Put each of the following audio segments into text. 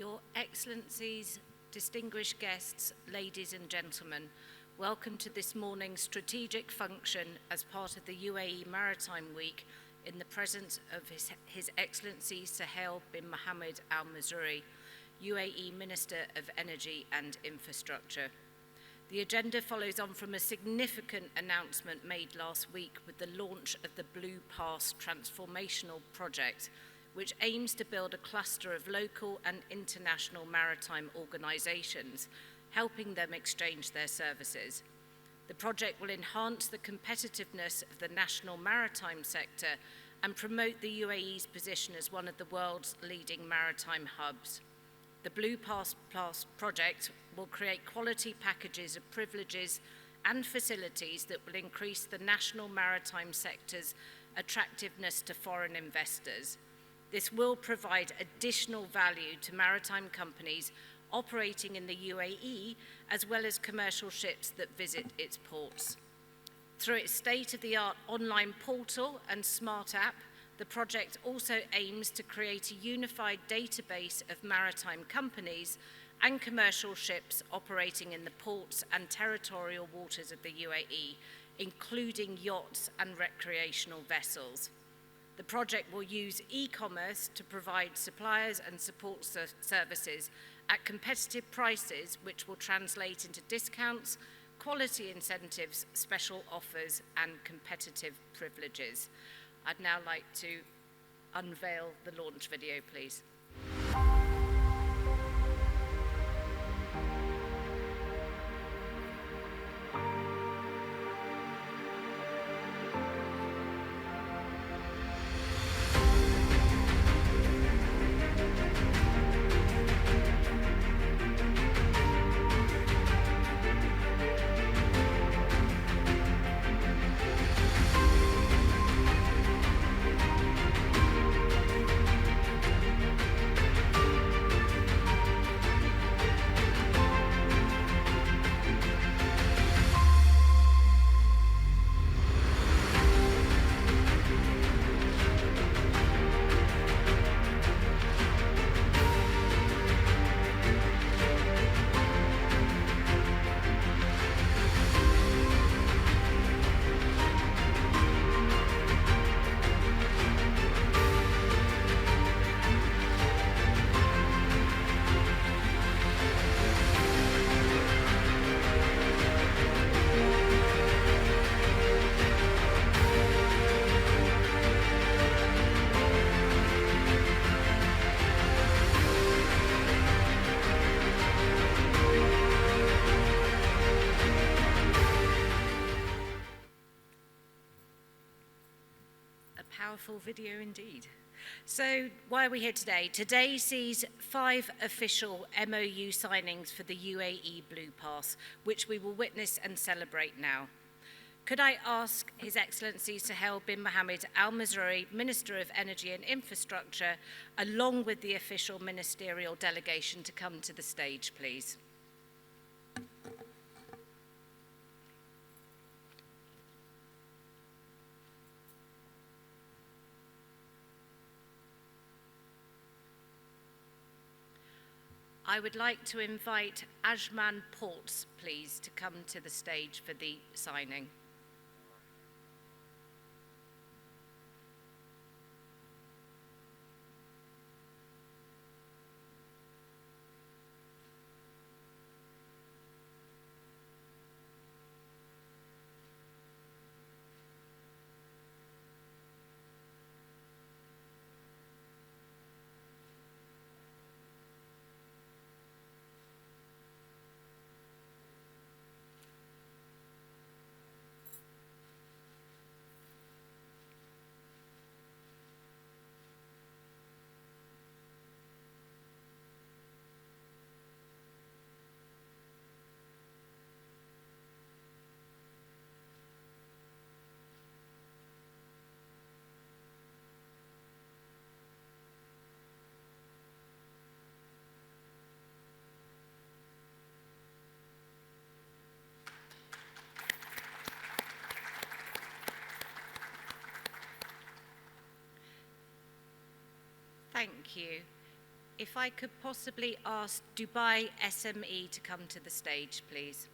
Your Excellencies, distinguished guests, ladies and gentlemen, welcome to this morning's strategic function as part of the UAE Maritime Week in the presence of His Excellency Suhail bin Mohammed Al Mazrui, UAE Minister of Energy and Infrastructure. The agenda follows on from a significant announcement made last week with the launch of the Blue Pass transformational project, which aims to build a cluster of local and international maritime organisations, helping them exchange their services. The project will enhance the competitiveness of the national maritime sector and promote the UAE's position as one of the world's leading maritime hubs. The Blue Pass project will create quality packages of privileges and facilities that will increase the national maritime sector's attractiveness to foreign investors. This will provide additional value to maritime companies operating in the UAE, as well as commercial ships that visit its ports. Through its state-of-the-art online portal and smart app, the project also aims to create a unified database of maritime companies and commercial ships operating in the ports and territorial waters of the UAE, including yachts and recreational vessels. The project will use e-commerce to provide suppliers and support services at competitive prices, which will translate into discounts, quality incentives, special offers, and competitive privileges. I'd now like to unveil the launch video, please. Powerful video indeed. So why are we here today? Today sees 5 official MOU signings for the UAE Blue Pass, which we will witness and celebrate now. Could I ask His Excellency Suhail bin Mohammed Al Mazrui, Minister of Energy and Infrastructure, along with the official ministerial delegation, to come to the stage, please? I would like to invite Ajman Ports, please, to come to the stage for the signing. Thank you. if I could possibly ask Dubai SME to come to the stage, please.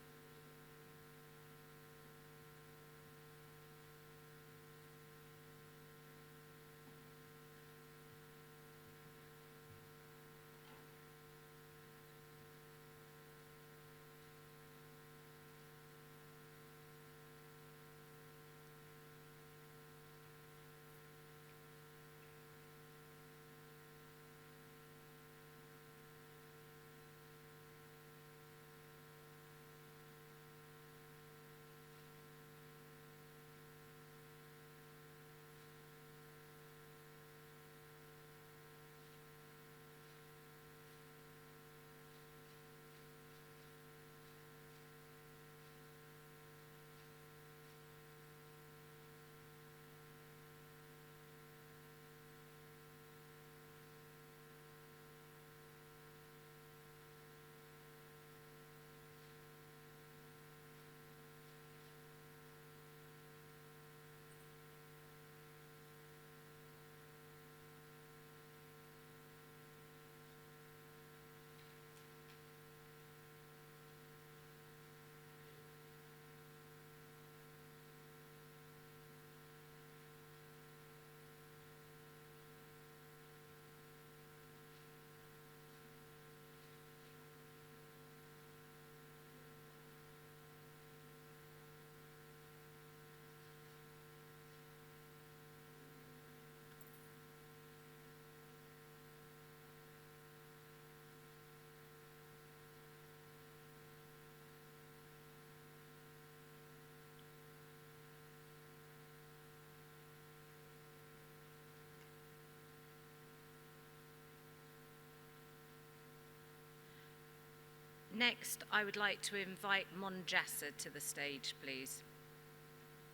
Next, I would like to invite Monjassa to the stage, please.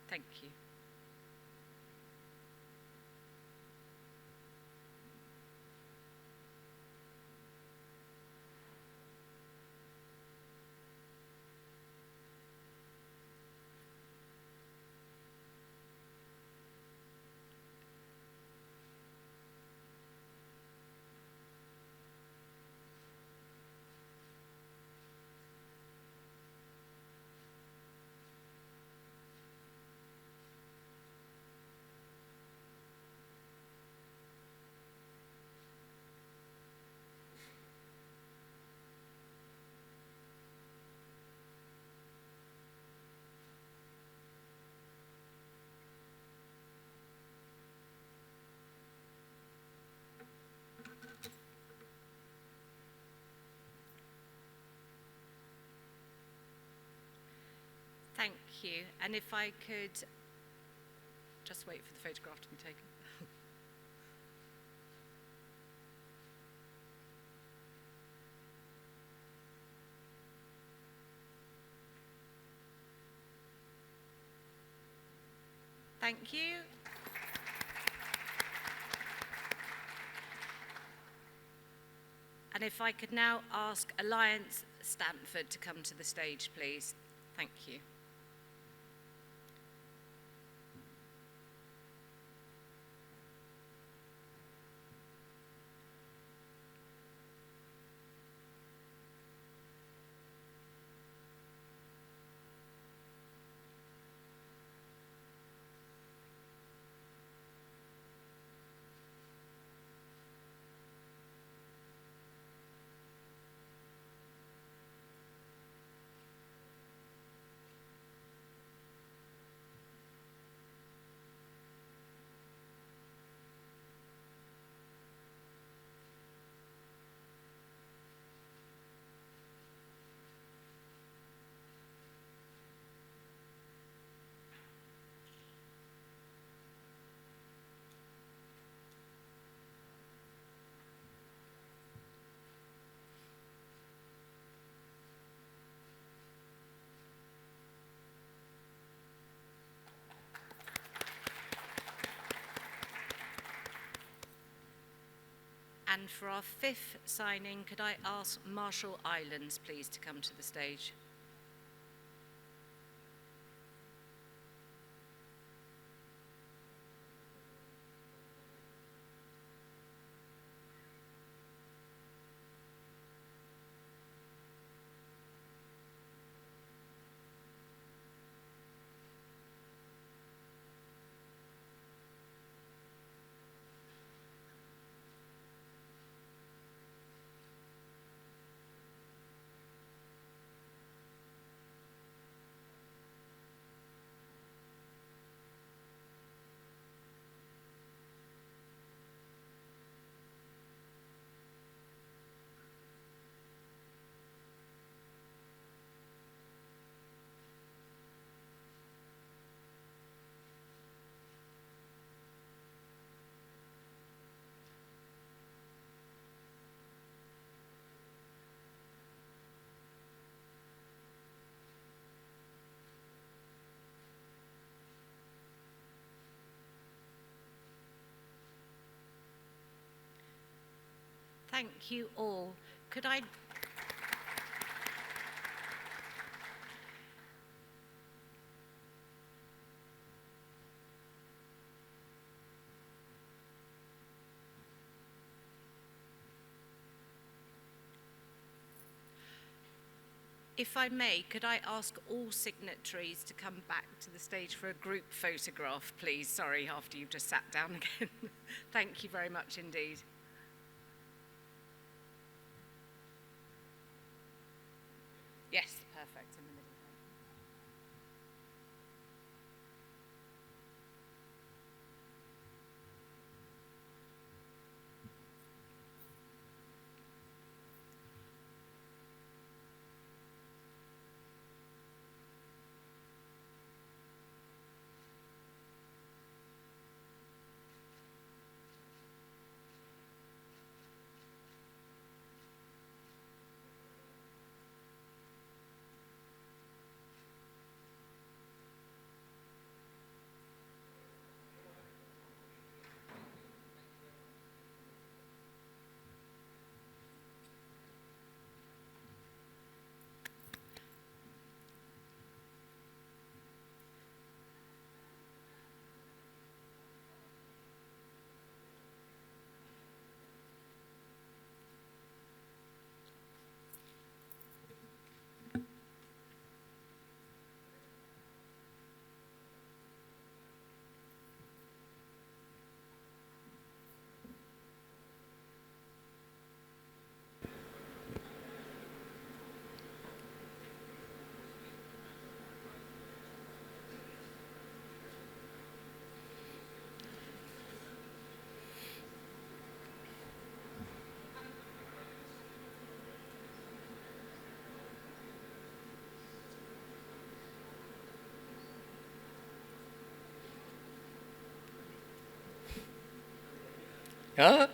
Thank you. Thank you. And if I could just wait for the photograph to be taken. Thank you. And if I could now ask Alliance Stamford to come to the stage, please. Thank you. And for our fifth signing, could I ask Marshall Islands, please, to come to the stage? thank you all. Could I... If I may, could I ask all signatories to come back to the stage for a group photograph, please? Sorry, after you've just sat down again. Thank you very much indeed. Yes, perfect, in the middle. Huh?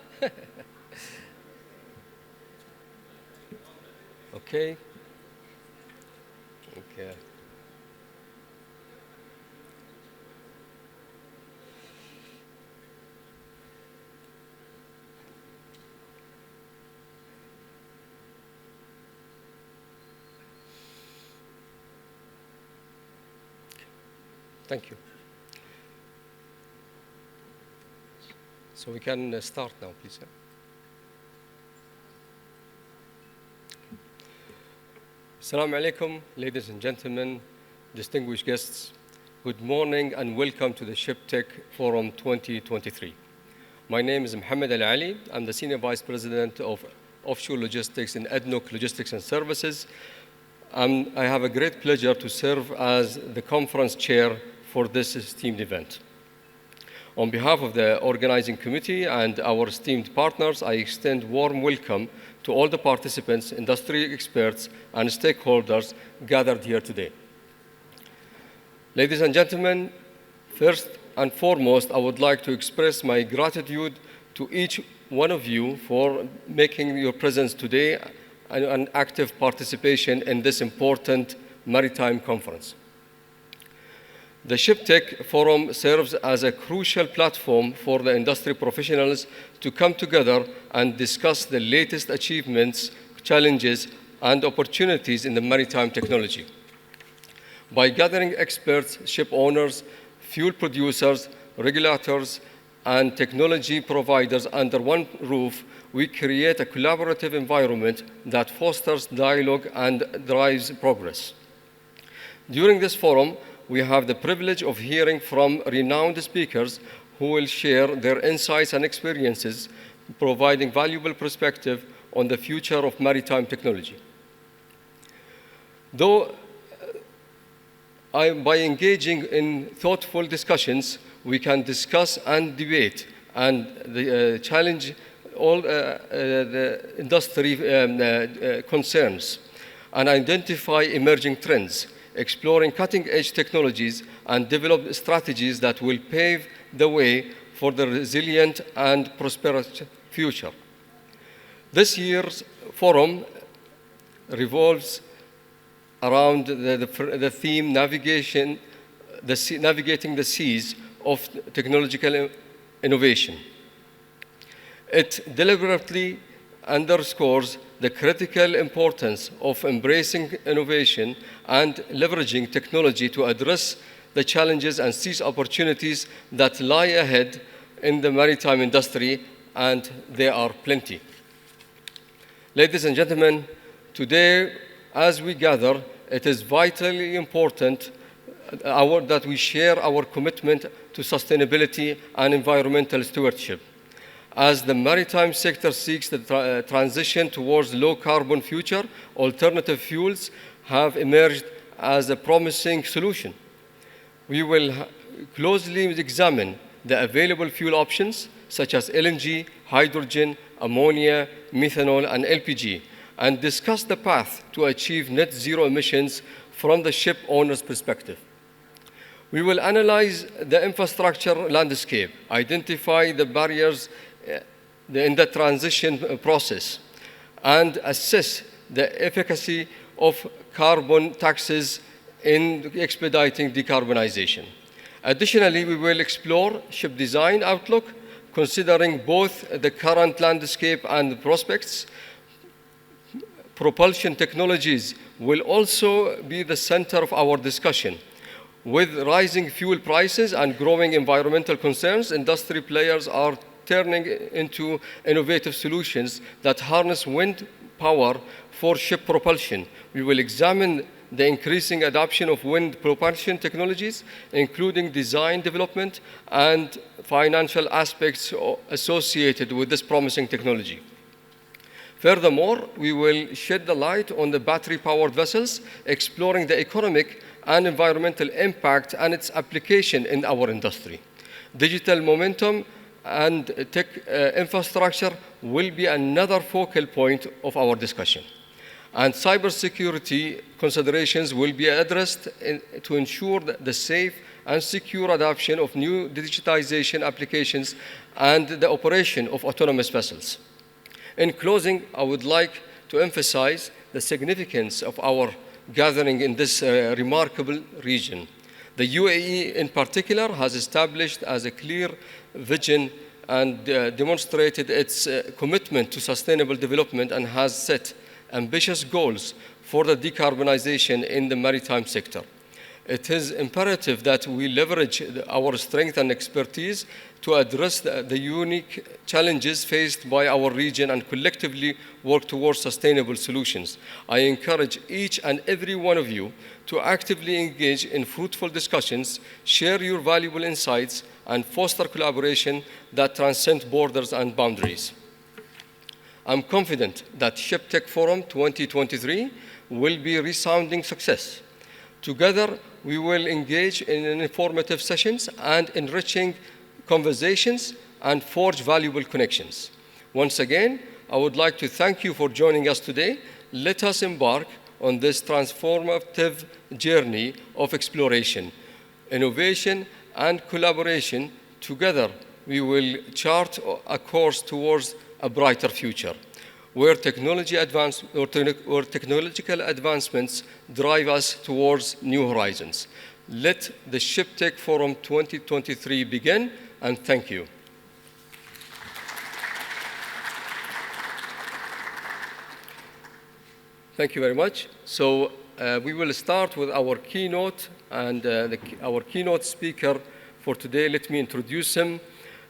Okay. Okay. Thank you. So we can start now, please. Assalamu alaikum, ladies and gentlemen, distinguished guests. Good morning and welcome to the ShipTech Forum 2023. My name is Mohammed Al Ali. I'm the Senior Vice President of Offshore Logistics in ADNOC Logistics and Services. I have a great pleasure to serve as the conference chair for this esteemed event. On behalf of the organizing committee and our esteemed partners, I extend warm welcome to all the participants, industry experts, and stakeholders gathered here today. Ladies and gentlemen, first and foremost, I would like to express my gratitude to each one of you for making your presence today and active participation in this important maritime conference. The ShipTech Forum serves as a crucial platform for the industry professionals to come together and discuss the latest achievements, challenges, and opportunities in the maritime technology. By gathering experts, ship owners, fuel producers, regulators, and technology providers under one roof, we create a collaborative environment that fosters dialogue and drives progress. During this forum, we have the privilege of hearing from renowned speakers who will share their insights and experiences, providing valuable perspective on the future of maritime technology. Though by engaging in thoughtful discussions, we can discuss and debate and challenge all the industry concerns and identify emerging trends, exploring cutting-edge technologies, and develop strategies that will pave the way for the resilient and prosperous future. This year's forum revolves around the theme navigating the seas of technological innovation. It deliberately underscores the critical importance of embracing innovation and leveraging technology to address the challenges and seize opportunities that lie ahead in the maritime industry, and there are plenty. Ladies and gentlemen, today, as we gather, it is vitally important that we share our commitment to sustainability and environmental stewardship. As the maritime sector seeks the transition towards low-carbon future, alternative fuels have emerged as a promising solution. We will closely examine the available fuel options, such as LNG, hydrogen, ammonia, methanol, and LPG, and discuss the path to achieve net zero emissions from the ship owner's perspective. We will analyze the infrastructure landscape, identify the barriers in the transition process, and assess the efficacy of carbon taxes in expediting decarbonization. Additionally, we will explore ship design outlook, considering both the current landscape and the prospects. Propulsion technologies will also be the center of our discussion. With rising fuel prices and growing environmental concerns, industry players are turning into innovative solutions that harness wind power for ship propulsion. We will examine the increasing adoption of wind propulsion technologies, including design development and financial aspects associated with this promising technology. Furthermore, we will shed the light on the battery-powered vessels, exploring the economic and environmental impact and its application in our industry. Digital momentum and tech infrastructure will be another focal point of our discussion. And cybersecurity considerations will be addressed to ensure the safe and secure adoption of new digitization applications and the operation of autonomous vessels. In closing, I would like to emphasize the significance of our gathering in this remarkable region. The UAE in particular has established as a clear vision and demonstrated its commitment to sustainable development and has set ambitious goals for the decarbonization in the maritime sector. It is imperative that we leverage our strength and expertise to address the unique challenges faced by our region and collectively work towards sustainable solutions. I encourage each and every one of you to actively engage in fruitful discussions, share your valuable insights, and foster collaboration that transcend borders and boundaries. I'm confident that ShipTech Forum 2023 will be a resounding success. Together, we will engage in informative sessions and enriching conversations and forge valuable connections. Once again, I would like to thank you for joining us today. Let us embark on this transformative journey of exploration, innovation, and collaboration. Together, we will chart a course towards a brighter future, where technological advancements drive us towards new horizons. Let the ShipTech Forum 2023 begin, and thank you. Thank you very much. So we will start with our keynote, and our keynote speaker for today, let me introduce him.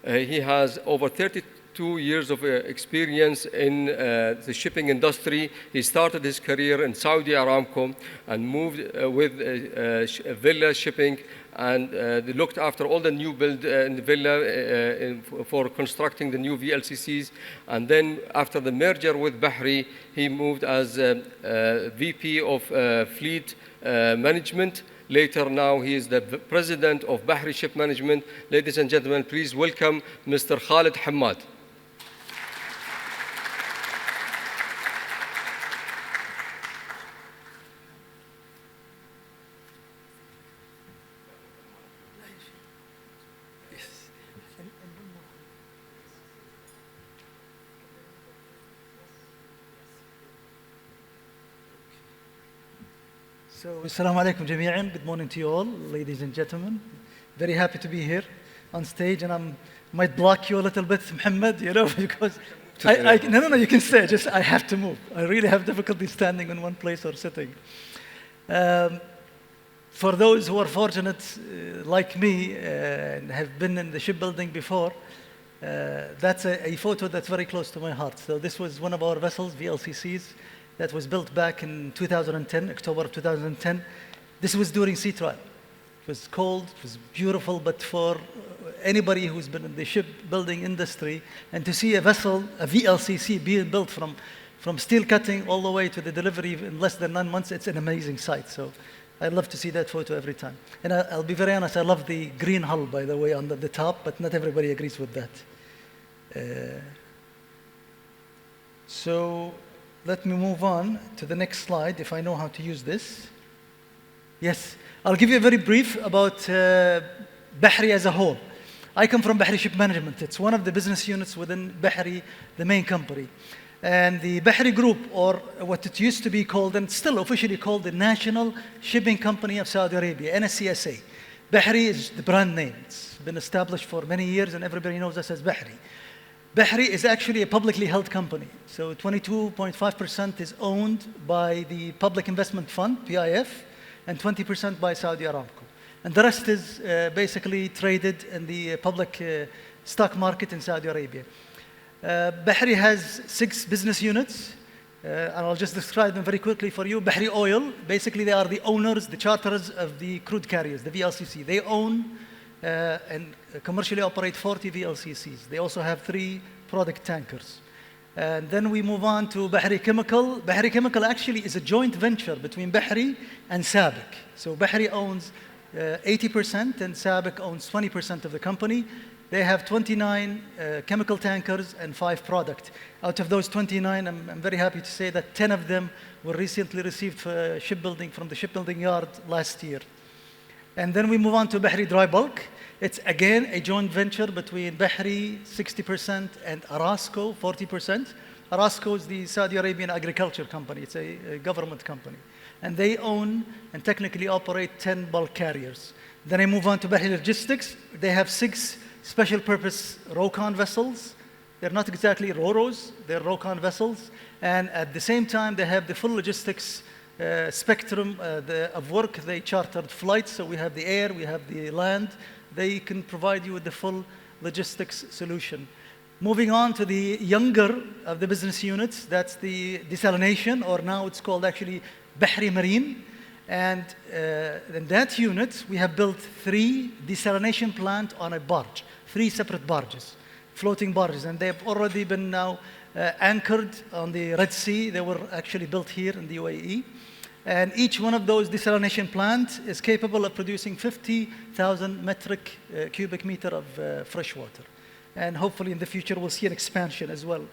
He has over 32 years of experience in the shipping industry. He started his career in Saudi Aramco and moved with Villa Shipping and looked after all the new build in Villa for constructing the new VLCCs. And then after the merger with Bahri, he moved as VP of Fleet Management. Later now, he is the president of Bahri Ship Management. Ladies and gentlemen, please welcome Mr. Khalid Hamad. So, Assalamu alaikum jami'an. Good morning to you all, ladies and gentlemen. Very happy to be here on stage, and I might block you a little bit, Muhammad, because to the No, you can stay. Just I have to move. I really have difficulty standing in one place or sitting. For those who are fortunate, like me, and have been in the shipbuilding before, that's a photo that's very close to my heart. So this was one of our vessels, VLCCs, that was built back in 2010, October of 2010. This was during Seatrade. It was cold, it was beautiful, but for anybody who's been in the shipbuilding industry, and to see a vessel, a VLCC, being built from steel cutting all the way to the delivery in less than 9 months, it's an amazing sight. So I love to see that photo every time. And I'll be very honest, I love the green hull, by the way, on the top, but not everybody agrees with that. So let me move on to the next slide, if I know how to use this. Yes, I'll give you a very brief about Bahri as a whole. I come from Bahri Ship Management. It's one of the business units within Bahri, the main company. And the Bahri Group, or what it used to be called, and still officially called, the National Shipping Company of Saudi Arabia, NSCSA. Bahri is the brand name. It's been established for many years, and everybody knows us as Bahri. Bahri is actually a publicly held company. So 22.5% is owned by the Public Investment Fund, PIF, and 20% by Saudi Aramco. And the rest is basically traded in the public stock market in Saudi Arabia. Bahri has 6 business units, and I'll just describe them very quickly for you. Bahri Oil, basically they are the owners, the charterers of the crude carriers, the VLCC. They own and commercially operate 40 VLCCs. They also have 3 product tankers. And then we move on to Bahri Chemical. Bahri Chemical actually is a joint venture between Bahri and SABIC. So Bahri owns 80% and SABIC owns 20% of the company. They have 29 chemical tankers and 5 product. Out of those 29, I'm very happy to say that 10 of them were recently received for shipbuilding from the shipbuilding yard last year. And then we move on to Bahri Dry Bulk. It's again a joint venture between Bahri 60% and Aramco 40%. Aramco is the Saudi Arabian agriculture company. It's a government company. And they own and technically operate 10 bulk carriers. Then I move on to Bahri Logistics. They have 6 special purpose ROCON vessels. They're not exactly ROROs, they're ROCON vessels. And at the same time, they have the full logistics spectrum of work. They chartered flights, so we have the air, we have the land. They can provide you with the full logistics solution. Moving on to the younger of the business units, that's the desalination, or now it's called actually Bahri Marine. And in that unit, we have built 3 desalination plants on a barge, 3 separate barges, floating barges. And they've already been now anchored on the Red Sea. They were actually built here in the UAE. And each one of those desalination plants is capable of producing 50,000 metric cubic meter of fresh water. And hopefully in the future, we'll see an expansion as well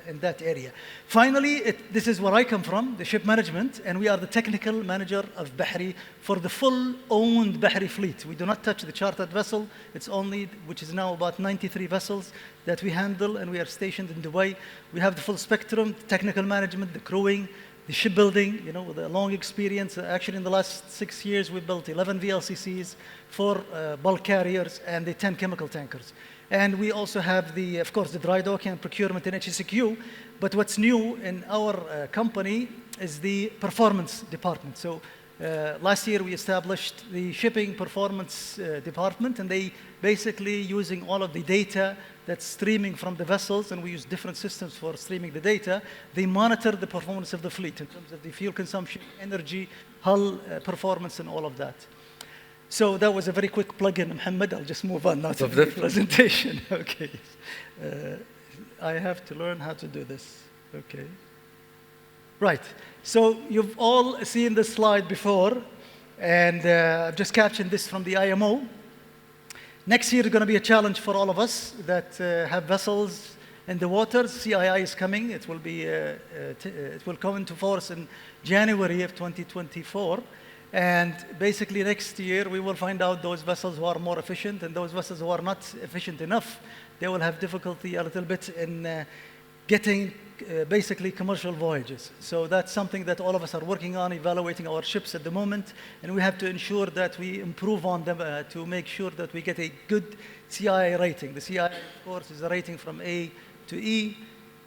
in that area. Finally, this is where I come from, the ship management, and we are the technical manager of Bahri for the full owned Bahri fleet. We do not touch the chartered vessel. It's only, which is now about 93 vessels that we handle, and we are stationed in Dubai. We have the full spectrum, the technical management, the crewing, the shipbuilding, with a long experience. Actually, in the last 6 years, we built 11 VLCCs, 4 bulk carriers, and the 10 chemical tankers. And we also have, of course, the dry docking and procurement in HSEQ. But what's new in our company is the performance department. So last year, we established the shipping performance department, and they basically using all of the data that's streaming from the vessels, and we use different systems for streaming the data. They monitor the performance of the fleet in terms of the fuel consumption, energy, hull performance, and all of that. So that was a very quick plug-in, Mohammed. I'll just move on now to the presentation. Okay. I have to learn how to do this. Okay. Right. So you've all seen this slide before, and I've just captioned this from the IMO. Next year is going to be a challenge for all of us that have vessels in the waters. CII is coming. It will come into force in January of 2024. And basically next year, we will find out those vessels who are more efficient, and those vessels who are not efficient enough, they will have difficulty a little bit in getting basically commercial voyages. So that's something that all of us are working on, evaluating our ships at the moment, and we have to ensure that we improve on them to make sure that we get a good CII rating. The CII, of course, is a rating from A to E.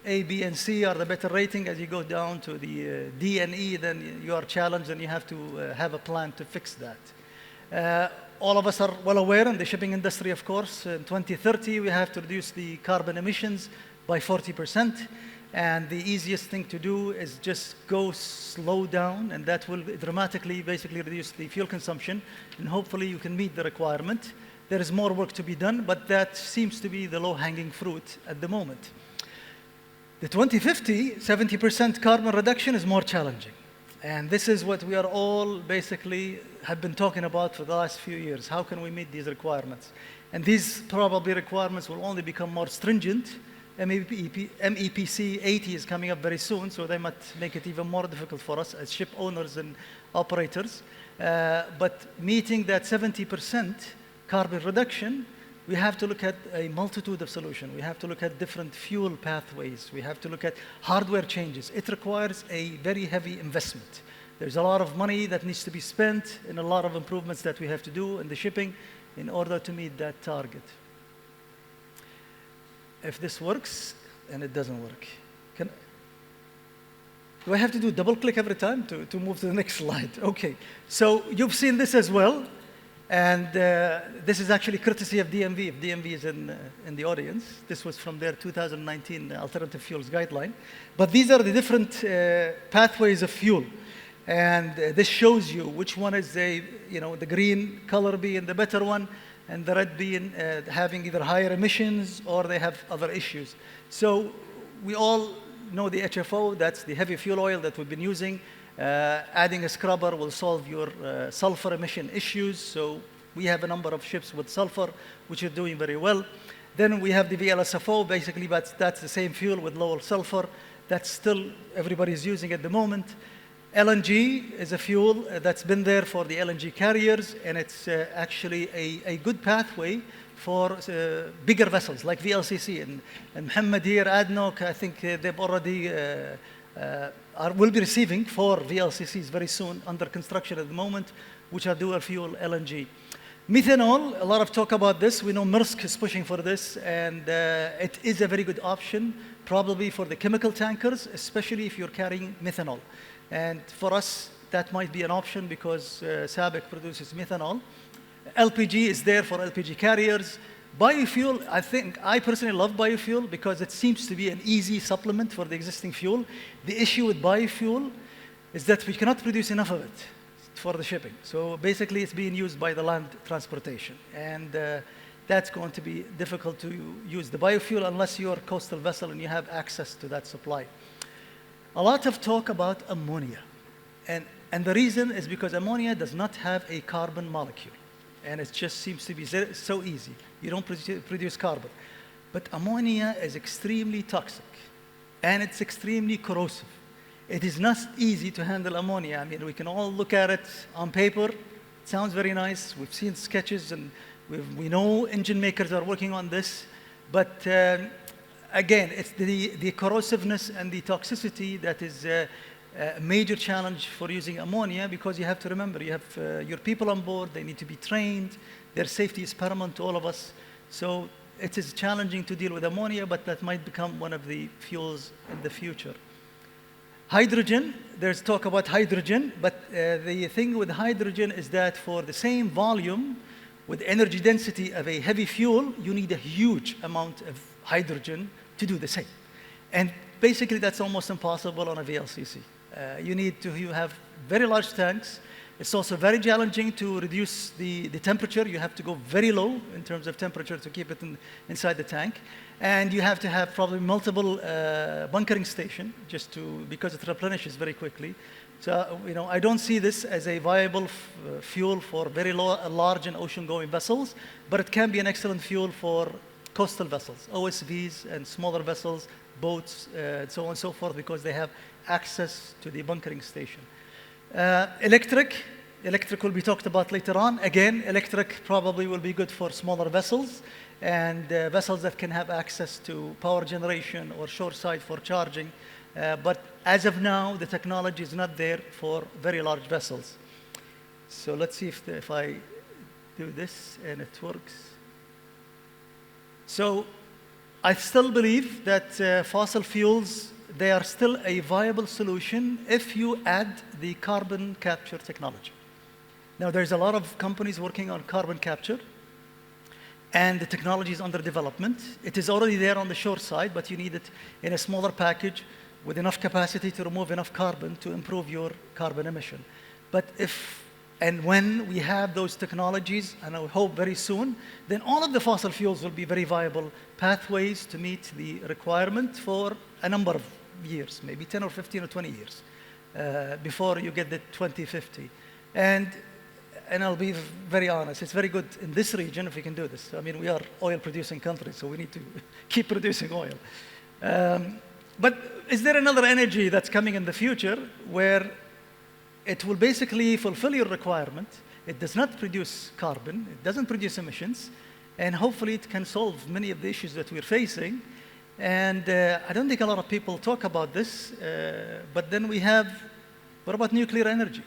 A, B, and C are the better rating. As you go down to the D and E, then you are challenged and you have to have a plan to fix that. All of us are well aware in the shipping industry, of course, in 2030, we have to reduce the carbon emissions by 40%. And the easiest thing to do is just go slow down, and that will dramatically basically reduce the fuel consumption, and hopefully you can meet the requirement. There is more work to be done, but that seems to be the low-hanging fruit at the moment. The 2050, 70% carbon reduction is more challenging. And this is what we are all basically have been talking about for the last few years. How can we meet these requirements? And these probably requirements will only become more stringent. MEPC 80 is coming up very soon, so they might make it even more difficult for us as ship owners and operators. But meeting that 70% carbon reduction, we have to look at a multitude of solutions. We have to look at different fuel pathways. We have to look at hardware changes. It requires a very heavy investment. There's a lot of money that needs to be spent and a lot of improvements that we have to do in the shipping in order to meet that target. If this works, and it doesn't work. Do I have to do double click every time to move to the next slide? Okay, so you've seen this as well. And this is actually courtesy of DMV, if DMV is in the audience. This was from their 2019 Alternative Fuels Guideline. But these are the different pathways of fuel. And this shows you which one is the green color being the better one, and the red being having either higher emissions or they have other issues. So we all know the HFO, that's the heavy fuel oil that we've been using. Adding a scrubber will solve your sulfur emission issues. So we have a number of ships with sulfur, which are doing very well. Then we have the VLSFO, basically, but that's the same fuel with lower sulfur. That's still everybody's using at the moment. LNG is a fuel that's been there for the LNG carriers, and it's actually a good pathway for bigger vessels like VLCC. And Mohammed here, ADNOC, I think they've already will be receiving 4 VLCCs very soon under construction at the moment, which are dual fuel LNG. Methanol, a lot of talk about this. We know Maersk is pushing for this, and it is a very good option, probably for the chemical tankers, especially if you're carrying methanol. And for us, that might be an option because SABIC produces methanol. LPG is there for LPG carriers. Biofuel, I personally love biofuel because it seems to be an easy supplement for the existing fuel. The issue with biofuel is that we cannot produce enough of it for the shipping. So basically, it's being used by the land transportation. And that's going to be difficult to use the biofuel unless you're a coastal vessel and you have access to that supply. A lot of talk about ammonia. And the reason is because ammonia does not have a carbon molecule. And it just seems to be so easy. You don't produce carbon. But ammonia is extremely toxic, and it's extremely corrosive. It is not easy to handle ammonia. I mean, we can all look at it on paper. It sounds very nice. We've seen sketches, and we know engine makers are working on this. But again, it's the corrosiveness and the toxicity that is a major challenge for using ammonia, because you have to remember, you have your people on board, they need to be trained, their safety is paramount to all of us. So it is challenging to deal with ammonia, but that might become one of the fuels in the future. Hydrogen, there's talk about hydrogen, but the thing with hydrogen is that for the same volume, with energy density of a heavy fuel, you need a huge amount of hydrogen to do the same. And basically, that's almost impossible on a VLCC. You need to have very large tanks. It's also very challenging to reduce the temperature. You have to go very low in terms of temperature to keep it inside the tank. And you have to have probably multiple bunkering stations because it replenishes very quickly. So, I don't see this as a viable fuel for very large and ocean-going vessels, but it can be an excellent fuel for coastal vessels, OSVs and smaller vessels, boats, and so on and so forth, because they have access to the bunkering station. Electric will be talked about later on. Again, electric probably will be good for smaller vessels and vessels that can have access to power generation or shoreside for charging. But as of now, the technology is not there for very large vessels. So let's see if I do this and it works. So I still believe that fossil fuels, they are still a viable solution if you add the carbon capture technology. Now, there's a lot of companies working on carbon capture, and the technology is under development. It is already there on the shore side, but you need it in a smaller package with enough capacity to remove enough carbon to improve your carbon emission. But if and when we have those technologies, and I hope very soon, then all of the fossil fuels will be very viable pathways to meet the requirement for a number of years, maybe 10 or 15 or 20 years, before you get the 2050. And I'll be very honest, it's very good in this region if we can do this. I mean, we are oil-producing country, so we need to keep producing oil. But is there another energy that's coming in the future where it will basically fulfill your requirement? It does not produce carbon, it doesn't produce emissions, and hopefully it can solve many of the issues that we're facing. And I don't think a lot of people talk about this, but then we have, what about nuclear energy?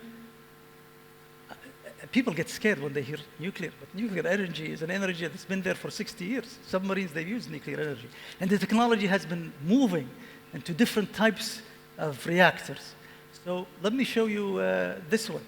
People get scared when they hear nuclear, but nuclear energy is an energy that's been there for 60 years. Submarines, they've used nuclear energy. And the technology has been moving into different types of reactors. So let me show you this one.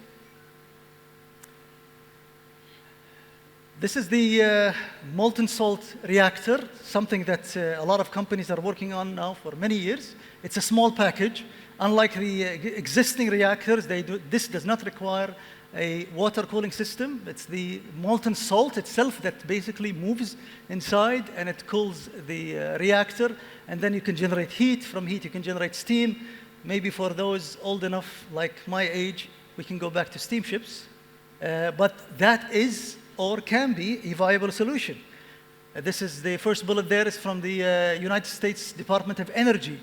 This is the molten salt reactor, something that a lot of companies are working on now for many years. It's a small package. Unlike the existing reactors, this does not require a water cooling system. It's the molten salt itself that basically moves inside and it cools the reactor. And then you can generate heat. From heat, you can generate steam. Maybe for those old enough, like my age, we can go back to steamships. But that is or can be a viable solution. This is the first bullet there is from the United States Department of Energy.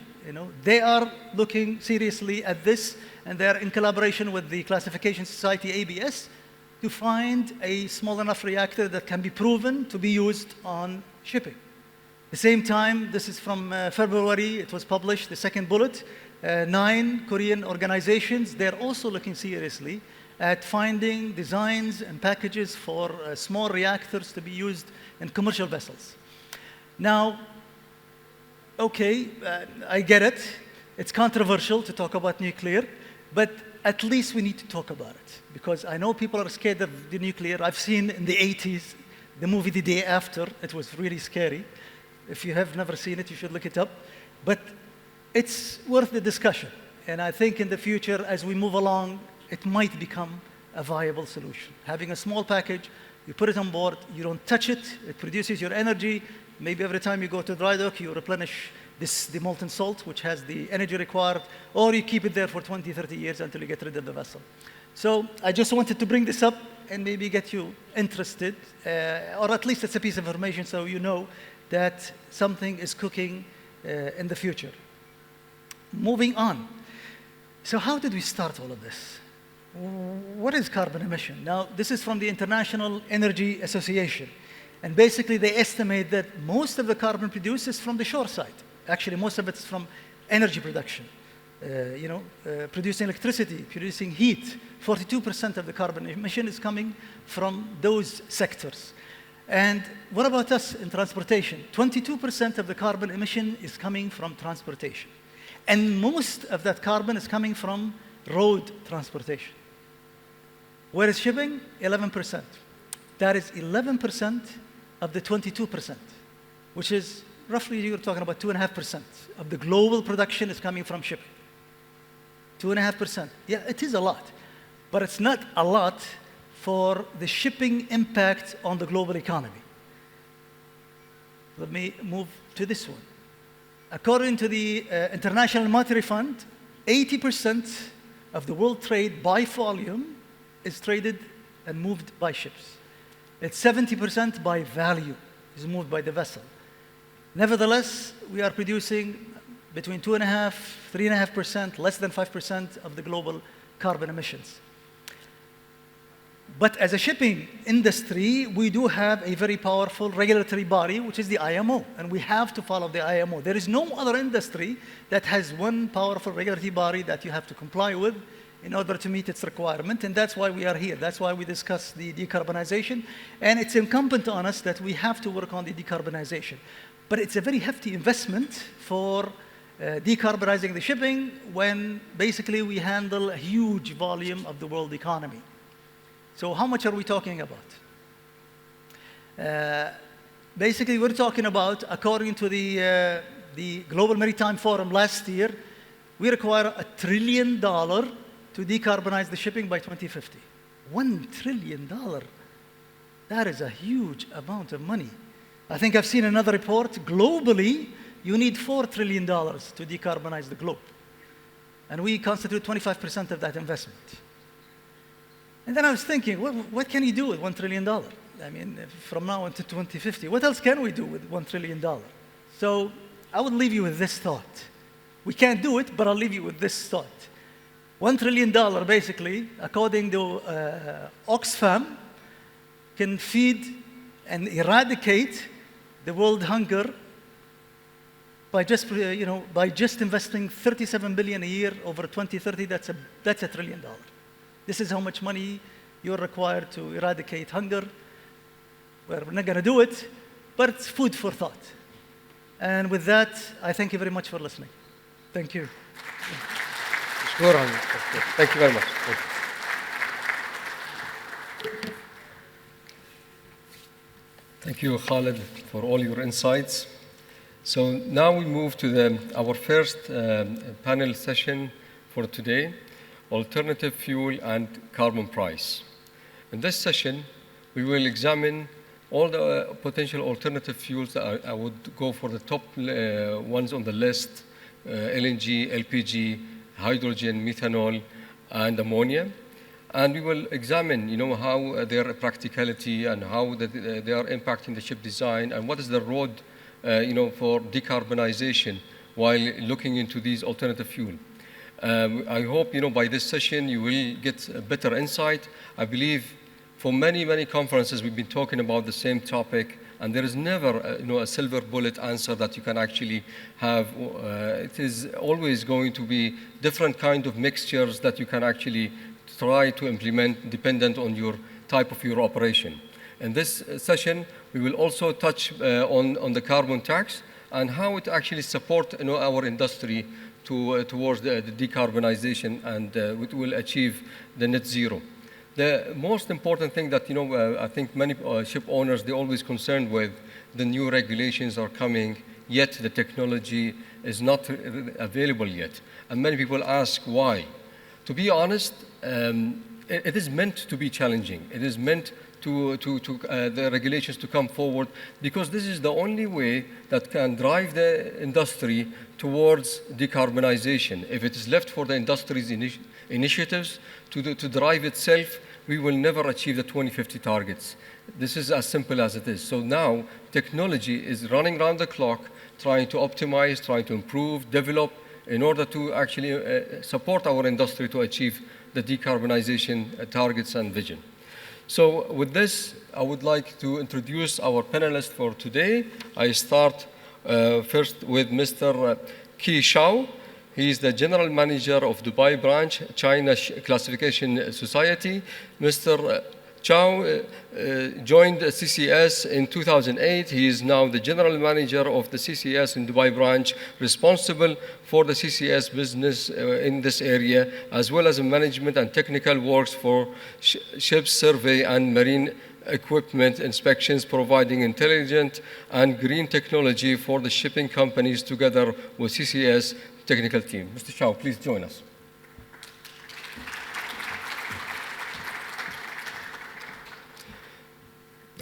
They are looking seriously at this, and they're in collaboration with the Classification Society, ABS, to find a small enough reactor that can be proven to be used on shipping. At the same time, this is from February, it was published, the second bullet, 9 Korean organizations, they're also looking seriously at finding designs and packages for small reactors to be used in commercial vessels. Now, okay, I get it. It's controversial to talk about nuclear, but at least we need to talk about it, because I know people are scared of the nuclear. I've seen in the 80s, the movie The Day After. It was really scary. If you have never seen it, you should look it up. But it's worth the discussion. And I think in the future, as we move along, it might become a viable solution. Having a small package, you put it on board, you don't touch it, it produces your energy. Maybe every time you go to dry dock, you replenish the molten salt, which has the energy required, or you keep it there for 20, 30 years until you get rid of the vessel. So I just wanted to bring this up and maybe get you interested, or at least it's a piece of information so you know that something is cooking in the future. Moving on. So how did we start all of this? What is carbon emission? Now, this is from the International Energy Association. And basically, they estimate that most of the carbon produced is from the shore side. Actually, most of it is from energy production. Producing electricity, producing heat. 42% of the carbon emission is coming from those sectors. And what about us in transportation? 22% of the carbon emission is coming from transportation. And most of that carbon is coming from road transportation. Where is shipping? 11%. That is 11% of the 22%, which is roughly, you're talking about 2.5% of the global production is coming from shipping. 2.5%. Yeah, it is a lot, but it's not a lot for the shipping impact on the global economy. Let me move to this one. According to the International Monetary Fund, 80% of the world trade by volume is traded and moved by ships. It's 70% by value is moved by the vessel. Nevertheless, we are producing between 2.5%, 3.5%, less than 5% of the global carbon emissions. But as a shipping industry, we do have a very powerful regulatory body, which is the IMO, and we have to follow the IMO. There is no other industry that has one powerful regulatory body that you have to comply with in order to meet its requirement, and that's why we are here. That's why we discuss the decarbonization, and it's incumbent on us that we have to work on the decarbonization. but it's a very hefty investment for decarbonizing the shipping when basically we handle a huge volume of the world economy. So how much are we talking about? Basically, we're talking about, according to the Global Maritime Forum last year, we require $1 trillion to decarbonize the shipping by 2050. $1 trillion. That is a huge amount of money. I think I've seen another report. Globally, you need $4 trillion to decarbonize the globe. And we constitute 25% of that investment. And then I was thinking, what can you do with $1 trillion? I mean, from now until 2050, what else can we do with $1 trillion? So I would leave you with this thought. We can't do it, but I'll leave you with this thought. $1 trillion, basically, according to Oxfam, can feed and eradicate the world hunger by just, by just investing $37 billion a year over 2030. That's $1 trillion. This is how much money you're required to eradicate hunger. We're not going to do it, but it's food for thought. And with that, I thank you very much for listening. Thank you. Thank you very much. Thank you, Khalid, for all your insights. So now we move to our first panel session for today, alternative fuel and carbon price. In this session, we will examine all the potential alternative fuels that I would go for the top ones on the list, LNG, LPG, hydrogen, methanol, and ammonia. And we will examine, how their practicality and how they are impacting the ship design and what is the road, for decarbonization while looking into these alternative fuel. I hope, by this session you will get a better insight. I believe for many, many conferences we've been talking about the same topic, and there is never, a silver bullet answer that you can actually have. It is always going to be different kind of mixtures that you can actually try to implement dependent on your type of your operation. In this session, we will also touch on the carbon tax and how it actually supports our industry towards the decarbonization, and it will achieve the net zero. The most important thing that, I think many ship owners, they're always concerned with, the new regulations are coming, yet the technology is not available yet. And many people ask why. To be honest, it is meant to be challenging. It is meant to the regulations to come forward, because this is the only way that can drive the industry towards decarbonization. If it is left for the industry's initiatives to drive itself, we will never achieve the 2050 targets. This is as simple as it is. So now technology is running around the clock, trying to optimize, trying to improve, develop, in order to actually support our industry to achieve the decarbonization targets and vision. So with this, I would like to introduce our panelists for today. I start first with Mr. Qi Shao. He is the General Manager of Dubai Branch, China Classification Society. Mr. Chao joined CCS in 2008. He is now the General Manager of the CCS in Dubai Branch, responsible for the CCS business in this area, as well as management and technical works for ship survey and marine equipment inspections, providing intelligent and green technology for the shipping companies together with CCS technical team. Mr. Chao, please join us.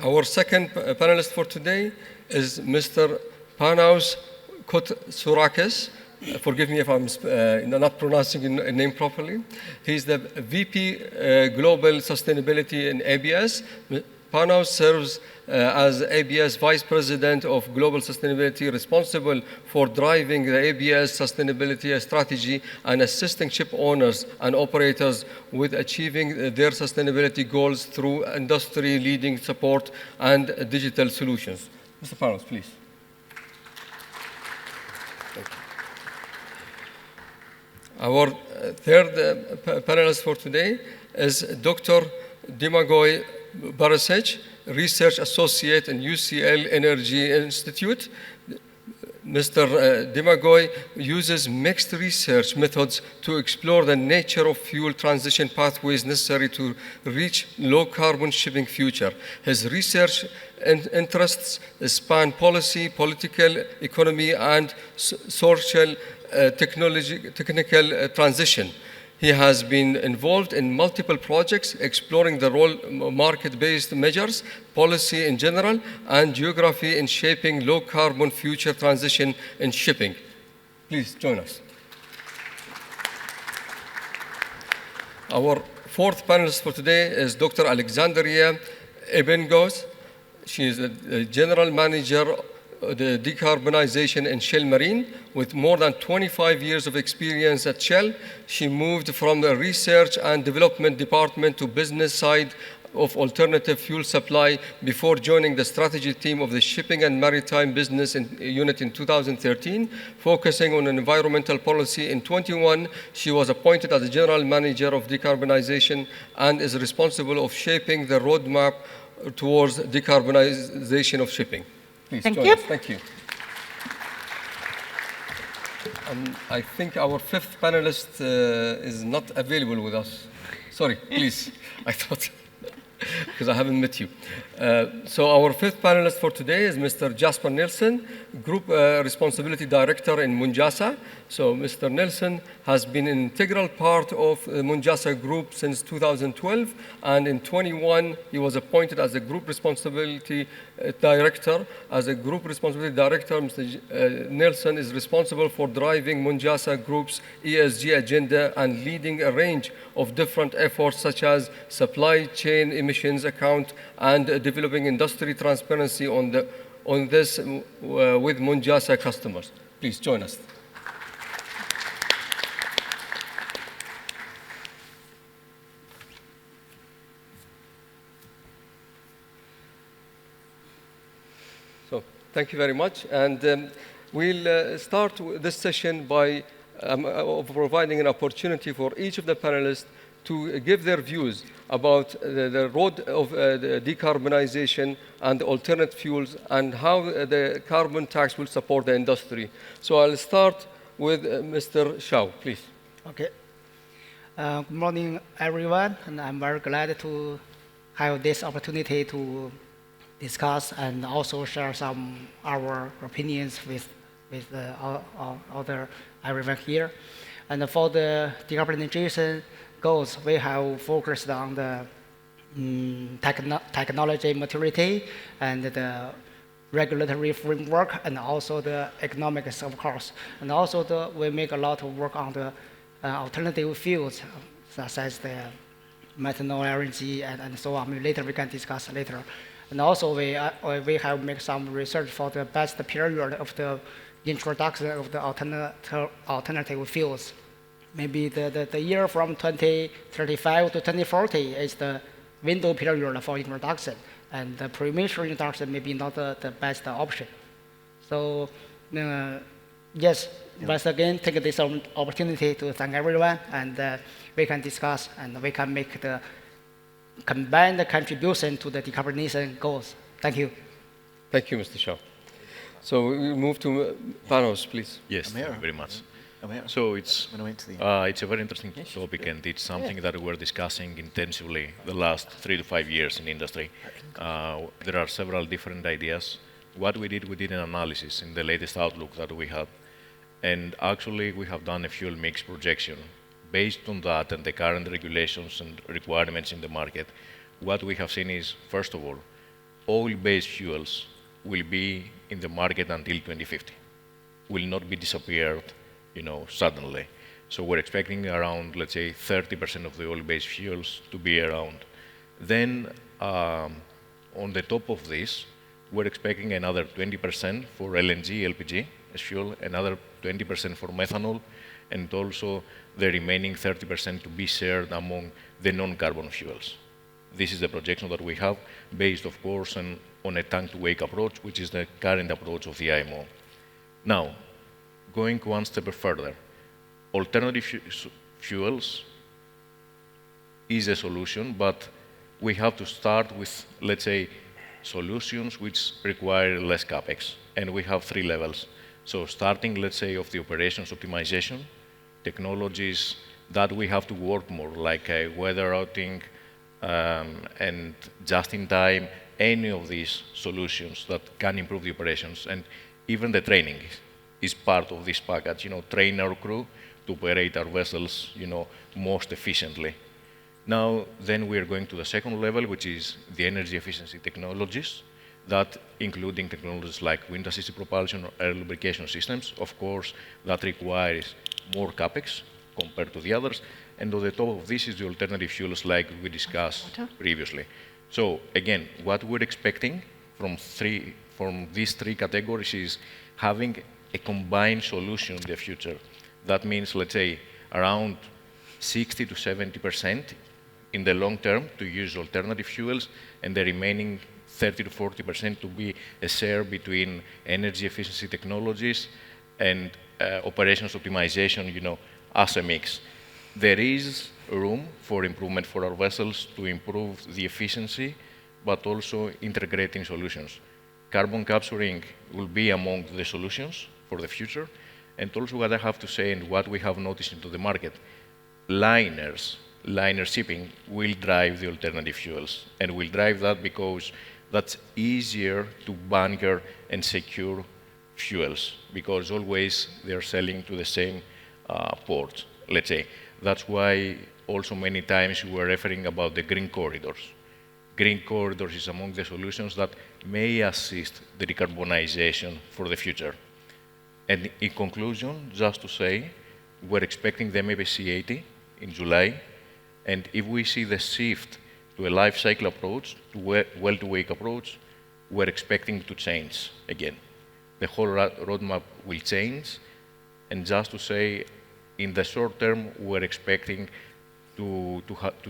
Our second panelist for today is Mr. Panos Kotsourakis. Forgive me if I'm not pronouncing the name properly. He's the VP Global Sustainability in ABS. Panos serves as ABS Vice President of Global Sustainability, responsible for driving the ABS sustainability strategy and assisting ship owners and operators with achieving their sustainability goals through industry-leading support and digital solutions. Mr. Panos, please. Thank you. Our third panelist for today is Dr. Dimagoy Barasech, Research Associate in UCL Energy Institute. Mr. Demagoy uses mixed research methods to explore the nature of fuel transition pathways necessary to reach low-carbon shipping future. His research interests span policy, political, economy, and social technical transition. He has been involved in multiple projects exploring the role market-based measures, policy in general, and geography in shaping low-carbon future transition in shipping. Please join us. Our fourth panelist for today is Dr. Alexandria Ebengos. She is the General Manager the decarbonization in Shell Marine. With more than 25 years of experience at Shell, she moved from the research and development department to business side of alternative fuel supply before joining the strategy team of the shipping and maritime business unit in 2013, focusing on environmental policy. In 21, she was appointed as the general manager of decarbonization and is responsible of shaping the roadmap towards decarbonization of shipping. Please Thank join you. us. Thank you. I think our fifth panelist is not available with us. Sorry, please. I thought, because I haven't met you. So our fifth panelist for today is Mr. Jasper Nelson, Group Responsibility Director in Munjasa. So Mr. Nelson has been an integral part of the Munjasa Group since 2012, and in 21 he was appointed as a Group Responsibility Director. As a Group Responsibility Director, Mr. Nelson is responsible for driving Munjasa Group's ESG agenda and leading a range of different efforts such as supply chain emissions account and developing industry transparency on this with Munjasa customers. Please join us. So, thank you very much. And we'll start this session by providing an opportunity for each of the panelists to give their views about the road of the decarbonization and alternate fuels and how the carbon tax will support the industry. So I'll start with Mr. Shao, please. Okay. Good morning, everyone, and I'm very glad to have this opportunity to discuss and also share some our opinions with other everyone here. And for the decarbonization goals, we have focused on the technology maturity and the regulatory framework and also the economics, of course. And also we make a lot of work on the alternative fuels, such as the methanol, LNG, and so on. Maybe later we can discuss later. And also we have made some research for the best period of the introduction of the alternative fuels. Maybe the year from 2035 to 2040 is the window period for introduction, and the premature introduction may be not the best option. So, yes, once again, take this opportunity to thank everyone, and we can discuss and we can make the combined contribution to the decarbonization goals. Thank you. Thank you, Mr. Shah. So we move to Panos, please. Yes, thank you very much. So it's a very interesting topic, and it's something that we're discussing intensively the last 3 to 5 years in industry. There are several different ideas. What we did an analysis in the latest outlook that we had, and actually we have done a fuel mix projection. Based on that and the current regulations and requirements in the market, what we have seen is, first of all, oil-based fuels will be in the market until 2050, will not be disappeared, suddenly. So we're expecting around, let's say, 30% of the oil-based fuels to be around. Then, on the top of this, we're expecting another 20% for LNG, LPG as fuel, another 20% for methanol, and also the remaining 30% to be shared among the non-carbon fuels. This is the projection that we have, based, of course, on a tank-to-wake approach, which is the current approach of the IMO. Now, going one step further, alternative fuels is a solution, but we have to start with, let's say, solutions which require less CapEx. And we have 3 levels. So starting, let's say, of the operations optimization, technologies that we have to work more, like weather routing and just-in-time, any of these solutions that can improve the operations. And even the training is part of this package, train our crew to operate our vessels, most efficiently. Now, then we are going to the second level, which is the energy efficiency technologies, that including technologies like wind-assisted propulsion or air lubrication systems. Of course, that requires more CapEx compared to the others. And on the top of this is the alternative fuels like we discussed previously. So again, what we're expecting from these 3 categories is having a combined solution in the future. That means, let's say, around 60 to 70% in the long term to use alternative fuels, and the remaining 30 to 40% to be a share between energy efficiency technologies and operations optimization, as a mix. There is room for improvement for our vessels to improve the efficiency, but also integrating solutions. Carbon capturing will be among the solutions for the future. And also what I have to say, and what we have noticed into the market, liner shipping will drive the alternative fuels, and will drive that because that's easier to bunker and secure fuels, because always they're selling to the same port, let's say. That's why also many times we were referring about the green corridors. Green corridors is among the solutions that may assist the decarbonization for the future. And in conclusion, just to say, we're expecting the MAPC 80 in July, and if we see the shift to a life cycle approach, to well-to-wake approach, we're expecting to change again. The whole roadmap will change, and just to say, in the short term, we're expecting to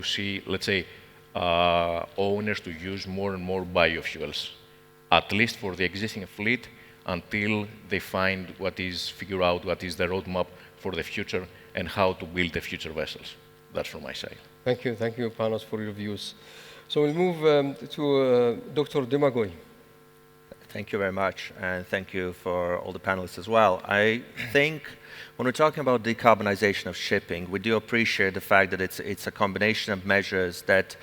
see, let's say, owners to use more and more biofuels, at least for the existing fleet, until they figure out what is the roadmap for the future and how to build the future vessels. That's from my side. Thank you, Panos, for your views. So we'll move to Dr. Demagoy. Thank you very much, and thank you for all the panelists as well. I think when we're talking about decarbonization of shipping, we do appreciate the fact that it's a combination of measures that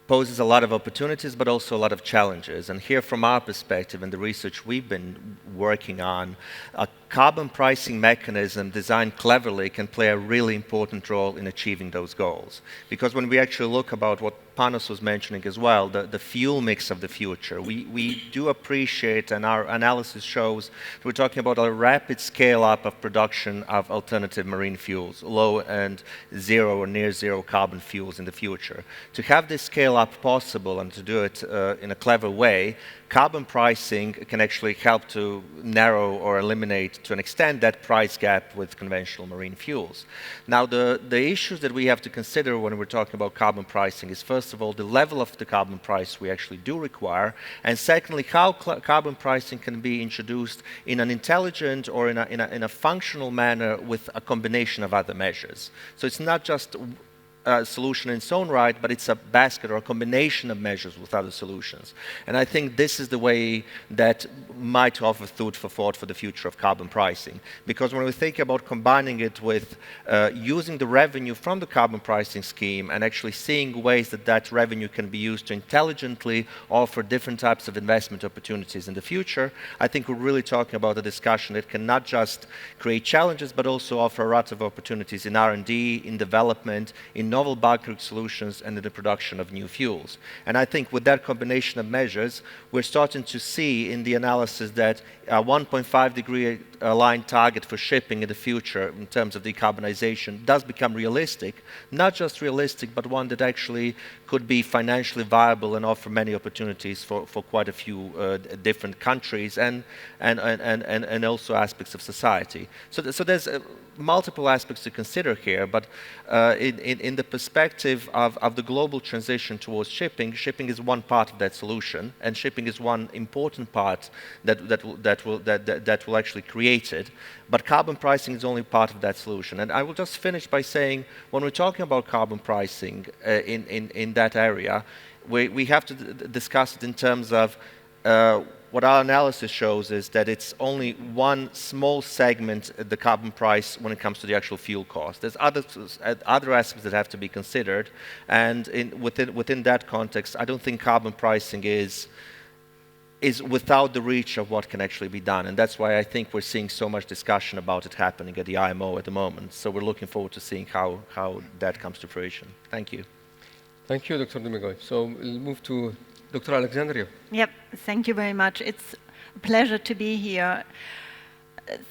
poses a lot of opportunities, but also a lot of challenges. And here, from our perspective and the research we've been working on, a carbon pricing mechanism designed cleverly can play a really important role in achieving those goals. Because when we actually look about what Panos was mentioning as well, the fuel mix of the future, we do appreciate, and our analysis shows, that we're talking about a rapid scale-up of production of alternative marine fuels, low and zero or near zero carbon fuels in the future. To have this scale-up possible and to do it in a clever way, carbon pricing can actually help to narrow or eliminate, to an extent, that price gap with conventional marine fuels. Now, the issues that we have to consider when we're talking about carbon pricing is, first of all, the level of the carbon price we actually do require, and secondly, how carbon pricing can be introduced in an intelligent or in a functional manner with a combination of other measures. So it's not just a solution in its own right, but it's a basket or a combination of measures with other solutions. And I think this is the way that might offer food for thought for the future of carbon pricing. Because when we think about combining it with using the revenue from the carbon pricing scheme and actually seeing ways that that revenue can be used to intelligently offer different types of investment opportunities in the future, I think we're really talking about a discussion that can not just create challenges, but also offer a lot of opportunities in R&D, in development, in novel bunkering solutions, and in the production of new fuels. And I think with that combination of measures, we're starting to see in the analysis that a 1.5 degree line target for shipping in the future in terms of decarbonization does become realistic, not just realistic, but one that actually could be financially viable and offer many opportunities for quite a few different countries and also aspects of society. So there's multiple aspects to consider here, but in the perspective of the global transition towards shipping, shipping is one part of that solution, and shipping is one important part that will actually create it. But carbon pricing is only part of that solution. And I will just finish by saying, when we're talking about carbon pricing in that area, we have to discuss it in terms of what our analysis shows is that it's only one small segment of the carbon price when it comes to the actual fuel cost. There's other aspects that have to be considered, and within that context, I don't think carbon pricing is without the reach of what can actually be done, and that's why I think we're seeing so much discussion about it happening at the IMO at the moment. So we're looking forward to seeing how that comes to fruition. Thank you. Thank you, Dr. Demigoy. So we'll move to Dr. Alexandria. Yep, thank you very much. It's a pleasure to be here.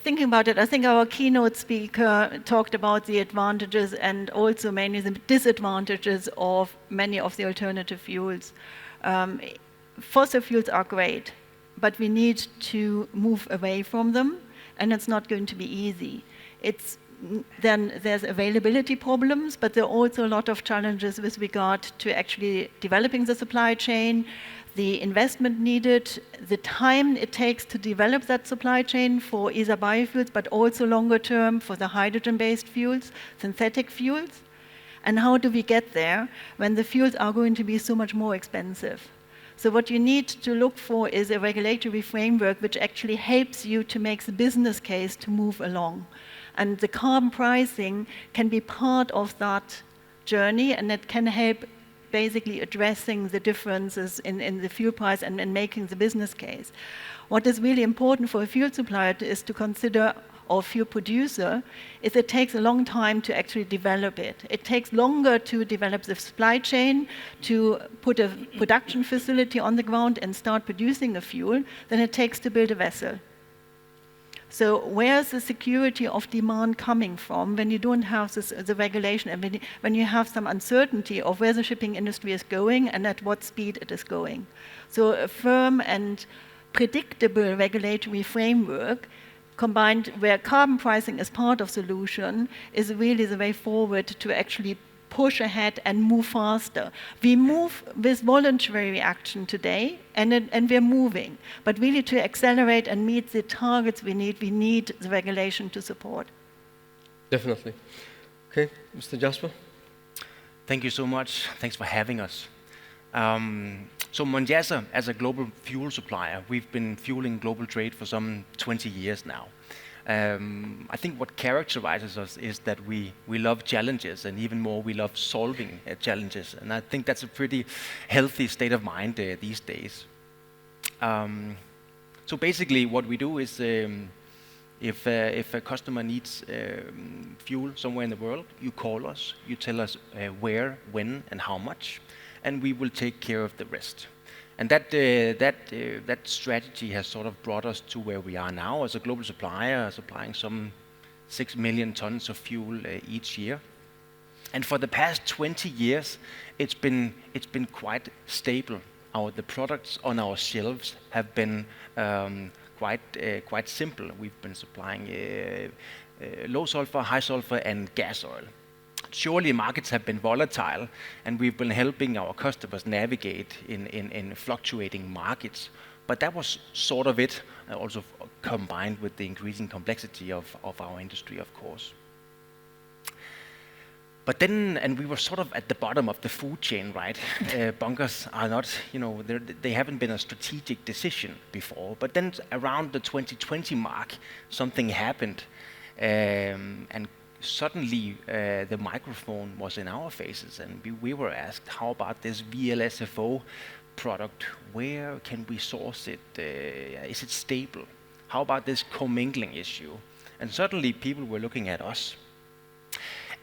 Thinking about it, I think our keynote speaker talked about the advantages and also mainly the disadvantages of many of the alternative fuels. Fossil fuels are great, but we need to move away from them, and it's not going to be easy. Then there's availability problems, but there are also a lot of challenges with regard to actually developing the supply chain, the investment needed, the time it takes to develop that supply chain for either biofuels, but also longer term for the hydrogen-based fuels, synthetic fuels. And how do we get there when the fuels are going to be so much more expensive? So what you need to look for is a regulatory framework which actually helps you to make the business case to move along. And the carbon pricing can be part of that journey, and it can help basically addressing the differences in the fuel price and making the business case. What is really important for a fuel supplier is to consider, or fuel producer, is it takes a long time to actually develop it. It takes longer to develop the supply chain, to put a production facility on the ground and start producing a fuel than it takes to build a vessel. So where's the security of demand coming from when you don't have the regulation and when you have some uncertainty of where the shipping industry is going and at what speed it is going? So a firm and predictable regulatory framework combined where carbon pricing is part of solution is really the way forward to actually push ahead and move faster. We move with voluntary action today, and we're moving. But really to accelerate and meet the targets we need the regulation to support. Definitely. Okay, Mr. Jasper. Thank you so much. Thanks for having us. So Monjasa, as a global fuel supplier, we've been fueling global trade for some 20 years now. I think what characterizes us is that we love challenges, and even more, we love solving challenges. And I think that's a pretty healthy state of mind these days. So basically, what we do is, if a customer needs fuel somewhere in the world, you call us, you tell us where, when, and how much, and we will take care of the rest. And that strategy has sort of brought us to where we are now as a global supplier, supplying some 6 million tons of fuel each year. And for the past 20 years, it's been quite stable. The products on our shelves have been quite simple. We've been supplying low sulfur, high sulfur, and gas oil. Surely markets have been volatile, and we've been helping our customers navigate in fluctuating markets. But that was sort of it, also combined with the increasing complexity of our industry, of course. But then, and we were sort of at the bottom of the food chain, right? Bunkers are not, they haven't been a strategic decision before. But then around the 2020 mark, something happened, and suddenly the microphone was in our faces, and we were asked, how about this VLSFO product? Where can we source it? Is it stable? How about this commingling issue? And suddenly people were looking at us.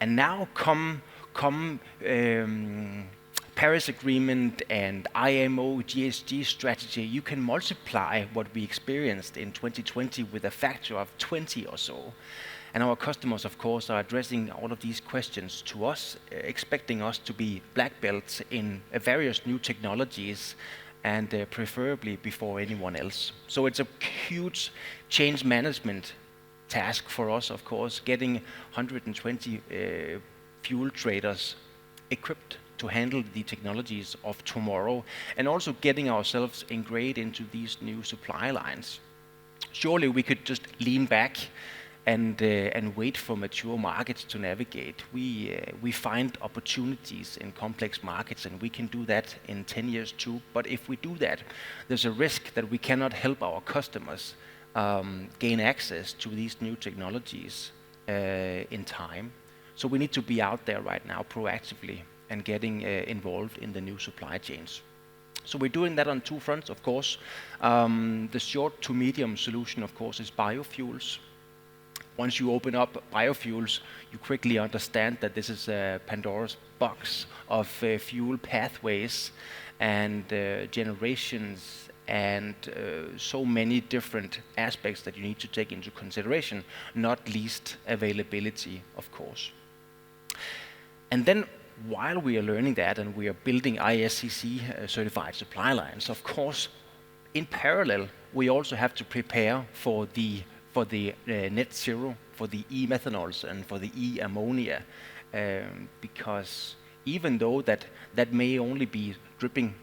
And now come Paris Agreement and IMO GHG strategy, you can multiply what we experienced in 2020 with a factor of 20 or so. And our customers, of course, are addressing all of these questions to us, expecting us to be black belts in various new technologies, and preferably before anyone else. So it's a huge change management task for us, of course, getting 120 fuel traders equipped to handle the technologies of tomorrow, and also getting ourselves ingrained into these new supply lines. Surely we could just lean back and wait for mature markets to navigate. We find opportunities in complex markets, and we can do that in 10 years too. But if we do that, there's a risk that we cannot help our customers gain access to these new technologies in time. So we need to be out there right now proactively and getting involved in the new supply chains. So we're doing that on two fronts, of course. The short to medium solution, of course, is biofuels. Once you open up biofuels, you quickly understand that this is a Pandora's box of fuel pathways and generations and so many different aspects that you need to take into consideration, not least availability, of course. And then while we are learning that and we are building ISCC certified supply lines, of course, in parallel, we also have to prepare for the net zero, for the e-methanols and for the e-ammonia, because even though that may only be dripping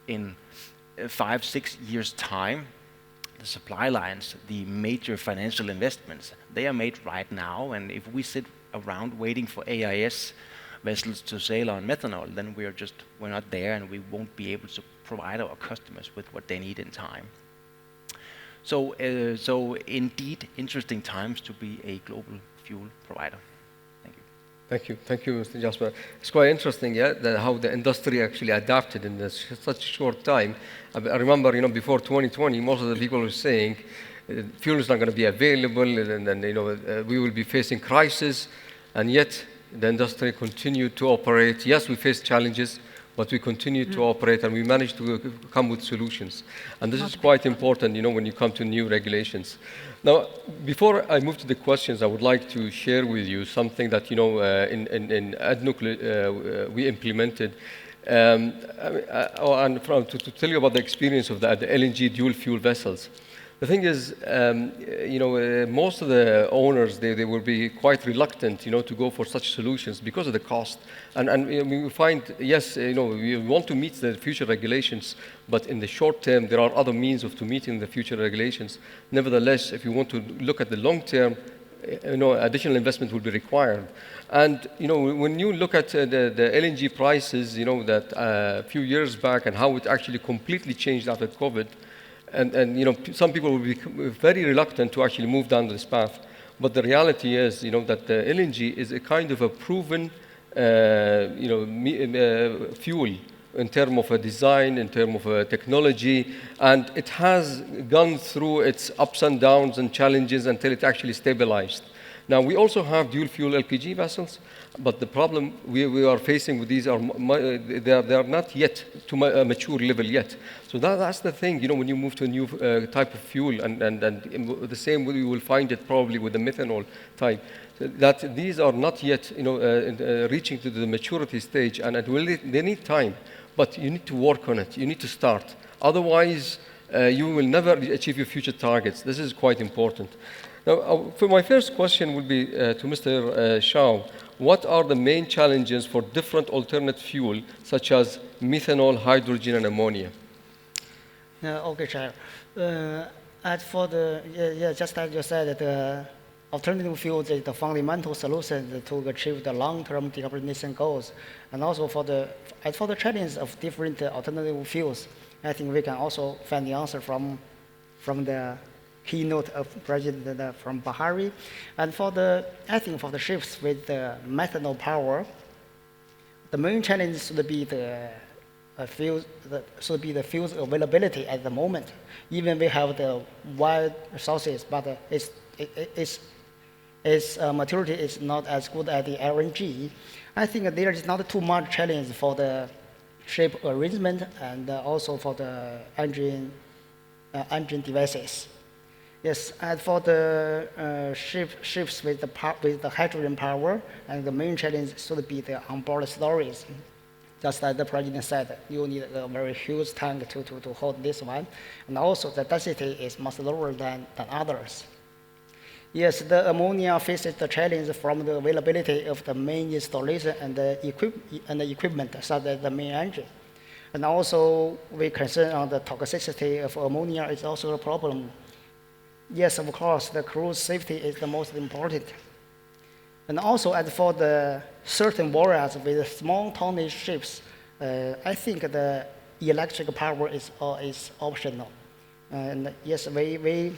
in 5-6 years' time, the supply lines, the major financial investments, they are made right now, and if we sit around waiting for AIS vessels to sail on methanol, then we're not there, and we won't be able to provide our customers with what they need in time. So indeed, interesting times to be a global fuel provider. Thank you, Mr. Jasper. It's quite interesting, yeah, how the industry actually adapted in such short time. I remember, before 2020, most of the people were saying fuel is not going to be available, and we will be facing crisis, and yet the industry continued to operate. Yes, we faced challenges, but we continued to operate, and we managed to come with solutions. And this is quite important, when you come to new regulations. Now, before I move to the questions, I would like to share with you something that, in ADNOC we implemented, and to tell you about the experience of the LNG dual fuel vessels. The thing is, most of the owners, they will be quite reluctant, to go for such solutions because of the cost. And we find, yes, we want to meet the future regulations, but in the short term, there are other means of meeting the future regulations. Nevertheless, if you want to look at the long term, additional investment will be required. And, when you look at the LNG prices, that a few years back and how it actually completely changed after COVID, and some people will be very reluctant to actually move down this path. But the reality is, that the LNG is a kind of a proven, fuel in terms of a design, in terms of a technology, and it has gone through its ups and downs and challenges until it actually stabilized. Now, we also have dual fuel LPG vessels, but the problem we are facing with these are they are not yet to a mature level yet. So that's the thing, when you move to a new type of fuel, and the same way you will find it probably with the methanol type, that these are not yet reaching to the maturity stage, and they need time, but you need to work on it. You need to start. Otherwise, you will never achieve your future targets. This is quite important. Now, for my first question will be to Mr. Shao. What are the main challenges for different alternate fuel, such as methanol, hydrogen, and ammonia? Okay, Chair. As for just as you said, the alternative fuels is the fundamental solution to achieve the long-term decarbonization goals. And also as for the challenge of different alternative fuels, I think we can also find the answer from the keynote of President from Bahari. And I think for the ships with the methanol power, the main challenge should be the fuel's availability at the moment. Even we have the wide sources, but its maturity is not as good as the LNG. I think there is not too much challenge for the ship arrangement and also for the engine devices. Yes, as for the ships with the hydrogen power, and the main challenge should be the onboard storage. Just as the President said, you need a very huge tank to hold this one. And also the density is much lower than others. Yes, the ammonia faces the challenge from the availability of the main installation and the equipment, such as the main engine. And also, we concern on the toxicity of ammonia is also a problem. Yes, of course, the crew safety is the most important. And also, as for the certain warriors with small tonnage ships, I think the electric power is optional. And yes, we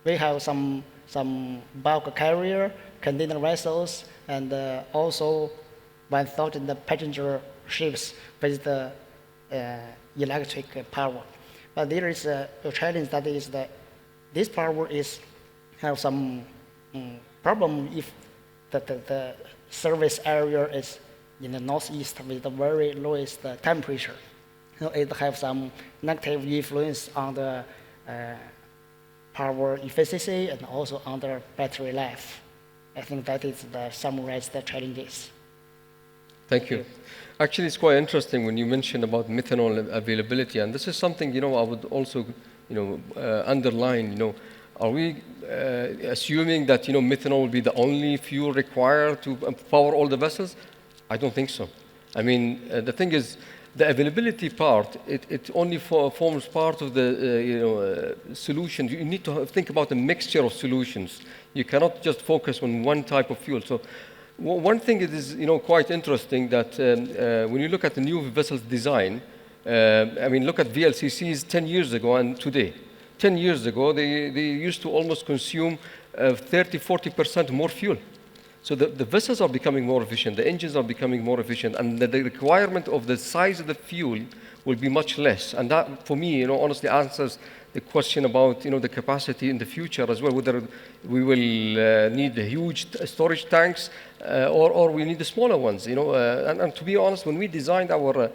have some bulk carrier, container vessels, and also 1,000 passenger ships with the electric power. But there is a challenge that is that this power have some problem if the service area is in the northeast with the very lowest temperature. So it has some negative influence on the power efficiency and also on the battery life. I think that is the summarized the challenges. Thank you. Actually, it's quite interesting when you mentioned about methanol availability, and this is something, I would also, underline, are we assuming that, methanol will be the only fuel required to power all the vessels? I don't think so. I mean, the thing is, the availability part, it only forms part of the, solution. You need to think about a mixture of solutions. You cannot just focus on one type of fuel. So one thing is, quite interesting that when you look at the new vessels design, I mean, look at VLCCs 10 years ago and today. 10 years ago, they used to almost consume 30–40% more fuel. So the vessels are becoming more efficient, the engines are becoming more efficient, and the requirement of the size of the fuel will be much less. And that, for me, honestly answers the question about, the capacity in the future as well, whether we will need the huge storage tanks or we need the smaller ones, And to be honest, when we designed our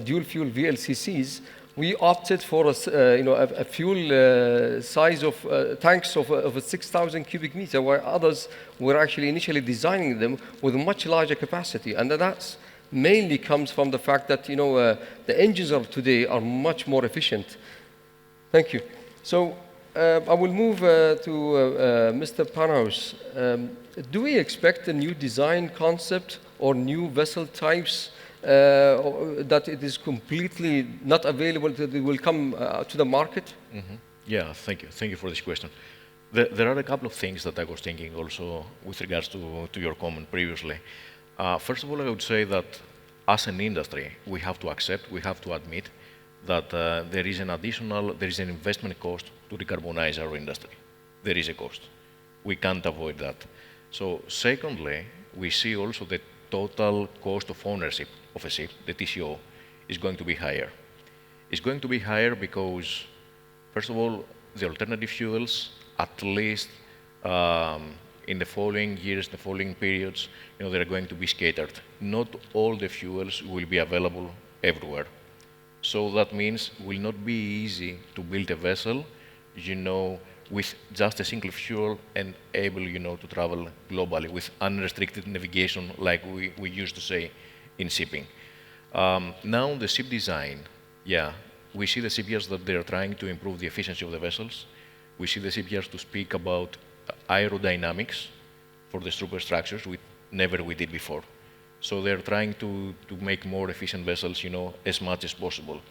dual-fuel VLCCs, we opted for a fuel size of tanks of 6,000 cubic meter, where others were actually initially designing them with a much larger capacity. And that's mainly comes from the fact that the engines of today are much more efficient. Thank you. So I will move to Mr. Panhaus. Do we expect a new design concept or new vessel types that it is completely not available, that it will come to the market? Mm-hmm. Yeah, thank you. Thank you for this question. There are a couple of things that I was thinking also with regards to your comment previously. First of all, I would say that as an industry, we have to accept, we have to admit that there is an investment cost to decarbonize our industry. There is a cost. We can't avoid that. So secondly, we see also the total cost of ownership of a ship, the TCO, is going to be higher. It's going to be higher because, first of all, the alternative fuels, at least in the following years, the following periods, they're going to be scattered. Not all the fuels will be available everywhere. So that means it will not be easy to build a vessel, with just a single fuel and able, to travel globally with unrestricted navigation, like we used to say in shipping. Now the ship design, we see the shipyards that they're trying to improve the efficiency of the vessels. We see the shipyards to speak about aerodynamics for the superstructures, which never we did before. So they're trying to make more efficient vessels, as much as possible.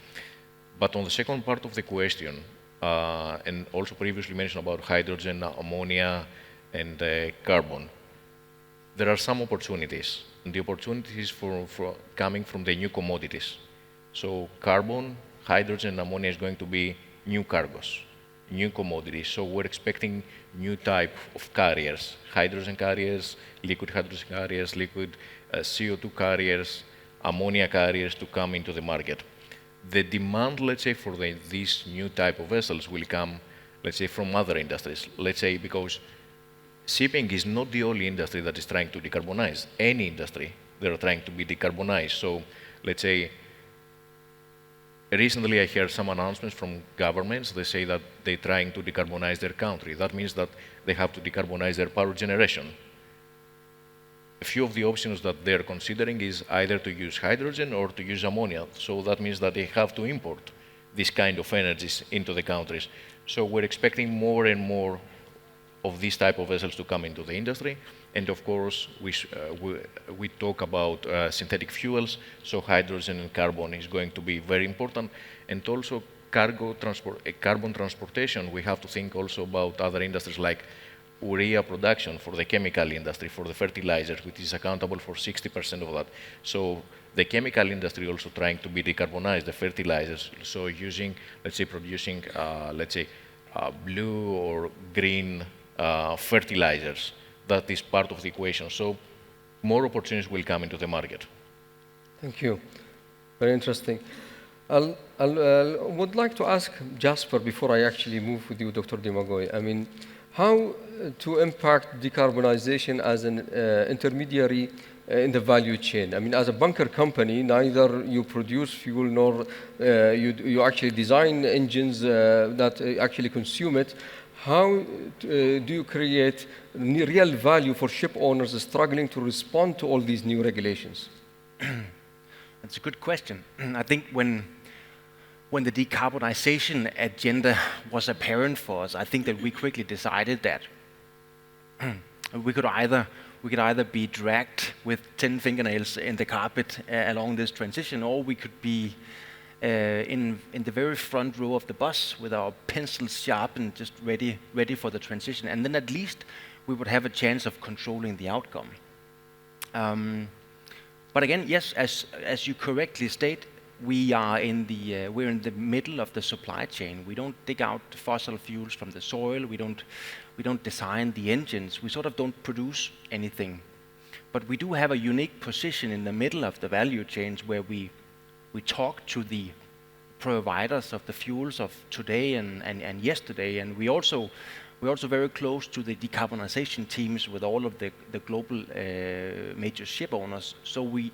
But on the second part of the question, and also previously mentioned about hydrogen, ammonia, and carbon, there are some opportunities. And the opportunities for coming from the new commodities. So carbon, hydrogen, ammonia is going to be new cargos, new commodities. So we're expecting new type of carriers, hydrogen carriers, liquid hydrogen carriers, liquid CO2 carriers, ammonia carriers to come into the market. The demand, let's say, for these new type of vessels will come, let's say, from other industries. Let's say because shipping is not the only industry that is trying to decarbonize. Any industry, they're trying to be decarbonized. So let's say, recently I heard some announcements from governments. They say that they're trying to decarbonize their country. That means that they have to decarbonize their power generation. A few of the options that they're considering is either to use hydrogen or to use ammonia. So that means that they have to import this kind of energies into the countries. So we're expecting more and more of these type of vessels to come into the industry. And of course, we talk about synthetic fuels, so hydrogen and carbon is going to be very important. And also carbon transportation, we have to think also about other industries like urea production for the chemical industry, for the fertilizers, which is accountable for 60% of that. So the chemical industry also trying to be decarbonized, the fertilizers, so using, let's say, producing, blue or green fertilizers. That is part of the equation. So more opportunities will come into the market. Thank you. Very interesting. I would like to ask Jasper, before I actually move with you, Dr. Demagoy, I mean, how to impact decarbonization as an intermediary in the value chain? I mean, as a bunker company, neither you produce fuel nor you actually design engines that actually consume it. How do you create real value for ship owners struggling to respond to all these new regulations? That's a good question. I think when the decarbonization agenda was apparent for us, I think that we quickly decided that we could either be dragged with 10 fingernails in the carpet along this transition, or we could be in the very front row of the bus with our pencils sharpened, just ready for the transition. And then at least we would have a chance of controlling the outcome. But again, yes, as you correctly state, we're in the middle of the supply chain. We don't dig out fossil fuels from the soil. We don't design the engines. We sort of don't produce anything. But we do have a unique position in the middle of the value chains where we talk to the providers of the fuels of today and yesterday, and we're also very close to the decarbonization teams with all of the global major ship owners. So we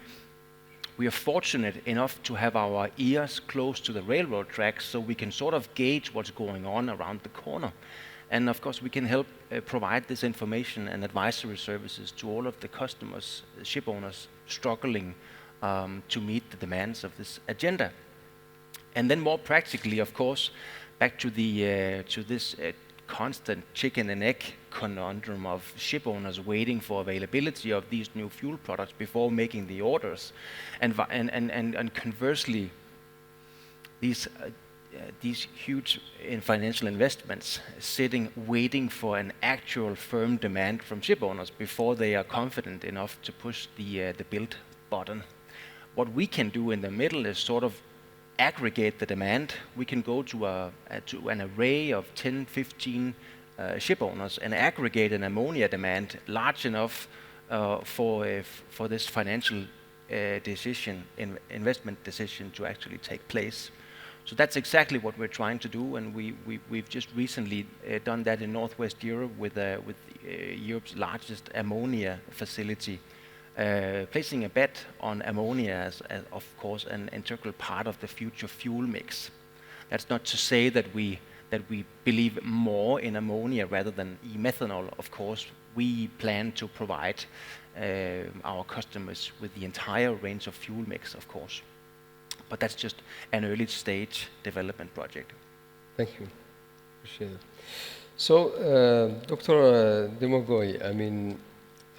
are fortunate enough to have our ears close to the railroad tracks, so we can sort of gauge what's going on around the corner. And of course, we can help provide this information and advisory services to all of the customers, ship owners struggling to meet the demands of this agenda. And then more practically, of course, back to this constant chicken and egg conundrum of ship owners waiting for availability of these new fuel products before making the orders, and conversely, these huge financial investments sitting waiting for an actual firm demand from ship owners before they are confident enough to push the build button. What we can do in the middle is sort of aggregate the demand. We can go to an array of 10, 15 ship owners and aggregate an ammonia demand large enough for this financial investment decision to actually take place. So that's exactly what we're trying to do, and we've just recently done that in Northwest Europe with Europe's largest ammonia facility. Placing a bet on ammonia as of course, an integral part of the future fuel mix. That's not to say that we believe more in ammonia rather than e-methanol. Of course, we plan to provide our customers with the entire range of fuel mix, of course. But that's just an early stage development project. Thank you. Appreciate it. So, Dr. Demagoy, I mean,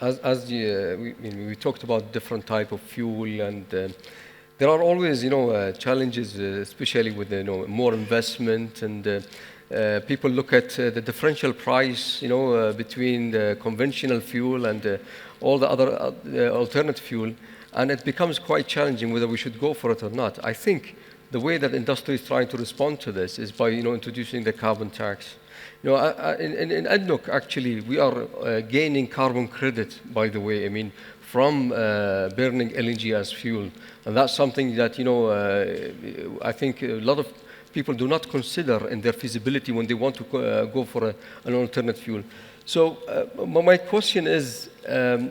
as we talked about different type of fuel, and there are always, challenges, especially with more investment, and people look at the differential price, between the conventional fuel and all the other alternate fuel, and it becomes quite challenging whether we should go for it or not. I think the way that industry is trying to respond to this is by introducing the carbon tax. In ADNOC, actually, we are gaining carbon credit, by the way, from burning LNG as fuel. And that's something that, I think a lot of people do not consider in their feasibility when they want to go for an alternate fuel. So my question is,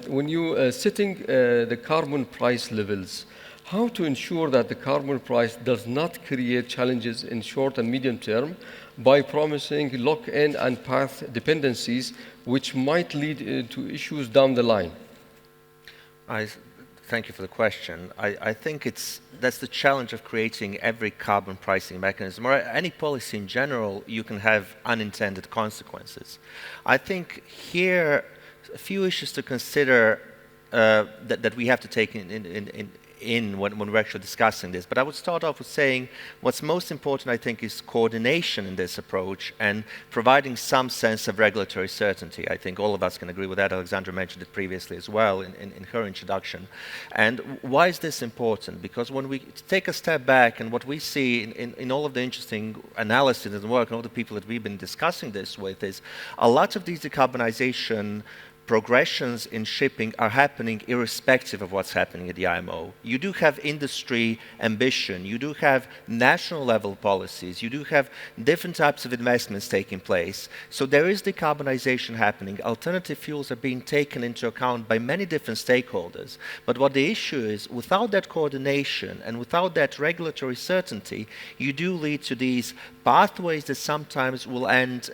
when you setting the carbon price levels, how to ensure that the carbon price does not create challenges in short and medium term by promising lock-in and path dependencies, which might lead to issues down the line? Thank you for the question. I think that's the challenge of creating every carbon pricing mechanism, or any policy in general. You can have unintended consequences. I think here a few issues to consider that we have to take when we're actually discussing this. But I would start off with saying what's most important, I think, is coordination in this approach and providing some sense of regulatory certainty. I think all of us can agree with that. Alexandra mentioned it previously as well in her introduction. And why is this important? Because when we take a step back and what we see in all of the interesting analysis and work and all the people that we've been discussing this with is a lot of these decarbonization progressions in shipping are happening irrespective of what's happening at the IMO. You do have industry ambition, you do have national level policies, you do have different types of investments taking place. So there is decarbonization happening. Alternative fuels are being taken into account by many different stakeholders. But what the issue is, without that coordination and without that regulatory certainty, you do lead to these pathways that sometimes will end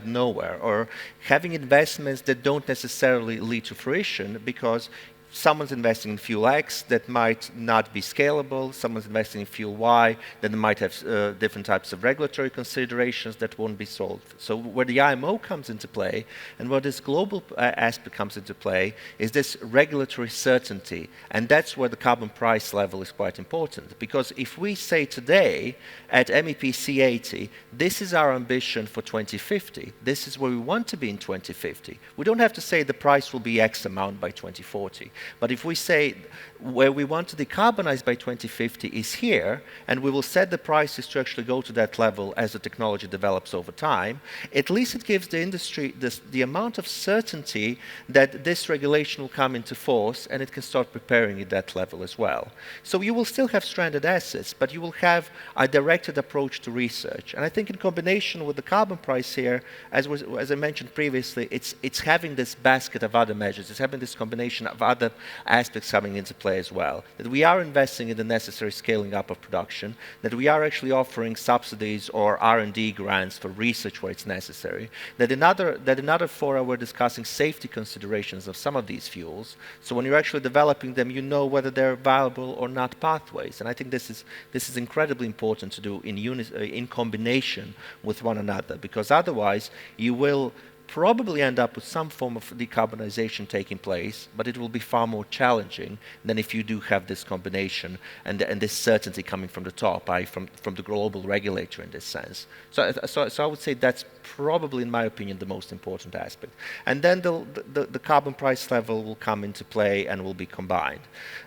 nowhere, or having investments that don't necessarily lead to fruition because someone's investing in fuel X that might not be scalable, someone's investing in fuel Y that might have different types of regulatory considerations that won't be solved. So where the IMO comes into play and where this global aspect comes into play is this regulatory certainty, and that's where the carbon price level is quite important, because if we say today at MEP C80, this is our ambition for 2050, this is where we want to be in 2050, we don't have to say the price will be X amount by 2040. But if we say where we want to decarbonize by 2050 is here, and we will set the prices to actually go to that level as the technology develops over time, at least it gives the industry the amount of certainty that this regulation will come into force and it can start preparing at that level as well. So you will still have stranded assets, but you will have a directed approach to research. And I think in combination with the carbon price here, as I mentioned previously, it's having this basket of other measures, it's having this combination of other aspects coming into play as well, that we are investing in the necessary scaling up of production, that we are actually offering subsidies or R&D grants for research where it's necessary, that in other fora we're discussing safety considerations of some of these fuels, so when you're actually developing them, you know whether they're viable or not pathways. And I think this is incredibly important to do in combination with one another, because otherwise you will probably end up with some form of decarbonization taking place, but it will be far more challenging than if you do have this combination and this certainty coming from the top, from the global regulator in this sense. So I would say that's probably, in my opinion, the most important aspect. And then the carbon price level will come into play and will be combined.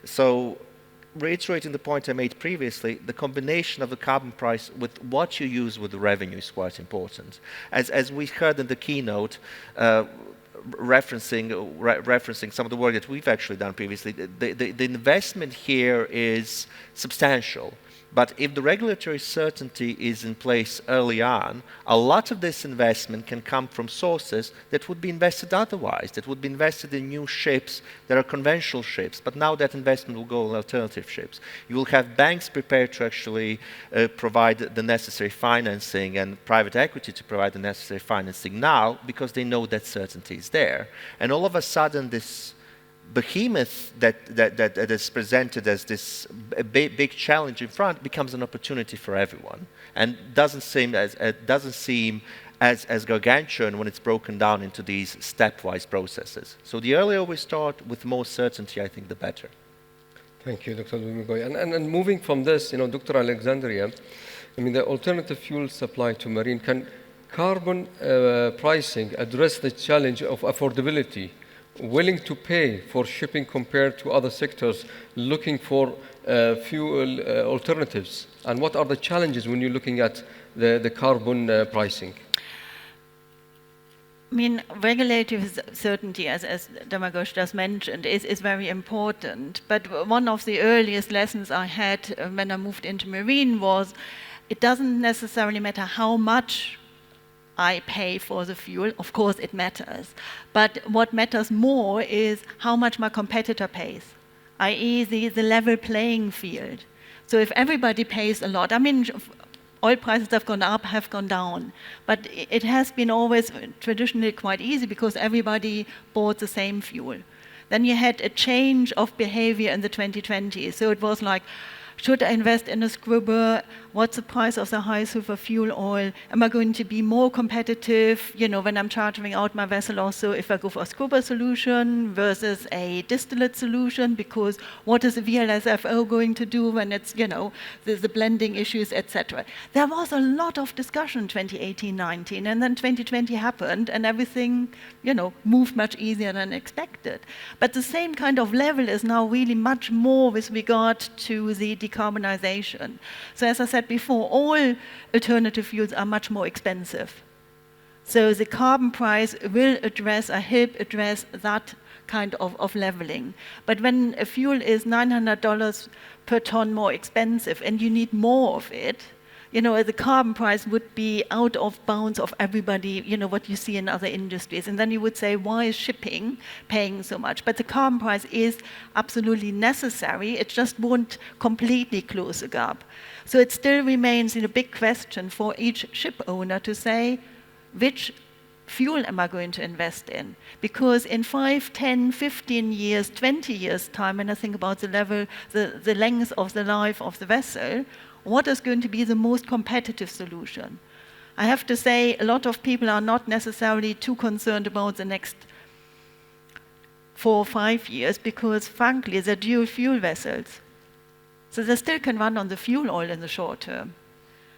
So reiterating the point I made previously, the combination of the carbon price with what you use with the revenue is quite important. As we heard in the keynote, referencing some of the work that we've actually done previously, the investment here is substantial. But if the regulatory certainty is in place early on, a lot of this investment can come from sources that would be invested otherwise, that would be invested in new ships that are conventional ships, but now that investment will go on alternative ships. You will have banks prepared to actually provide the necessary financing and private equity to provide the necessary financing now because they know that certainty is there. And all of a sudden this behemoth that is presented as this big challenge in front becomes an opportunity for everyone, and doesn't seem as gargantuan when it's broken down into these stepwise processes. So the earlier we start with more certainty, I think the better. Thank you, Dr. Lumigoy. And moving from this, Dr. Alexandria, the alternative fuel supply to marine, can carbon pricing address the challenge of affordability, willing to pay for shipping compared to other sectors looking for fuel alternatives? And what are the challenges when you're looking at the carbon pricing? Regulatory certainty, as Damagosh just mentioned, is very important. But one of the earliest lessons I had when I moved into marine was it doesn't necessarily matter how much I pay for the fuel. Of course it matters, but what matters more is how much my competitor pays, i.e. the level playing field. So if everybody pays a lot, oil prices have gone up, have gone down, but it has been always traditionally quite easy because everybody bought the same fuel. Then you had a change of behavior in the 2020s, so it was like, Should I invest in a scrubber? What's the price of the high sulfur fuel oil? Am I going to be more competitive, when I'm chartering out my vessel also if I go for a scrubber solution versus a distillate solution? Because what is the VLSFO going to do when it's, there's the blending issues, etc. There was a lot of discussion 2018-19, and then 2020 happened, and everything, moved much easier than expected. But the same kind of level is now really much more with regard to the decarbonization. So as I said before, all alternative fuels are much more expensive. So the carbon price will help address that kind of leveling. But when a fuel is $900 per ton more expensive and you need more of it, the carbon price would be out of bounds of everybody, what you see in other industries. And then you would say, why is shipping paying so much? But the carbon price is absolutely necessary. It just won't completely close the gap. So it still remains a big question for each ship owner to say, which fuel am I going to invest in? Because in 5, 10, 15 years, 20 years' time, when I think about the level, the length of the life of the vessel, what is going to be the most competitive solution? I have to say, a lot of people are not necessarily too concerned about the next 4 or 5 years because, frankly, they're dual fuel vessels. So they still can run on the fuel oil in the short term.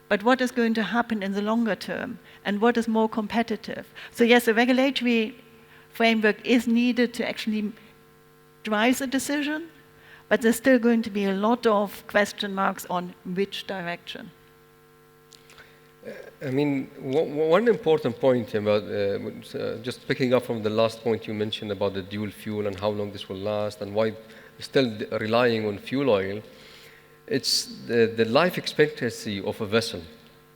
But what is going to happen in the longer term? And what is more competitive? So yes, a regulatory framework is needed to actually drive the decision, but there's still going to be a lot of question marks on which direction. I mean, one important point about, just picking up from the last point you mentioned about the dual fuel and how long this will last and why still relying on fuel oil, it's the life expectancy of a vessel.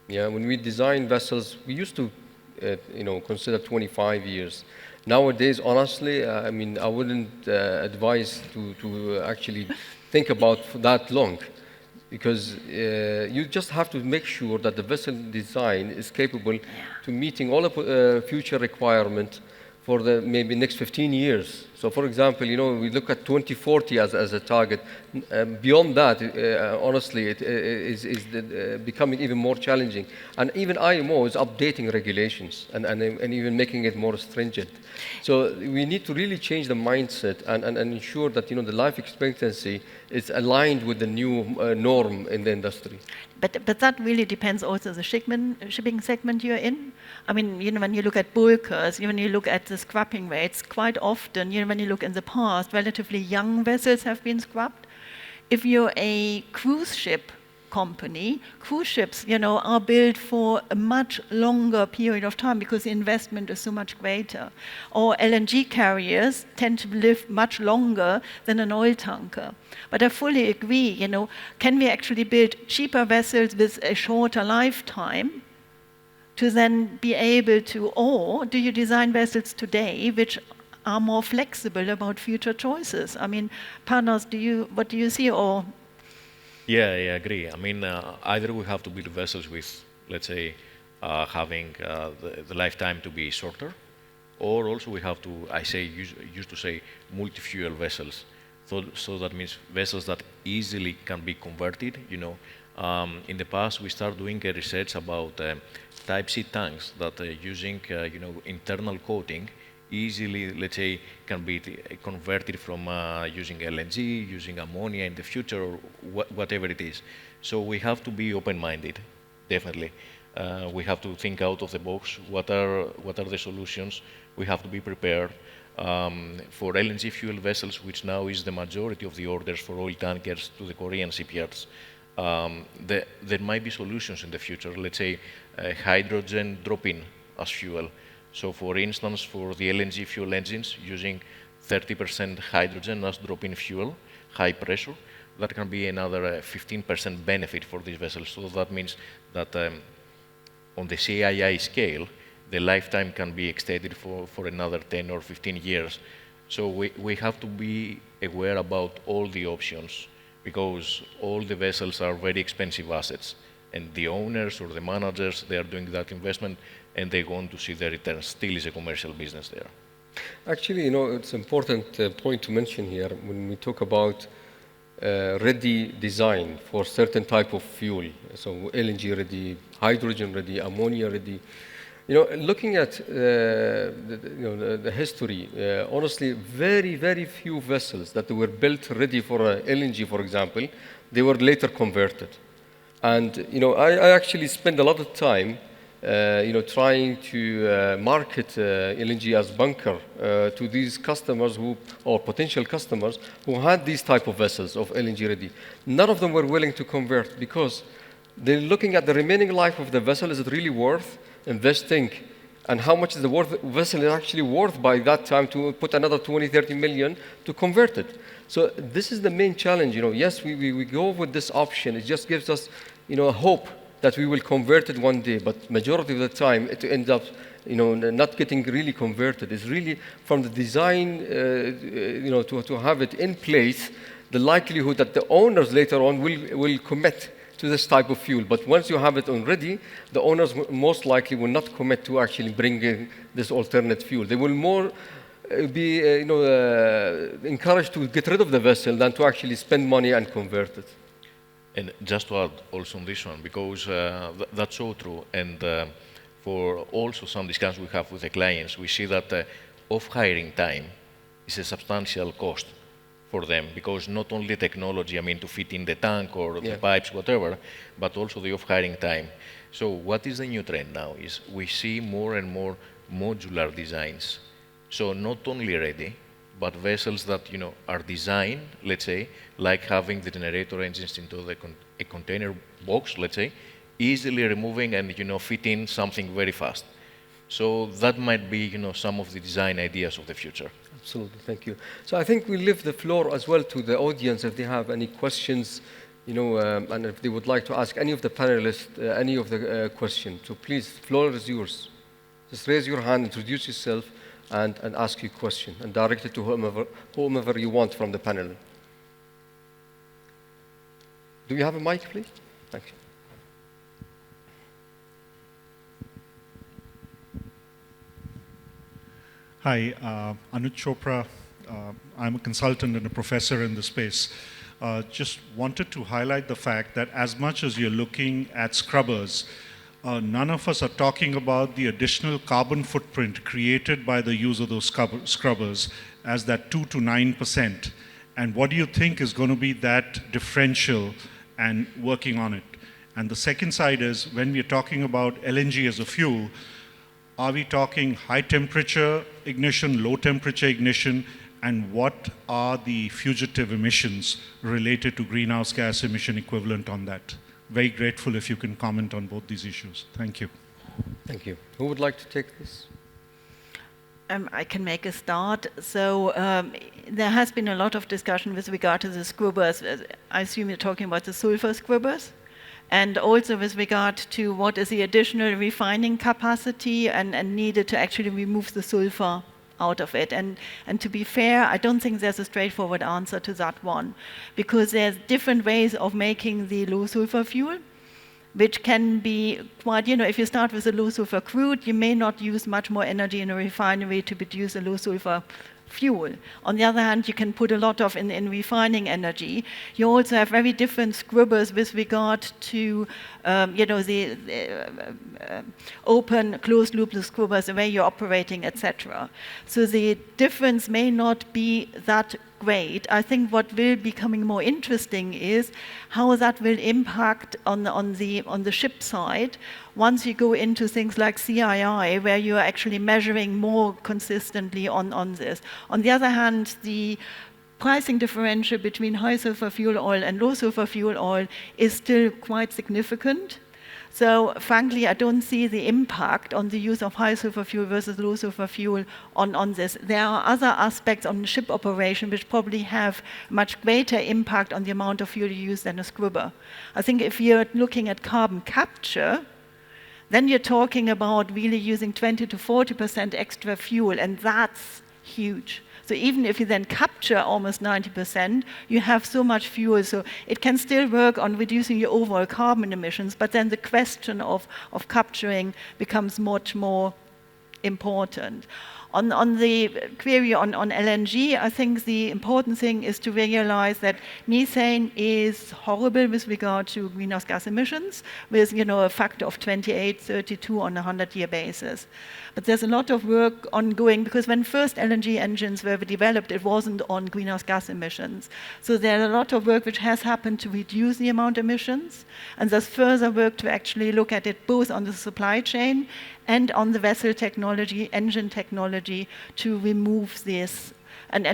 Yeah, when we design vessels, we used to, consider 25 years. Nowadays, honestly, I mean, I wouldn't advise to actually think about that long, because you just have to make sure that the vessel design is capable to meeting all the future requirements for the maybe next 15 years. So for example, we look at 2040 as a target. Beyond that, honestly, it is becoming even more challenging. And even IMO is updating regulations and even making it more stringent. So we need to really change the mindset and ensure that, the life expectancy is aligned with the new norm in the industry. But that really depends also the shipping segment you're in. I mean, when you look at bulkers, when you look at the scrapping rates, quite often, when you look in the past, relatively young vessels have been scrapped. If you're a cruise ship company, cruise ships, are built for a much longer period of time because the investment is so much greater. Or LNG carriers tend to live much longer than an oil tanker. But I fully agree, can we actually build cheaper vessels with a shorter lifetime to then be able to, or do you design vessels today which are more flexible about future choices? I mean, Panos, what do you see? Or yeah, I agree. I mean, either we have to build vessels with, let's say, having the lifetime to be shorter, or also we have to, used to say, multi-fuel vessels. So that means vessels that easily can be converted. In the past, we started doing a research about Type C tanks that using, internal coating easily, let's say, can be converted from using LNG, using ammonia in the future, or whatever it is. So we have to be open-minded, definitely. We have to think out of the box. What are the solutions? We have to be prepared. For LNG fuel vessels, which now is the majority of the orders for oil tankers to the Korean shipyards, there might be solutions in the future. Let's say hydrogen drop-in as fuel. So for instance, for the LNG fuel engines, using 30% hydrogen as drop-in fuel, high pressure, that can be another 15% benefit for these vessels. So that means that on the CII scale, the lifetime can be extended for another 10 or 15 years. So we have to be aware about all the options, because all the vessels are very expensive assets. And the owners or the managers, they are doing that investment and they want to see the return. Still is a commercial business there. Actually, it's an important point to mention here when we talk about ready design for certain type of fuel. So LNG ready, hydrogen ready, ammonia ready. Looking at the history, honestly, very, very few vessels that were built ready for LNG, for example, they were later converted. And I actually spend a lot of time trying to market LNG as bunker to these customers or potential customers who had these type of vessels of LNG ready. None of them were willing to convert because they're looking at the remaining life of the vessel. Is it really worth investing? And how much is the vessel is actually worth by that time to put another 20, 30 million to convert it? So this is the main challenge. Yes, we go with this option. It just gives us, a hope that we will convert it one day. But majority of the time, it ends up, not getting really converted. It's really from the design, to have it in place, the likelihood that the owners later on will commit to this type of fuel. But once you have it already, the owners most likely will not commit to actually bringing this alternate fuel. They will more be encouraged to get rid of the vessel than to actually spend money and convert it. And just to add also on this one, because that's so true, and for also some discussions we have with the clients, we see that off-hiring time is a substantial cost for them, because not only technology, to fit in the tank or the pipes, whatever, but also the off-hiring time. So what is the new trend now is we see more and more modular designs. So not only ready, but vessels that are designed, let's say, like having the generator engines into a container box, let's say, easily removing and fitting something very fast. So that might be some of the design ideas of the future. Absolutely, thank you. So I think we leave the floor as well to the audience if they have any questions, and if they would like to ask any of the panelists any of the questions. So please, floor is yours. Just raise your hand, introduce yourself, and ask your question, and direct it to whomever you want from the panel. Do you have a mic, please? Thank you. Hi, Anuj Chopra. I'm a consultant and a professor in the space. Just wanted to highlight the fact that as much as you're looking at scrubbers, none of us are talking about the additional carbon footprint created by the use of those scrubbers as that 2 to 9%. And what do you think is going to be that differential and working on it? And the second side is, when we're talking about LNG as a fuel, are we talking high temperature ignition, low temperature ignition, and what are the fugitive emissions related to greenhouse gas emission equivalent on that? Very grateful if you can comment on both these issues. Thank you. Thank you. Who would like to take this? I can make a start. So there has been a lot of discussion with regard to the scrubbers. I assume you're talking about the sulfur scrubbers, and also with regard to what is the additional refining capacity and needed to actually remove the sulfur out of it. And to be fair, I don't think there's a straightforward answer to that one, because there's different ways of making the low sulfur fuel, which can be quite, if you start with a low sulfur crude, you may not use much more energy in a refinery to produce a low sulfur fuel. On the other hand, you can put a lot of in refining energy. You also have very different scrubbers with regard to, the open, closed loop scrubbers, the way you're operating, etc. So the difference may not be that great. I think what will be becoming more interesting is how that will impact on the ship side once you go into things like CII, where you are actually measuring more consistently on this. On the other hand, the pricing differential between high sulfur fuel oil and low sulfur fuel oil is still quite significant. So frankly, I don't see the impact on the use of high sulfur fuel versus low sulfur fuel on this. There are other aspects on ship operation which probably have much greater impact on the amount of fuel you use than a scrubber. I think if you're looking at carbon capture, then you're talking about really using 20 to 40% extra fuel, and that's huge. So even if you then capture almost 90%, you have so much fuel. So it can still work on reducing your overall carbon emissions, but then the question of capturing becomes much more important. On the query on LNG, I think the important thing is to realize that methane is horrible with regard to greenhouse gas emissions, with a factor of 28, 32 on a 100-year basis. But there's a lot of work ongoing, because when first LNG engines were developed, it wasn't on greenhouse gas emissions. So there's a lot of work which has happened to reduce the amount of emissions, and there's further work to actually look at it both on the supply chain and on the vessel technology, engine technology, to remove this, and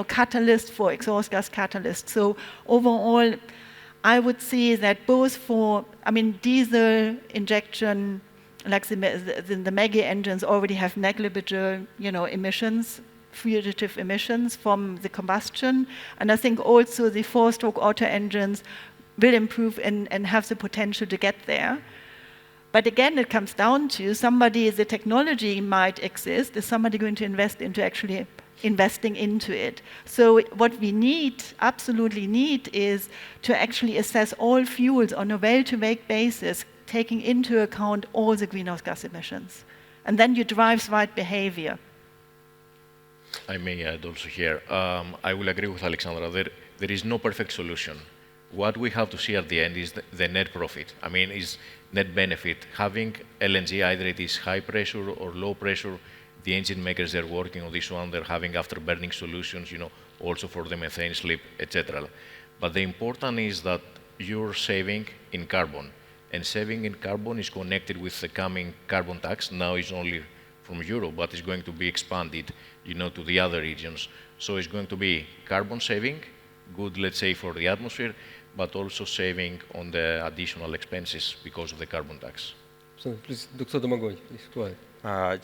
catalyst for exhaust gas catalyst. So overall, I would say that both for, diesel injection, like the mega engines already have negligible, emissions, fugitive emissions from the combustion. And I think also the four-stroke auto engines will improve and have the potential to get there. But again, it comes down to the technology might exist. Is somebody going to invest into actually investing into it? So what we absolutely need, is to actually assess all fuels on a well-to-wake basis, taking into account all the greenhouse gas emissions. And then you drive right behavior. I may add also here, I will agree with Alexandra, there is no perfect solution. What we have to see at the end is the net profit. Is net benefit. Having LNG, either it is high pressure or low pressure, the engine makers, they're working on this one, they're having after-burning solutions, also for the methane slip, etc. But the important is that you're saving in carbon. And saving in carbon is connected with the coming carbon tax. Now it's only from Europe, but it's going to be expanded, to the other regions. So it's going to be carbon saving, good, let's say, for the atmosphere, but also saving on the additional expenses because of the carbon tax. So please, Dr. Domagoj, please go ahead.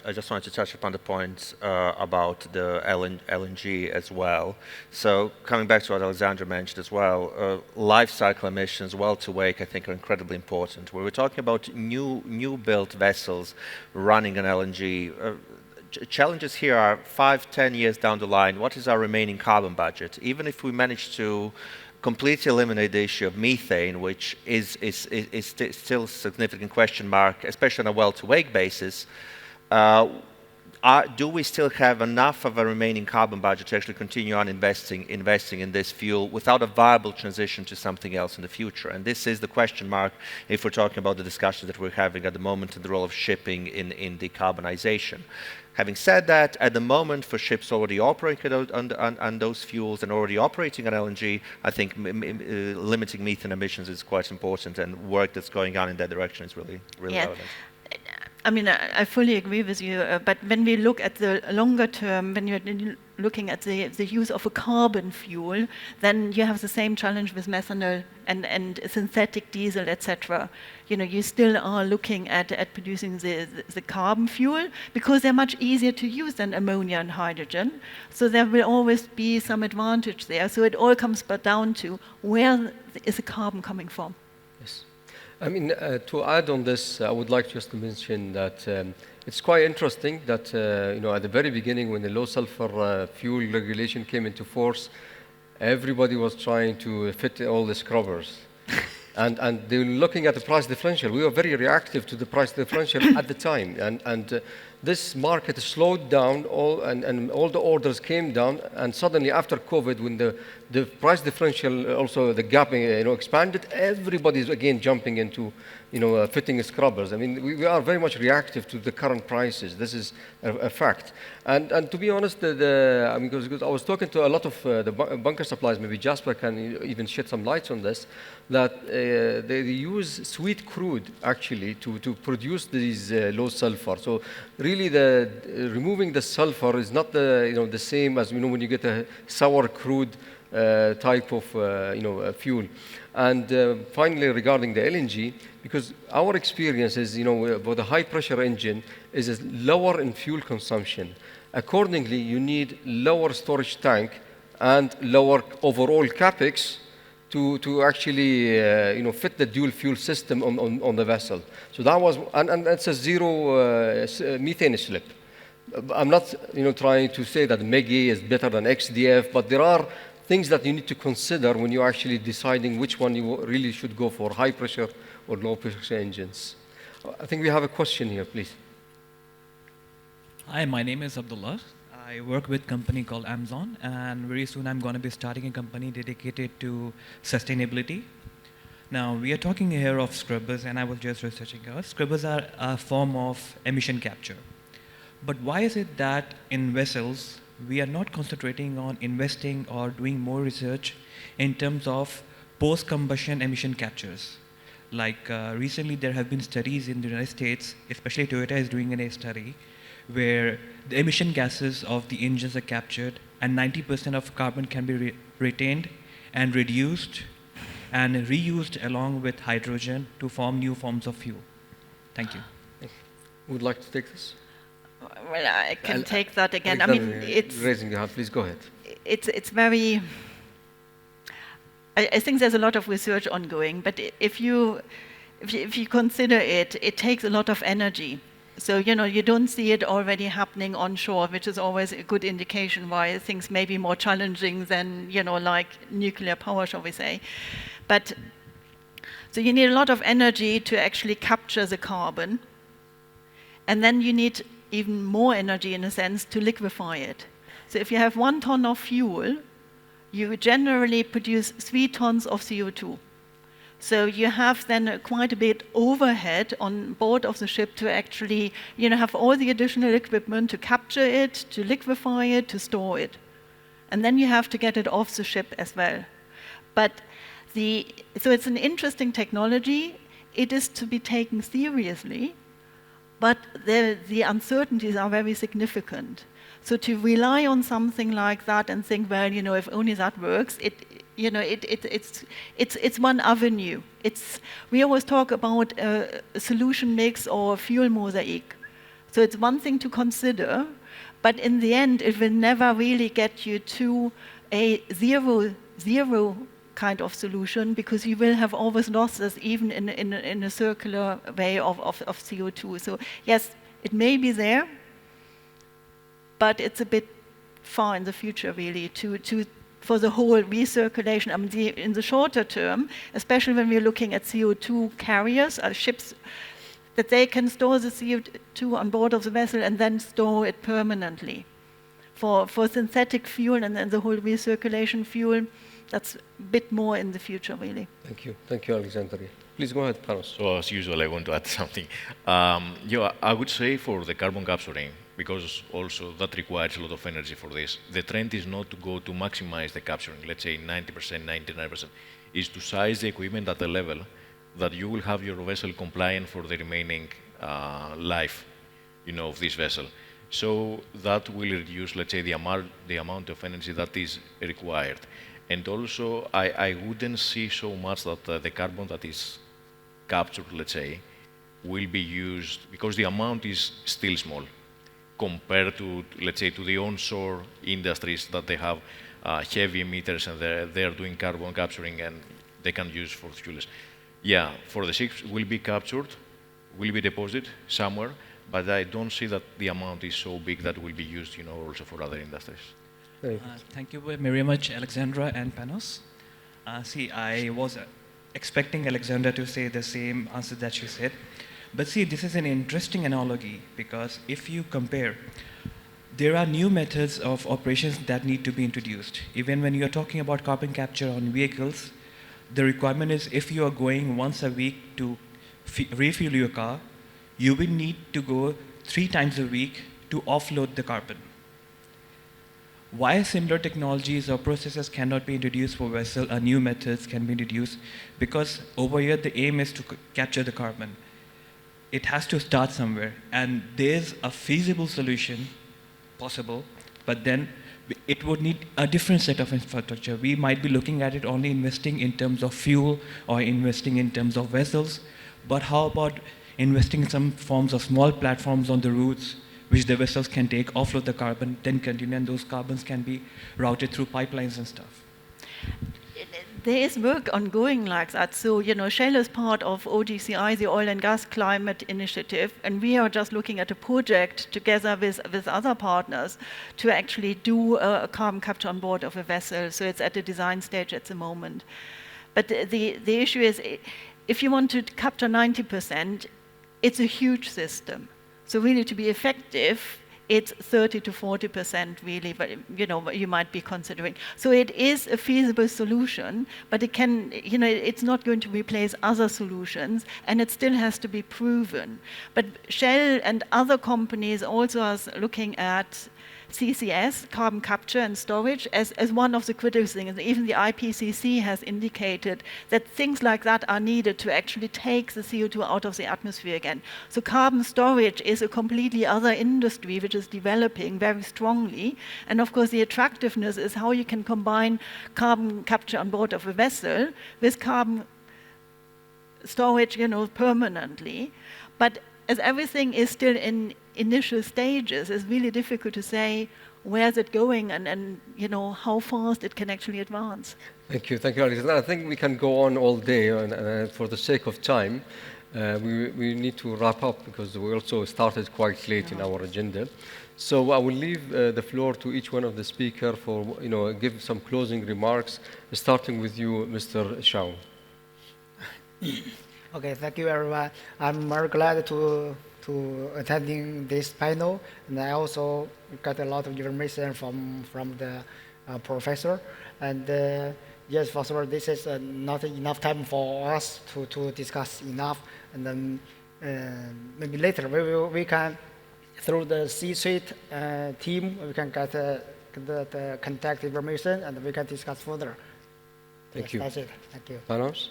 I just wanted to touch upon the point about the LNG as well. So coming back to what Alexandra mentioned as well, life cycle emissions, well-to-wake, I think are incredibly important. When we're talking about new built vessels running on LNG, challenges here are 5-10 years down the line, what is our remaining carbon budget? Even if we manage to completely eliminate the issue of methane, which is still a significant question mark, especially on a well-to-wake basis, do we still have enough of a remaining carbon budget to actually continue on investing in this fuel without a viable transition to something else in the future? And this is the question mark if we're talking about the discussions that we're having at the moment and the role of shipping in decarbonization. Having said that, at the moment, for ships already operating on those fuels and already operating on LNG, I think limiting methane emissions is quite important, and work that's going on in that direction is really relevant. I fully agree with you, but when we look at the longer term, when you're looking at the use of a carbon fuel, then you have the same challenge with methanol and synthetic diesel, etc. You still are looking at producing the carbon fuel, because they're much easier to use than ammonia and hydrogen. So there will always be some advantage there. So it all comes back down to, where is the carbon coming from? Yes. To add on this, I would like just to mention that it's quite interesting that, at the very beginning, when the low sulfur fuel regulation came into force, everybody was trying to fit all the scrubbers. and they were looking at the price differential. We were very reactive to the price differential at the time. And this market slowed down, and all the orders came down. And suddenly, after COVID, when the price differential, also the gap, expanded, everybody's again jumping into, fitting scrubbers. We are very much reactive to the current prices. This is a fact. And to be honest, because I was talking to a lot of the bunker suppliers, maybe Jasper can even shed some lights on this, that they use sweet crude actually to produce these low sulfur. So really, removing the sulfur is not the same as when you get a sour crude type of fuel. And finally, regarding the LNG, because our experience is with a high pressure engine is lower in fuel consumption. Accordingly, you need lower storage tank and lower overall capex to actually fit the dual fuel system on the vessel. So that was, and it's a zero methane slip. I'm not trying to say that MEGI is better than XDF, but there are things that you need to consider when you're actually deciding which one you really should go for, high pressure or low pressure engines. I think we have a question here, please. Hi, my name is Abdullah. I work with a company called Amazon, and very soon I'm going to be starting a company dedicated to sustainability. Now, we are talking here of scrubbers, and I was just researching here. Scrubbers are a form of emission capture. But why is it that in vessels, we are not concentrating on investing or doing more research in terms of post-combustion emission captures? Like recently, there have been studies in the United States, especially Toyota is doing a study, where the emission gases of the engines are captured and 90% of carbon can be retained and reduced and reused along with hydrogen to form new forms of fuel. Thank you. Would like to take this? Well, I can take that again. I mean, it's raising your hand. Please go ahead. It's very. I think there's a lot of research ongoing, but if you consider it, it takes a lot of energy. So you don't see it already happening onshore, which is always a good indication why things may be more challenging than like nuclear power, shall we say? But so you need a lot of energy to actually capture the carbon, and then you need even more energy, in a sense, to liquefy it. So if you have 1 ton of fuel, you generally produce 3 tons of CO2. So you have then quite a bit overhead on board of the ship to actually have all the additional equipment to capture it, to liquefy it, to store it. And then you have to get it off the ship as well. But so it's an interesting technology. It is to be taken seriously, but the uncertainties are very significant. So to rely on something like that and think, well, if only that works, it's one avenue. We always talk about a solution mix or a fuel mosaic. So it's one thing to consider, but in the end, it will never really get you to a zero kind of solution, because you will have always losses even in a circular way of CO2. So yes, it may be there, but it's a bit far in the future really for the whole recirculation. I mean, in the shorter term, especially when we're looking at CO2 carriers, ships, that they can store the CO2 on board of the vessel and then store it permanently. For synthetic fuel and then the whole recirculation fuel, that's a bit more in the future, really. Thank you. Thank you, Alexandra. Please go ahead, Panos. So as usual, I want to add something. I would say for the carbon capturing, because also that requires a lot of energy for this, the trend is not to go to maximize the capturing, let's say 90%, 99%, is to size the equipment at a level that you will have your vessel compliant for the remaining life, of this vessel. So that will reduce, let's say, the amount of energy that is required. And also, I wouldn't see so much that the carbon that is captured, let's say, will be used, because the amount is still small compared to, let's say, to the onshore industries that they have heavy emitters and they're doing carbon capturing and they can use for fuels. Yeah, for the ships will be captured, will be deposited somewhere, but I don't see that the amount is so big that will be used, also for other industries. Thank you very much, Alexandra and Panos. I was expecting Alexandra to say the same answer that she said. But see, this is an interesting analogy, because if you compare, there are new methods of operations that need to be introduced. Even when you're talking about carbon capture on vehicles, the requirement is if you are going once a week to refuel your car, you will need to go 3 times a week to offload the carbon. Why similar technologies or processes cannot be introduced for vessel or new methods can be introduced? Because over here the aim is to capture the carbon. It has to start somewhere, and there's a feasible solution possible, but then it would need a different set of infrastructure. We might be looking at it only investing in terms of fuel or investing in terms of vessels, but how about investing in some forms of small platforms on the routes which the vessels can take, offload the carbon, then continue, and those carbons can be routed through pipelines and stuff? There is work ongoing like that. So, Shell is part of OGCI, the Oil and Gas Climate Initiative, and we are just looking at a project together with other partners to actually do a carbon capture on board of a vessel. So it's at the design stage at the moment. But the issue is, if you want to capture 90%, it's a huge system. So really, to be effective, it's 30 to 40% really, but you might be considering. So it is a feasible solution, but it can, it's not going to replace other solutions, and it still has to be proven. But Shell and other companies also are looking at CCS, carbon capture and storage, as one of the critical things. Even the IPCC has indicated that things like that are needed to actually take the CO2 out of the atmosphere again. So carbon storage is a completely other industry which is developing very strongly. And of course the attractiveness is how you can combine carbon capture on board of a vessel with carbon storage, permanently. But as everything is still in initial stages, it's really difficult to say where's it going and how fast it can actually advance. Thank you, Alexander. I think we can go on all day, and for the sake of time, we need to wrap up because we also started quite late in our agenda. So I will leave the floor to each one of the speakers for give some closing remarks, starting with you, Mr. Shao. Okay, thank you everyone. I'm very glad to attending this panel, and I also got a lot of information from the professor. And yes, for sure, this is not enough time for us to discuss enough. And then maybe later we can, through the Seatrade team, we can get the contact information and we can discuss further. Thank you. That's it. Thank you. Panos?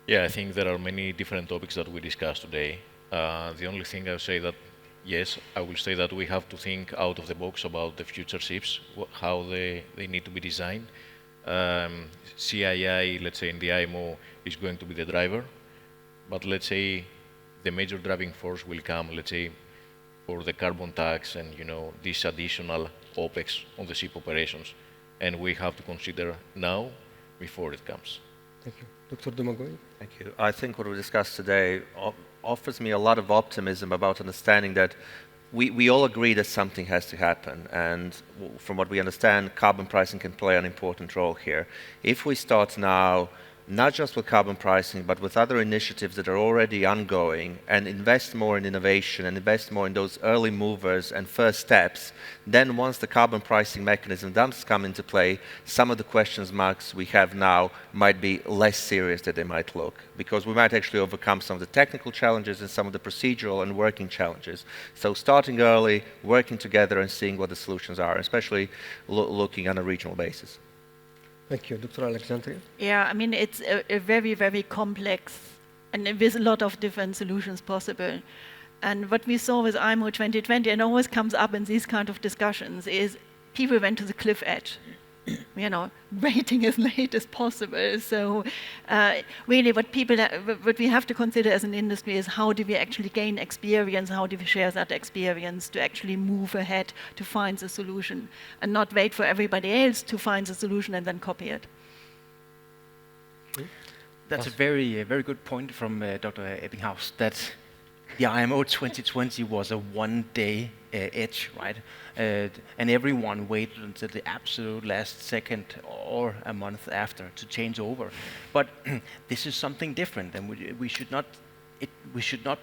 Yeah, I think there are many different topics that we discussed today. The only thing I would say that, yes, I will say that we have to think out of the box about the future ships, how they need to be designed. CII, let's say in the IMO, is going to be the driver, but let's say the major driving force will come, let's say, for the carbon tax and this additional OPEX on the ship operations, and we have to consider now before it comes. Thank you. Dr. Dumagoy? Thank you. I think what we discussed today offers me a lot of optimism about understanding that we all agree that something has to happen, and from what we understand, carbon pricing can play an important role here. If we start now, not just with carbon pricing, but with other initiatives that are already ongoing, and invest more in innovation and invest more in those early movers and first steps, then once the carbon pricing mechanism does come into play, some of the question marks we have now might be less serious than they might look, because we might actually overcome some of the technical challenges and some of the procedural and working challenges. So starting early, working together and seeing what the solutions are, especially looking on a regional basis. Thank you. Dr. Alexandria? Yeah, I mean, it's a very, very complex, and with a lot of different solutions possible. And what we saw with IMO 2020, and always comes up in these kind of discussions, is people went to the cliff edge, waiting as late as possible. So really what we have to consider as an industry is how do we actually gain experience, how do we share that experience to actually move ahead to find the solution, and not wait for everybody else to find the solution and then copy it. That's a very good point from Dr. Ebbinghaus, that the IMO 2020 was a one-day edge, right? And everyone waited until the absolute last second or a month after to change over. But this is something different, and we should not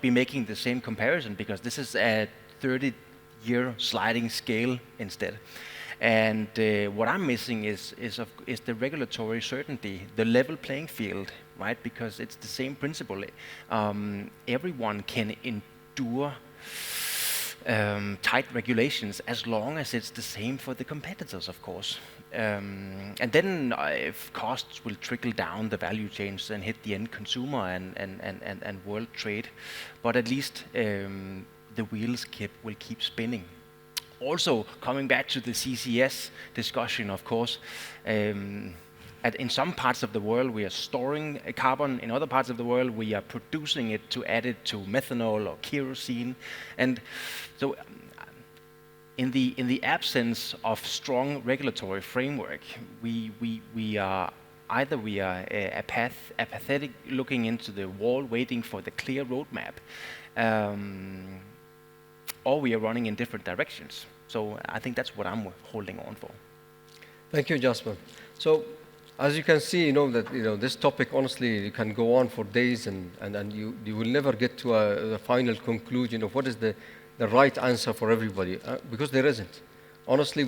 be making the same comparison, because this is a 30-year sliding scale instead. And what I'm missing is the regulatory certainty, the level playing field, right? Because it's the same principle. Everyone can endure tight regulations as long as it's the same for the competitors, of course. And then if costs will trickle down the value chains and hit the end consumer and world trade, but at least the wheels will keep spinning. Also, coming back to the CCS discussion, of course, in some parts of the world we are storing carbon, in other parts of the world we are producing it to add it to methanol or kerosene. And so in the absence of strong regulatory framework, we are apathetic, looking into the wall, waiting for the clear roadmap, or we are running in different directions. So I think that's what I'm holding on for. Thank you, Jasper. So as you can see, this topic, honestly, you can go on for days, and you will never get to a final conclusion of what is the the right answer for everybody, because there isn't. Honestly,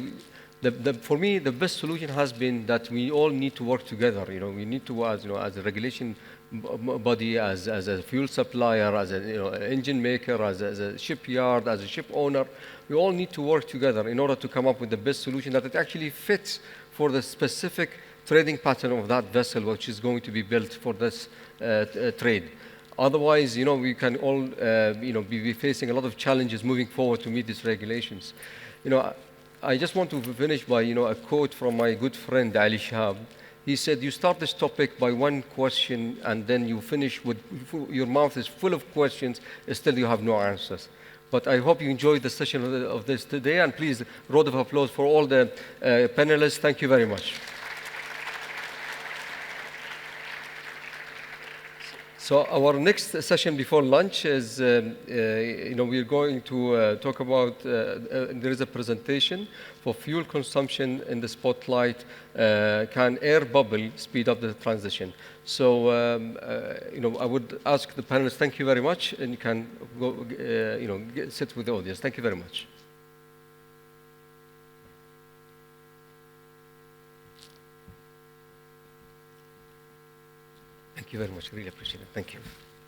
for me, the best solution has been that we all need to work together. We need to, as as a regulation body, as a fuel supplier, as a engine maker, as a shipyard, as a ship owner, we all need to work together in order to come up with the best solution that it actually fits for the specific trading pattern of that vessel, which is going to be built for this trade. Otherwise, we can all, be facing a lot of challenges moving forward to meet these regulations. I just want to finish by, a quote from my good friend Ali Shahab. He said, "You start this topic by one question, and then you finish with your mouth is full of questions, still you have no answers." But I hope you enjoyed the session of this today, and please, round of applause for all the panelists. Thank you very much. So our next session before lunch is, we're going to talk about, there is a presentation for fuel consumption in the spotlight. Can air bubble speed up the transition? So, I would ask the panelists, thank you very much, and you can go, sit with the audience. Thank you very much. Thank you very much. Really appreciate it. Thank you.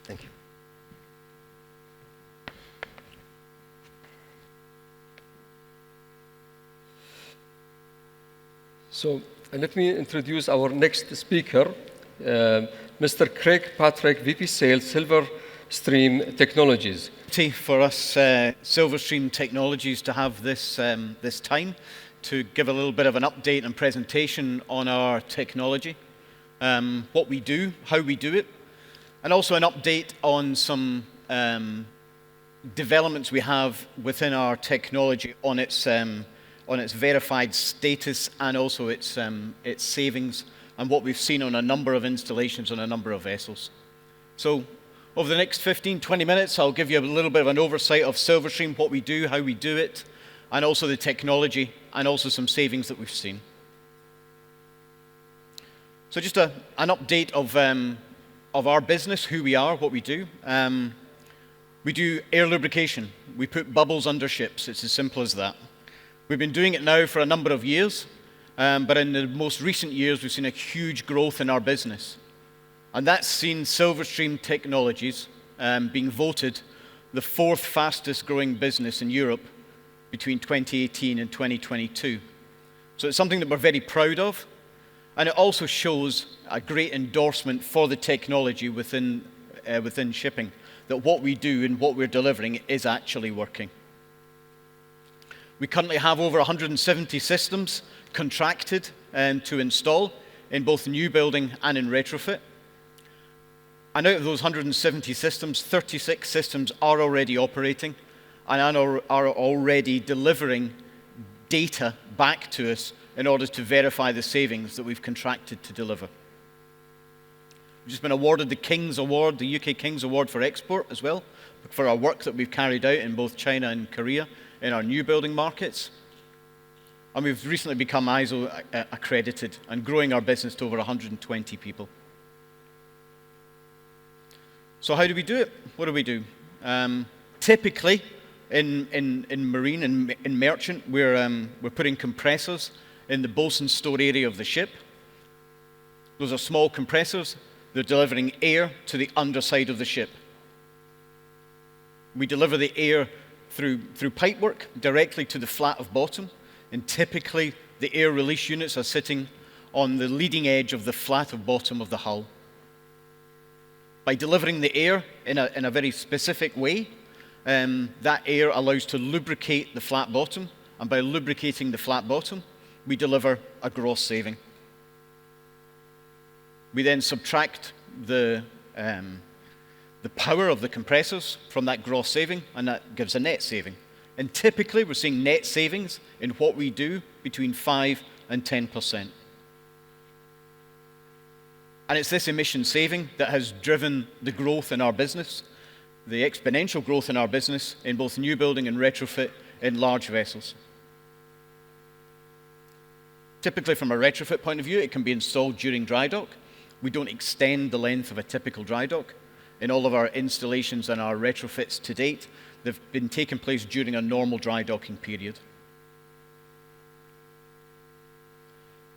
Thank you. So let me introduce our next speaker, Mr. Craig Patrick, VP Sales, Silverstream Technologies. For us, Silverstream Technologies, to have this time to give a little bit of an update and presentation on our technology. What we do, how we do it, and also an update on some developments we have within our technology on its verified status and also its savings and what we've seen on a number of installations on a number of vessels. So over the next 15-20 minutes, I'll give you a little bit of an oversight of Silverstream, what we do, how we do it, and also the technology, and also some savings that we've seen. So just an update of our business, who we are, what we do. We do air lubrication. We put bubbles under ships. It's as simple as that. We've been doing it now for a number of years, but in the most recent years, we've seen a huge growth in our business. And that's seen Silverstream Technologies being voted the 4th fastest growing business in Europe between 2018 and 2022. So it's something that we're very proud of. And it also shows a great endorsement for the technology within shipping, that what we do and what we're delivering is actually working. We currently have over 170 systems contracted to install in both new building and in retrofit. And out of those 170 systems, 36 systems are already operating and are already delivering data back to us in order to verify the savings that we've contracted to deliver. We've just been awarded the King's Award, the UK King's Award for export as well, for our work that we've carried out in both China and Korea in our new building markets. And we've recently become ISO accredited and growing our business to over 120 people. So how do we do it? What do we do? Typically, in marine and in merchant, we're putting compressors in the bosun store area of the ship. Those are small compressors. They're delivering air to the underside of the ship. We deliver the air through pipework directly to the flat of bottom, and typically the air release units are sitting on the leading edge of the flat of bottom of the hull. By delivering the air in a very specific way, that air allows to lubricate the flat bottom, and by lubricating the flat bottom, we deliver a gross saving. We then subtract the power of the compressors from that gross saving, and that gives a net saving. And typically, we're seeing net savings in what we do between 5 and 10%. And it's this emission saving that has driven the growth in our business, the exponential growth in our business in both new building and retrofit in large vessels. Typically, from a retrofit point of view, it can be installed during dry dock. We don't extend the length of a typical dry dock. in all of our installations and our retrofits to date, they've been taking place during a normal dry docking period.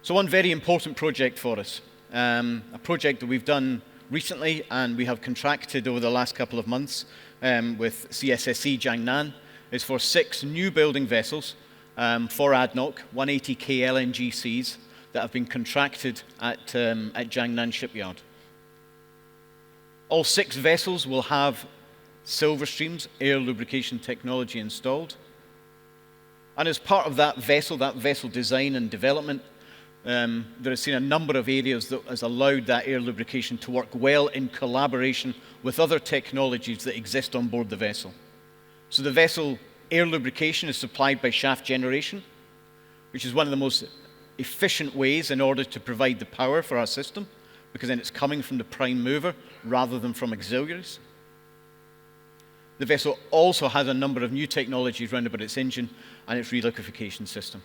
So one very important project for us, a project that we've done recently and we have contracted over the last couple of months with CSSC Jiangnan, is for 6 new building vessels for ADNOC, 180K LNGCs that have been contracted at Jiangnan Shipyard. All 6 vessels will have Silverstream's air lubrication technology installed. And as part of that vessel design and development, there has seen a number of areas that has allowed that air lubrication to work well in collaboration with other technologies that exist on board the vessel. So the vessel air lubrication is supplied by shaft generation, which is one of the most efficient ways in order to provide the power for our system, because then it's coming from the prime mover rather than from auxiliaries. The vessel also has a number of new technologies around about its engine and its reliquefaction system.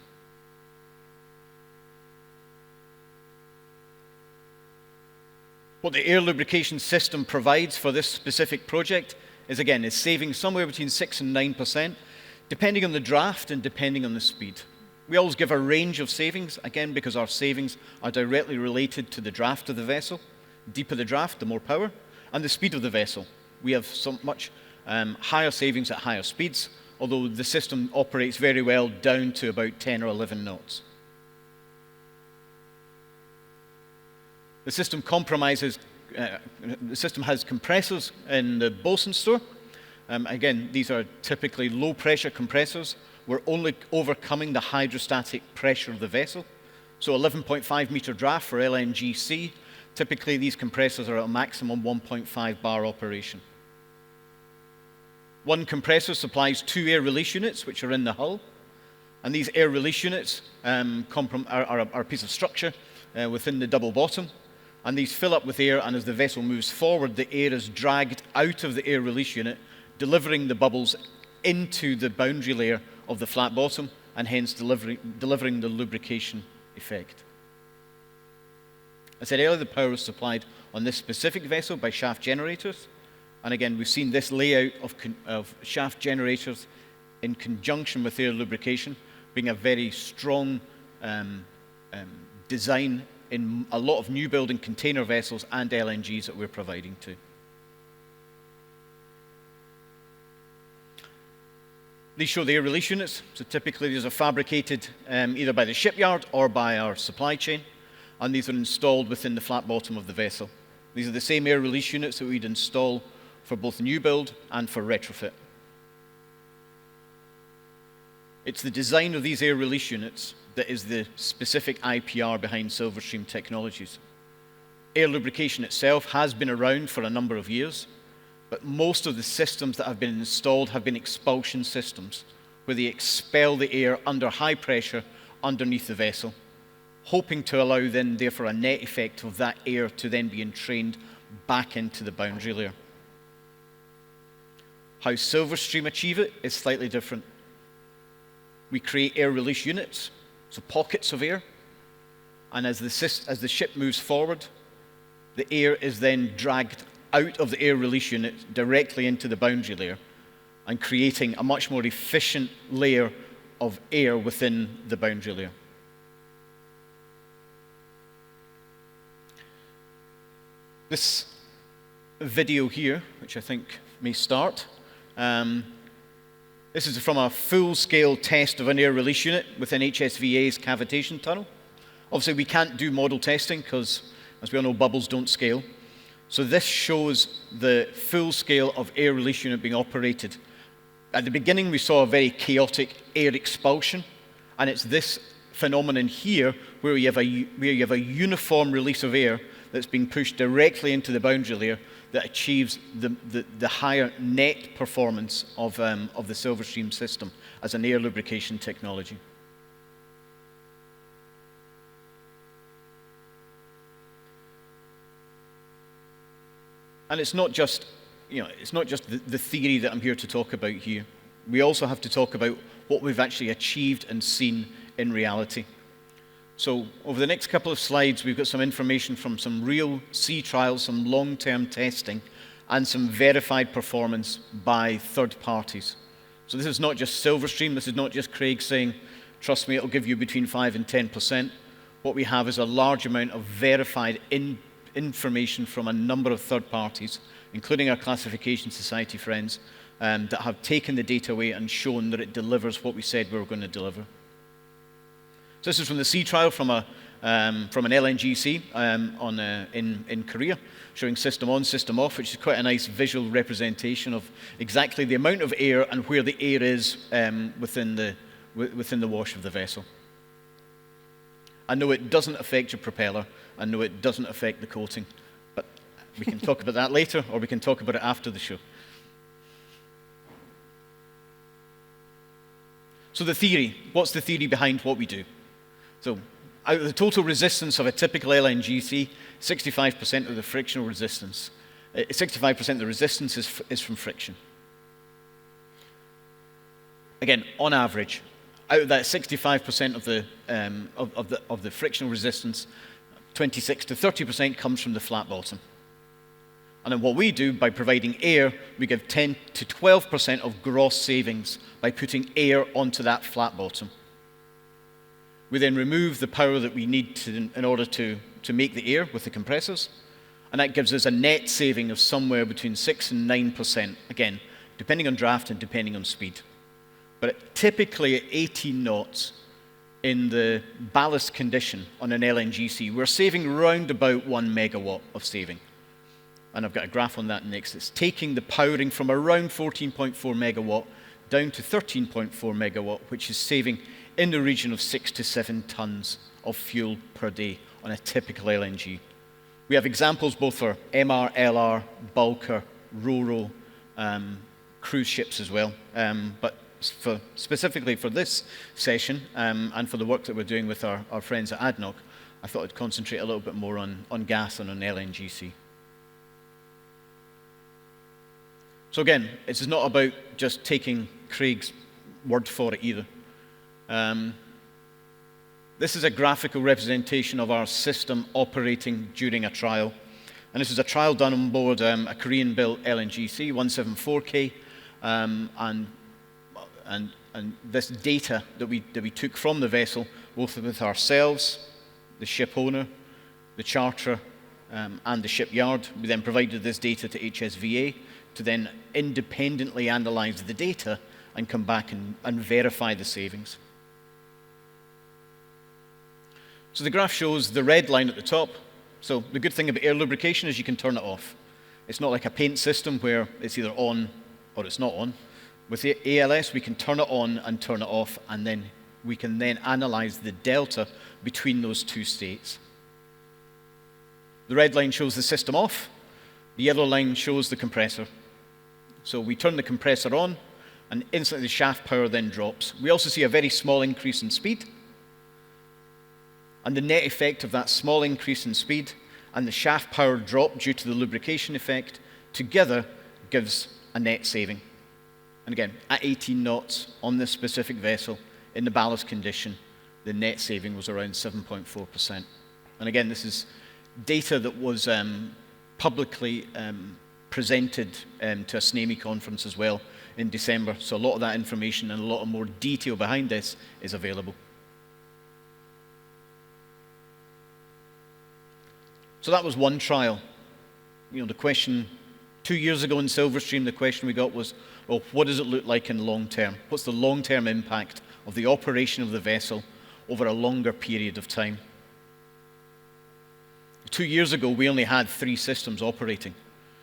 What the air lubrication system provides for this specific project is, again, is saving somewhere between 6 and 9%, depending on the draft and depending on the speed. We always give a range of savings, again, because our savings are directly related to the draft of the vessel. The deeper the draft, the more power, and the speed of the vessel. We have so much higher savings at higher speeds, although the system operates very well down to about 10 or 11 knots. The system has compressors in the bosun store. Again, these are typically low-pressure compressors. We're only overcoming the hydrostatic pressure of the vessel. So 11.5 meter draft for LNGC. Typically, these compressors are at a maximum 1.5 bar operation. One compressor supplies 2 air release units, which are in the hull. And these air release units are a piece of structure within the double bottom. And these fill up with air, and as the vessel moves forward, the air is dragged out of the air release unit, delivering the bubbles into the boundary layer of the flat bottom, and hence delivering the lubrication effect. I said earlier, the power is supplied on this specific vessel by shaft generators. And again, we've seen this layout of shaft generators in conjunction with air lubrication being a very strong design in a lot of new building container vessels and LNGs that we're providing to. These show the air release units. So typically these are fabricated either by the shipyard or by our supply chain, and these are installed within the flat bottom of the vessel. These are the same air release units that we'd install for both new build and for retrofit. It's the design of these air release units that is the specific IPR behind Silverstream Technologies. Air lubrication itself has been around for a number of years, but most of the systems that have been installed have been expulsion systems, where they expel the air under high pressure underneath the vessel, hoping to allow then, therefore, a net effect of that air to then be entrained back into the boundary layer. How Silverstream achieve it is slightly different. We create air release units, so pockets of air, and as the ship moves forward, the air is then dragged out of the air release unit directly into the boundary layer, and creating a much more efficient layer of air within the boundary layer. This video here, which I think may start, this is from a full-scale test of an air release unit within HSVA's cavitation tunnel. Obviously, we can't do model testing because, as we all know, bubbles don't scale. So this shows the full scale of air release unit being operated. At the beginning, we saw a very chaotic air expulsion, and it's this phenomenon here where you have a uniform release of air that's being pushed directly into the boundary layer that achieves the higher net performance of the Silverstream system as an air lubrication technology. And it's not just, the theory that I'm here to talk about here. We also have to talk about what we've actually achieved and seen in reality. So over the next couple of slides, we've got some information from some real sea trials, some long-term testing, and some verified performance by third parties. So this is not just Silverstream, this is not just Craig saying, trust me, it'll give you between 5 and 10%. What we have is a large amount of verified information from a number of third parties, including our classification society friends, that have taken the data away and shown that it delivers what we said we were going to deliver. So this is from the sea trial from an LNGC in Korea, showing system on, system off, which is quite a nice visual representation of exactly the amount of air and where the air is within the wash of the vessel. I know it doesn't affect your propeller. I know it doesn't affect the coating. But we can talk about that later, or we can talk about it after the show. So the theory. What's the theory behind what we do? So out of the total resistance of a typical LNGC, 65% of the frictional resistance, 65% of the resistance is from friction. Again, on average, out of that 65% of the frictional resistance, 26 to 30% comes from the flat bottom. And then what we do by providing air, we give 10 to 12% of gross savings by putting air onto that flat bottom. We then remove the power that we need in order to make the air with the compressors, and that gives us a net saving of somewhere between 6 and 9%, again, depending on draft and depending on speed. But typically at 18 knots in the ballast condition on an LNGC, we're saving round about 1 megawatt of saving. And I've got a graph on that next. It's taking the powering from around 14.4 megawatt down to 13.4 megawatt, which is saving in the region of 6 to 7 tons of fuel per day on a typical LNG. We have examples both for MR, LR, bulker, RoRo, cruise ships as well. But specifically for this session and for the work that we're doing with our friends at ADNOC, I thought I'd concentrate a little bit more on gas and on LNGC. So again, it's not about just taking Craig's word for it either. This is a graphical representation of our system operating during a trial. And this is a trial done on board a Korean-built LNGC, 174K. And this data that we took from the vessel, both with ourselves, the ship owner, the charterer, and the shipyard, we then provided this data to HSVA to then independently analyze the data and come back and verify the savings. So the graph shows the red line at the top. So the good thing about air lubrication is you can turn it off. It's not like a paint system where it's either on or it's not on. With the ALS, we can turn it on and turn it off, and then we can then analyze the delta between those two states. The red line shows the system off. The yellow line shows the compressor. So we turn the compressor on, and instantly the shaft power then drops. We also see a very small increase in speed. And the net effect of that small increase in speed and the shaft power drop due to the lubrication effect together gives a net saving. And again, at 18 knots on this specific vessel in the ballast condition, the net saving was around 7.4%. And again, this is data that was publicly presented to a SNAMI conference as well in December. So a lot of that information and a lot of more detail behind this is available. So that was one trial. You know, the question 2 years ago in Silverstream, the question we got was, well, what does it look like in long term? What's the long-term impact of the operation of the vessel over a longer period of time? 2 years ago, we only had 3 systems operating.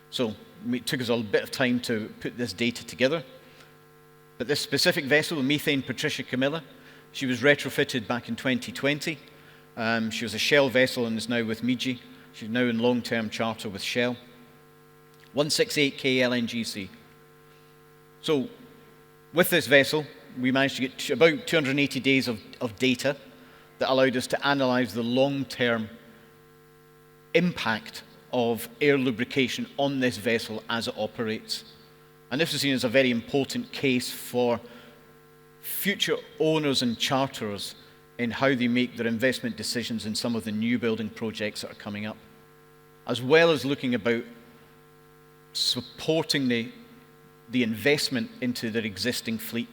So it took us a bit of time to put this data together. But this specific vessel, the Methane Patricia Camilla, she was retrofitted back in 2020. She was a Shell vessel and is now with Miji. She's now in long-term charter with Shell. 168K LNGC. So with this vessel, we managed to get about 280 days of data that allowed us to analyze the long-term impact of air lubrication on this vessel as it operates. And this was seen as a very important case for future owners and charterers in how they make their investment decisions in some of the new building projects that are coming up, as well as looking about supporting the investment into their existing fleet,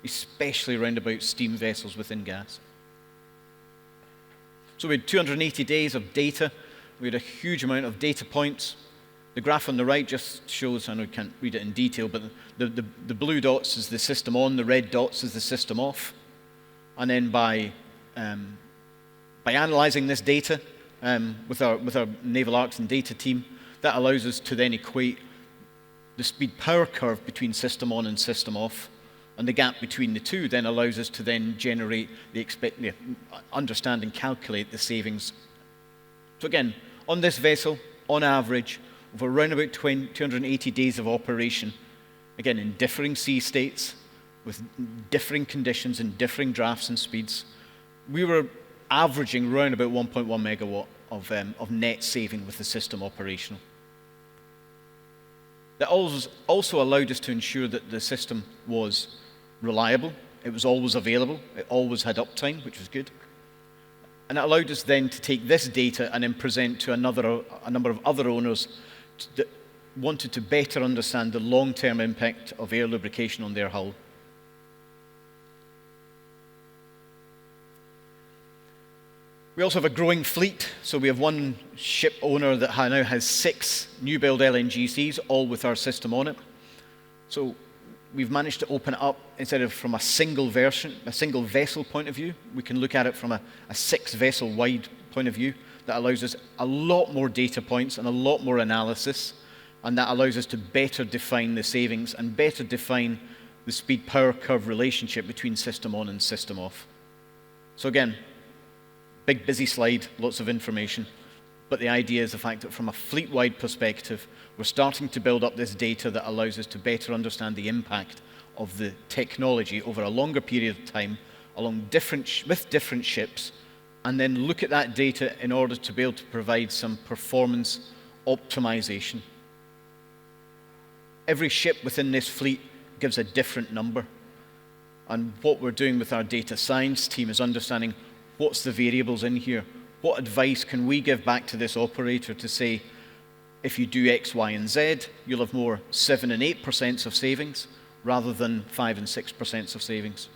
especially around about steam vessels within gas. So we had 280 days of data. We had a huge amount of data points. The graph on the right just shows, I know you can't read it in detail, but the blue dots is the system on, the red dots is the system off. And then by analyzing this data with our naval arcs and data team, that allows us to then equate the speed power curve between system on and system off. And the gap between the two then allows us to then generate understand and calculate the savings. So again, on this vessel, on average, over around about 280 days of operation, again, in differing sea states, with differing conditions and differing drafts and speeds, we were averaging around about 1.1 megawatt of net saving with the system operational. That also allowed us to ensure that the system was reliable, it was always available, it always had uptime, which was good. And it allowed us then to take this data and then present to a number of other owners that wanted to better understand the long-term impact of air lubrication on their hull. We also have a growing fleet, so we have one ship owner that now has 6 new-build LNGCs, all with our system on it. So we've managed to open it up, instead of from a single vessel point of view, we can look at it from a 6-vessel wide point of view. That allows us a lot more data points and a lot more analysis, and that allows us to better define the savings and better define the speed power curve relationship between system on and system off. So again, big busy slide, lots of information, but the idea is the fact that from a fleet-wide perspective, we're starting to build up this data that allows us to better understand the impact of the technology over a longer period of time with different ships, and then look at that data in order to be able to provide some performance optimization. Every ship within this fleet gives a different number. And what we're doing with our data science team is understanding what's the variables in here. What advice can we give back to this operator to say, if you do X, Y, and Z, you'll have more 7 and 8% of savings rather than 5 and 6% of savings.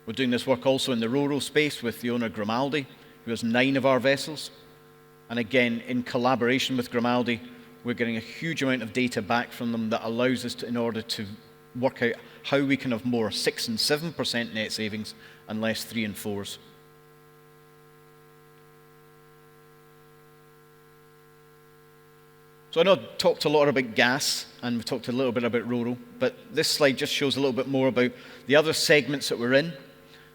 We're doing this work also in the Ro-Ro space with the owner Grimaldi, who has 9 of our vessels. And again, in collaboration with Grimaldi, we're getting a huge amount of data back from them that allows us to, in order to work out how we can have more 6 and 7% net savings and less 3 and 4s. So I know I've talked a lot about gas, and we've talked a little bit about Ro-Ro, but this slide just shows a little bit more about the other segments that we're in,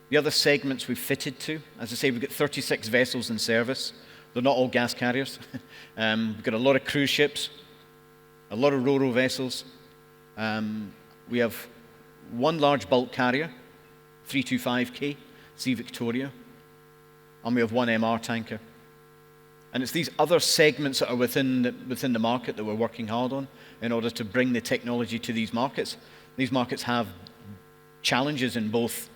the other segments we've fitted to. As I say, we've got 36 vessels in service. They're not all gas carriers. We've got a lot of cruise ships, a lot of Ro-Ro vessels. We have one large bulk carrier, 325K, Sea Victoria, and we have one MR tanker. And it's these other segments that are within the market that we're working hard on in order to bring the technology to these markets. These markets have challenges in both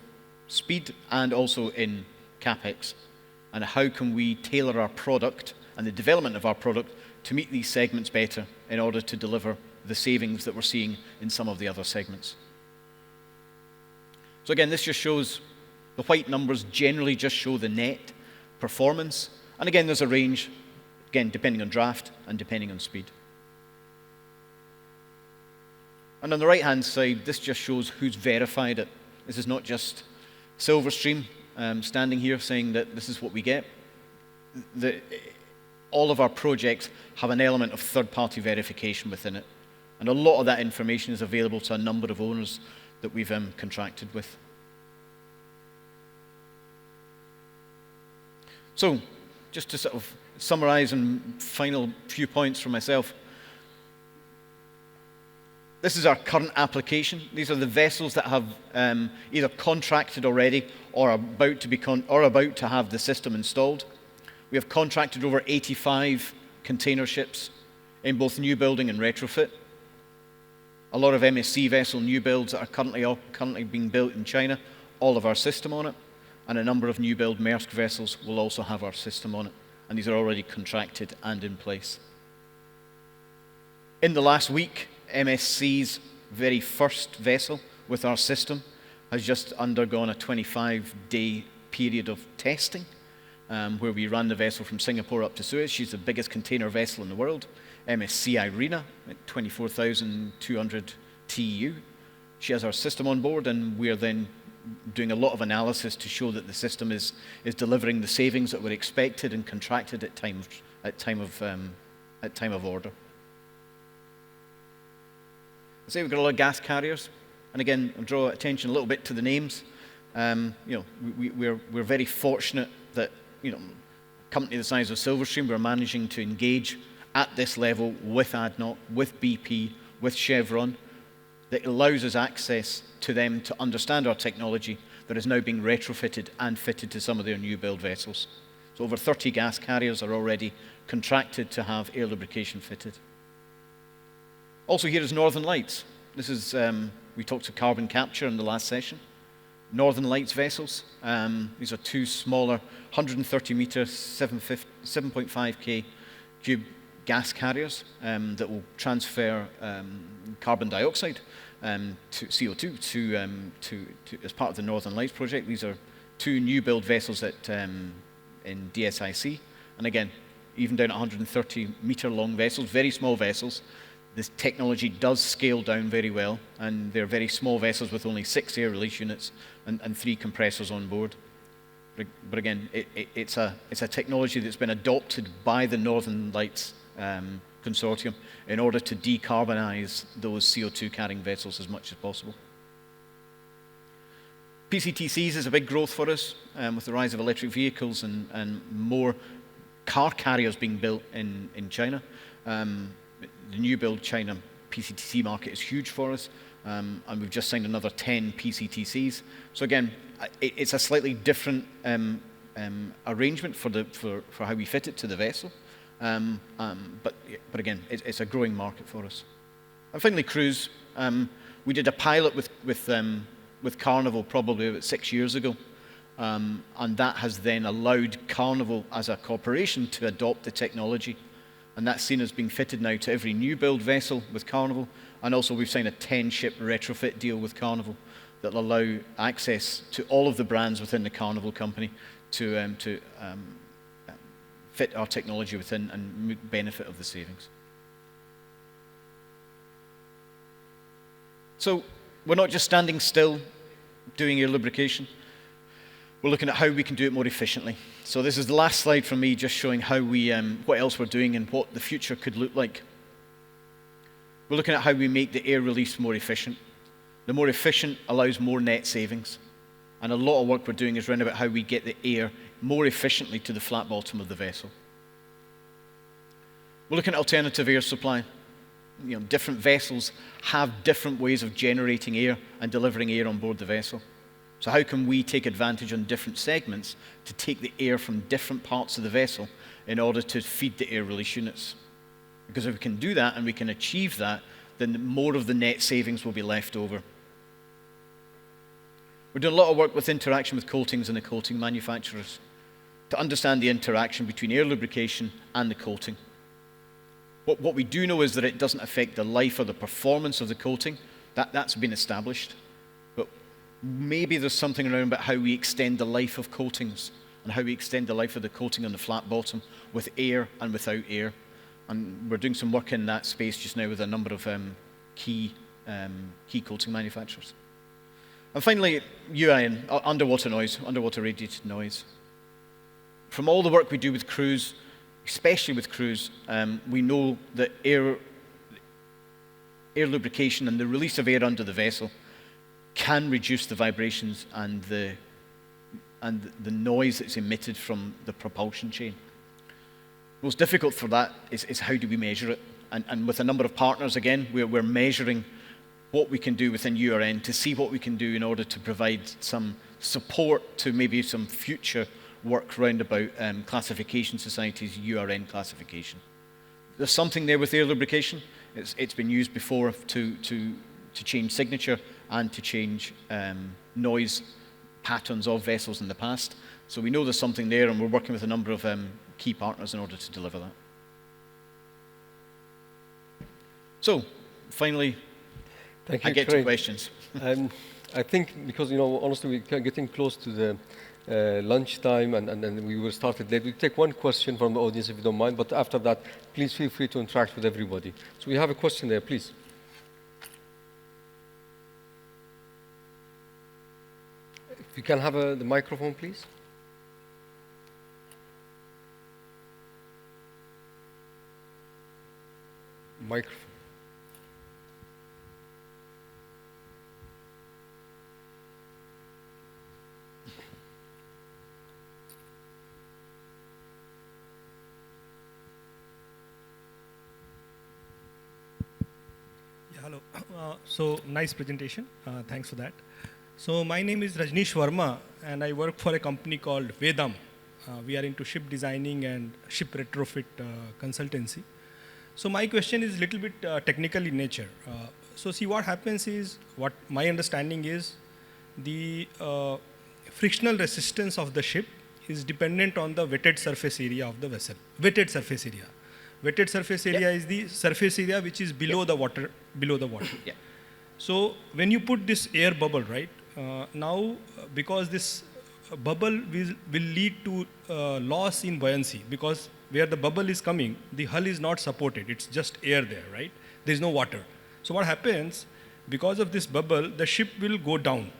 speed and also in CapEx. And how can we tailor our product and the development of our product to meet these segments better in order to deliver the savings that we're seeing in some of the other segments. So again, this just shows the white numbers generally just show the net performance. And again, there's a range, again, depending on draft and depending on speed. And on the right-hand side, this just shows who's verified it. This is not just Silverstream standing here saying that this is what we get. All of our projects have an element of third-party verification within it. And a lot of that information is available to a number of owners that we've contracted with. So, just to sort of summarize and final few points from myself. This is our current application. These are the vessels that have either contracted already or about to have the system installed. We have contracted over 85 container ships in both new building and retrofit. A lot of MSC vessel new builds that are currently being built in China, all of our system on it. And a number of new build Maersk vessels will also have our system on it. And these are already contracted and in place. In the last week, MSC's very first vessel with our system has just undergone a 25-day period of testing, where we ran the vessel from Singapore up to Suez. She's the biggest container vessel in the world, MSC Irina, at 24,200 TEU. She has our system on board, and we're then doing a lot of analysis to show that the system is delivering the savings that were expected and contracted at time of order. I say we've got a lot of gas carriers, and again, I'll draw attention a little bit to the names. We're very fortunate that a company the size of Silverstream, we're managing to engage at this level with ADNOC, with BP, with Chevron, that allows us access to them to understand our technology that is now being retrofitted and fitted to some of their new build vessels. So over 30 gas carriers are already contracted to have air lubrication fitted. Also here is Northern Lights. This is, we talked to carbon capture in the last session. Northern Lights vessels. These are two smaller 130 meter 7.5K cube gas carriers that will transfer carbon dioxide to CO2 to as part of the Northern Lights project. These are two new build vessels in DSIC. And again, even down at 130 meter long vessels, very small vessels. This technology does scale down very well, and they're very small vessels with only 6 air release units and 3 compressors on board. But again, it's a technology that's been adopted by the Northern Lights consortium in order to decarbonize those CO2 carrying vessels as much as possible. PCTCs is a big growth for us with the rise of electric vehicles and more car carriers being built in China. The new build China PCTC market is huge for us, and we've just signed another 10 PCTCs. So again, it's a slightly different arrangement for how we fit it to the vessel, but again, it's a growing market for us. And finally, cruise. We did a pilot with Carnival probably about 6 years ago, and that has then allowed Carnival as a corporation to adopt the technology. And that's seen as being fitted now to every new build vessel with Carnival. And also we've signed a 10-ship retrofit deal with Carnival that will allow access to all of the brands within the Carnival company to fit our technology within and benefit of the savings. So we're not just standing still doing air lubrication. We're looking at how we can do it more efficiently. So this is the last slide from me, just showing how what else we're doing and what the future could look like. We're looking at how we make the air release more efficient. The more efficient allows more net savings. And a lot of work we're doing is around about how we get the air more efficiently to the flat bottom of the vessel. We're looking at alternative air supply. Different vessels have different ways of generating air and delivering air on board the vessel. So how can we take advantage on different segments to take the air from different parts of the vessel in order to feed the air release units? Because if we can do that and we can achieve that, then more of the net savings will be left over. We're doing a lot of work with interaction with coatings and the coating manufacturers to understand the interaction between air lubrication and the coating. What we do know is that it doesn't affect the life or the performance of the coating. That's been established. But maybe there's something around about how we extend the life of coatings and how we extend the life of the coating on the flat bottom with air and without air. And we're doing some work in that space just now with a number of key coating manufacturers. And finally, UIN, underwater noise, underwater radiated noise. From all the work we do with cruise, especially with cruise, we know that air lubrication and the release of air under the vessel can reduce the vibrations and the noise that's emitted from the propulsion chain. Most difficult for that is how do we measure it? And with a number of partners, again, we're measuring what we can do within URN to see what we can do in order to provide some support to maybe some future work round about classification societies' URN classification. There's something there with air lubrication. It's been used before to change signature and to change noise patterns of vessels in the past. So we know there's something there, and we're working with a number of key partners in order to deliver that. So, finally, Thank you, I get Craig. to questions. I think because, honestly, we're getting close to the lunchtime and we were started late. We take one question from the audience if you don't mind, but after that, please feel free to interact with everybody. So we have a question there, please. If you can have the microphone, please. Microphone. Hello. So nice presentation. Thanks for that. So my name is Rajneesh Verma, and I work for a company called Vedam. We are into ship designing and ship retrofit consultancy. So my question is a little bit technical in nature. So see, what happens is, what my understanding is, the frictional resistance of the ship is dependent on the wetted surface area of the vessel. Wetted surface area. Wetted surface area is the surface area which is below the water. Below the water. So when you put this air bubble, right, now because this bubble will lead to loss in buoyancy, because where the bubble is coming, the hull is not supported. It's just air there, right? There's no water. So what happens, because of this bubble, the ship will go down.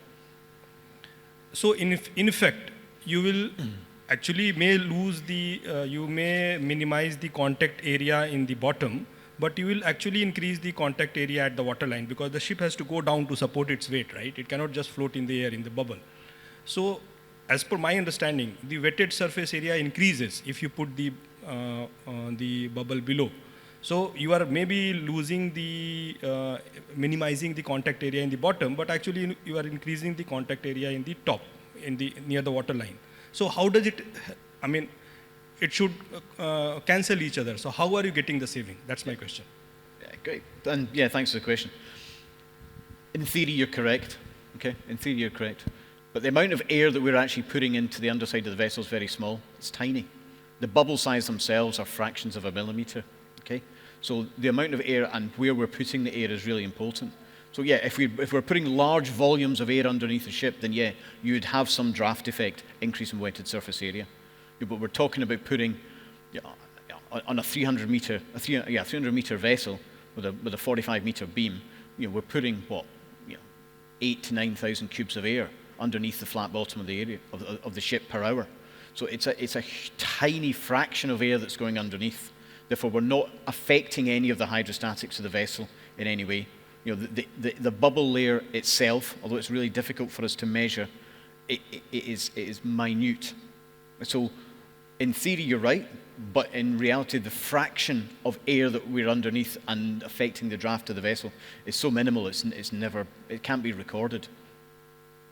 So in effect, you will actually may lose the, you may minimize the contact area in the bottom, but you will actually increase the contact area at the waterline, because the ship has to go down to support its weight, right? It cannot just float in the air in the bubble. So as per my understanding, the wetted surface area increases if you put the bubble below. So you are maybe losing the, minimizing the contact area in the bottom, but actually you are increasing the contact area in the top, in the, near the waterline. So how does it, I mean, it should cancel each other. So how are you getting the saving? That's my question. Yeah, great. And yeah, thanks for the question. In theory, you're correct. Okay, in theory, you're correct. But the amount of air that we're actually putting into the underside of the vessel is very small. It's tiny. The bubble size themselves are fractions of a millimeter. Okay, so the amount of air and where we're putting the air is really important. So yeah, if we're putting large volumes of air underneath the ship, then yeah, you would have some draft effect, increase in wetted surface area. Yeah, but we're talking about putting on a 300 meter vessel with a 45 meter beam. We're putting what, 8,000 to 9,000 cubes of air underneath the flat bottom of the area of the ship per hour. So it's a tiny fraction of air that's going underneath. Therefore, we're not affecting any of the hydrostatics of the vessel in any way. The bubble layer itself, although it's really difficult for us to measure, it is minute. So in theory, you're right, but in reality, the fraction of air that we're underneath and affecting the draft of the vessel is so minimal, it can't be recorded.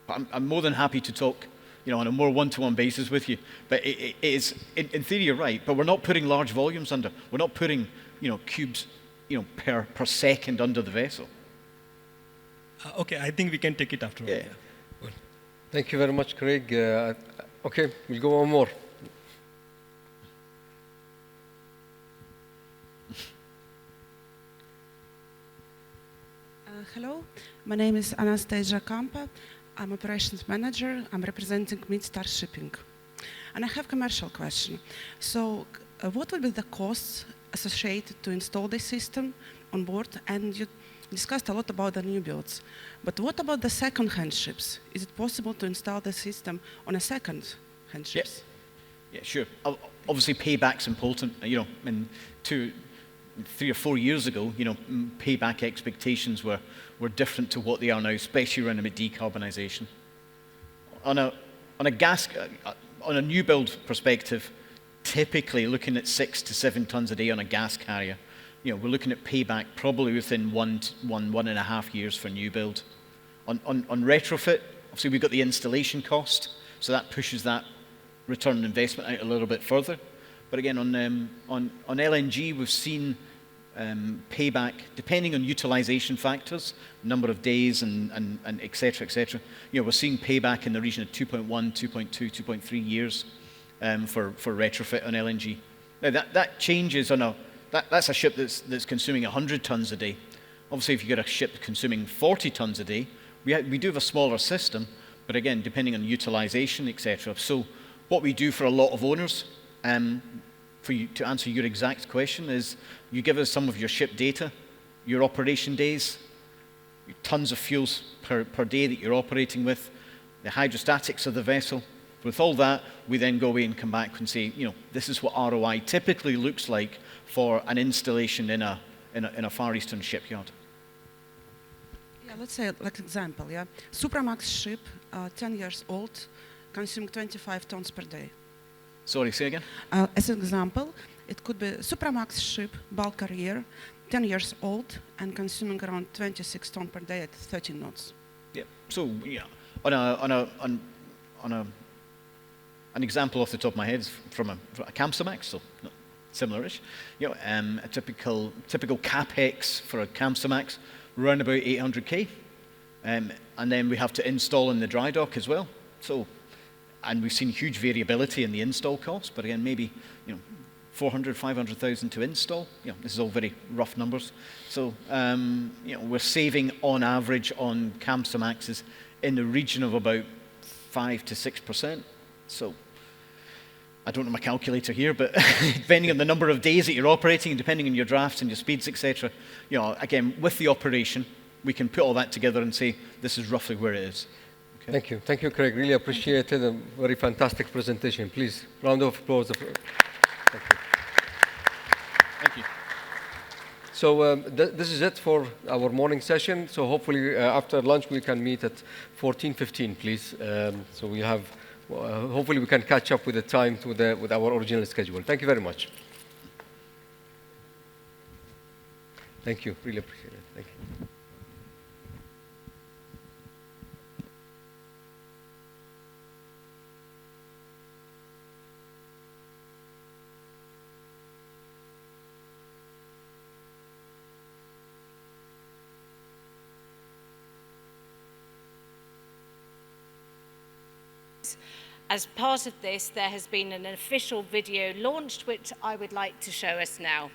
I'm more than happy to talk, on a more one-to-one basis with you. But it is, in theory, you're right. But we're not putting large volumes under. We're not putting, cubes, per second under the vessel. Okay, I think we can take it after. Yeah. Well, thank you very much, Craig. Okay, we'll go one more. Hello, my name is Anastasia Kampa. I'm operations manager. I'm representing Midstar Shipping. And I have a commercial question. So what will be the costs associated to install this system on board? And you discussed a lot about the new builds. But what about the second-hand ships? Is it possible to install the system on a second-hand ships? Yeah, sure. Obviously, payback's important. And 3 or 4 years ago, payback expectations were different to what they are now, especially around about decarbonisation. On a new build perspective, typically looking at 6 to 7 tons a day on a gas carrier, we're looking at payback probably within 1.5 years for new build. On retrofit, obviously we've got the installation cost, so that pushes that return on investment out a little bit further. But again, on LNG, we've seen payback, depending on utilization factors, number of days and et cetera, we're seeing payback in the region of 2.1, 2.2, 2.3 years for retrofit on LNG. Now that changes that's a ship that's consuming 100 tons a day. Obviously, if you've got a ship consuming 40 tons a day, we do have a smaller system, but again, depending on utilization, etc. So what we do for a lot of owners, for you to answer your exact question, is you give us some of your ship data, your operation days, tons of fuels per day that you're operating with, the hydrostatics of the vessel. With all that, we then go away and come back and say, this is what ROI typically looks like for an installation in a Far Eastern shipyard. Yeah, let's say, like example, yeah, Supramax ship, 10 years old, consuming 25 tons per day. Sorry, say again? As an example, it could be Supramax ship, bulk carrier, 10 years old, and consuming around 26 tons per day at 13 knots. Yeah. So yeah, on an example off the top of my head is from a Kamsarmax, so similar-ish. A typical capex for a Kamsarmax, around about 800K, and then we have to install in the dry dock as well. So, and we've seen huge variability in the install cost, but again, maybe 400, 500,000 to install. This is all very rough numbers. So, we're saving on average on Kamsarmaxes in the region of about 5 to 6%. So, I don't know my calculator here, but depending on the number of days that you're operating, and depending on your drafts and your speeds, etc., again, with the operation, we can put all that together and say this is roughly where it is. Okay. Thank you, Craig. Really appreciated a very fantastic presentation. Please, round of applause. Thank you. Thank you. So this is it for our morning session. So hopefully after lunch we can meet at 14:15, please. So we have. Hopefully we can catch up with the time with our original schedule. Thank you very much. Thank you. Really appreciate it. Thank you. As part of this, there has been an official video launched, which I would like to show us now.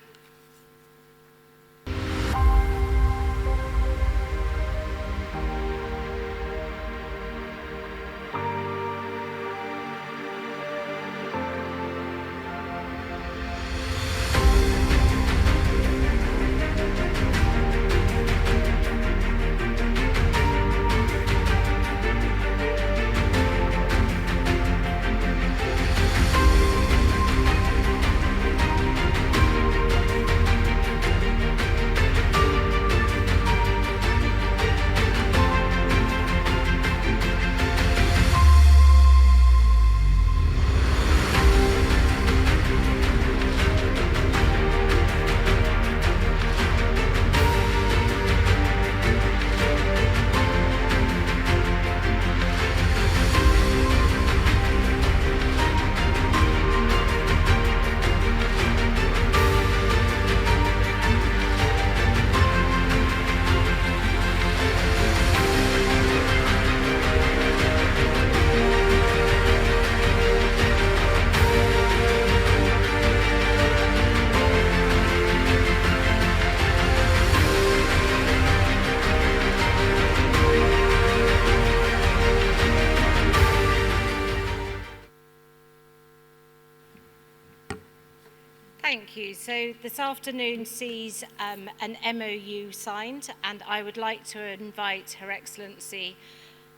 Thank you. So this afternoon sees an MOU signed, and I would like to invite Her Excellency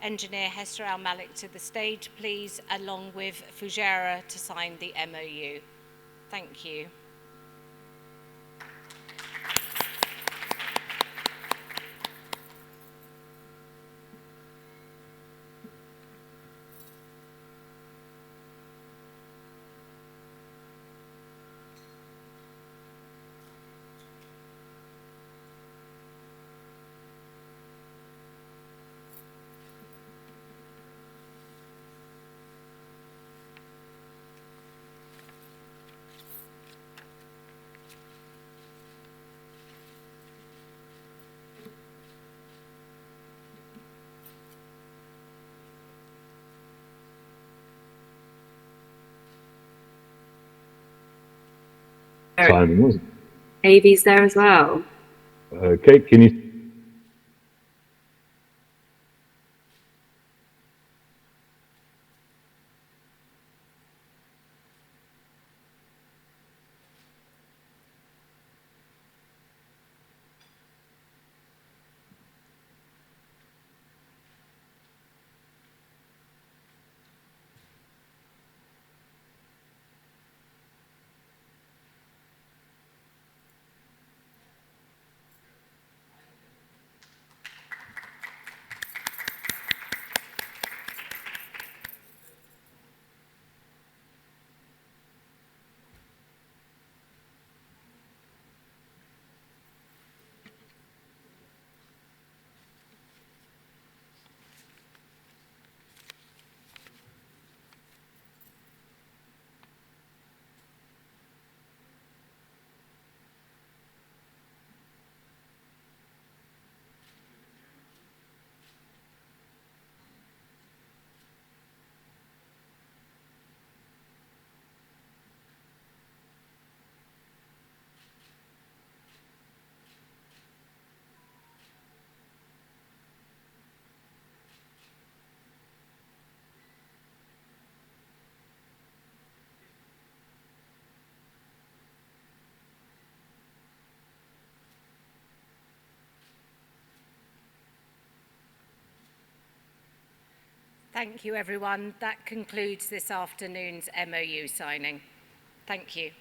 Engineer Hester Al-Malik to the stage, please, along with Fujairah to sign the MOU. Thank you. Timing, wasn't it? Avi's there as well. Okay, can you? Thank you, everyone. That concludes this afternoon's MOU signing. Thank you.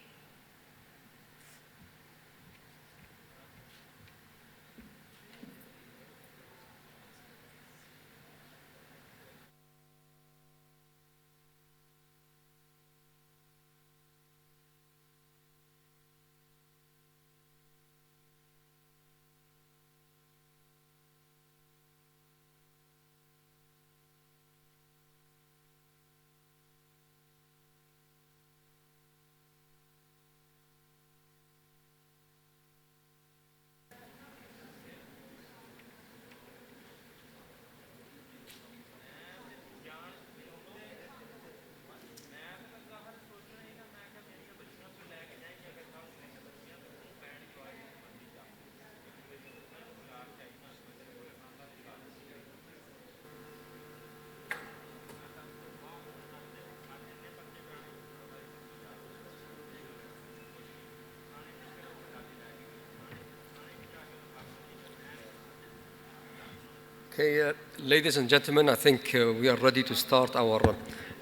Okay, ladies and gentlemen, I think we are ready to start our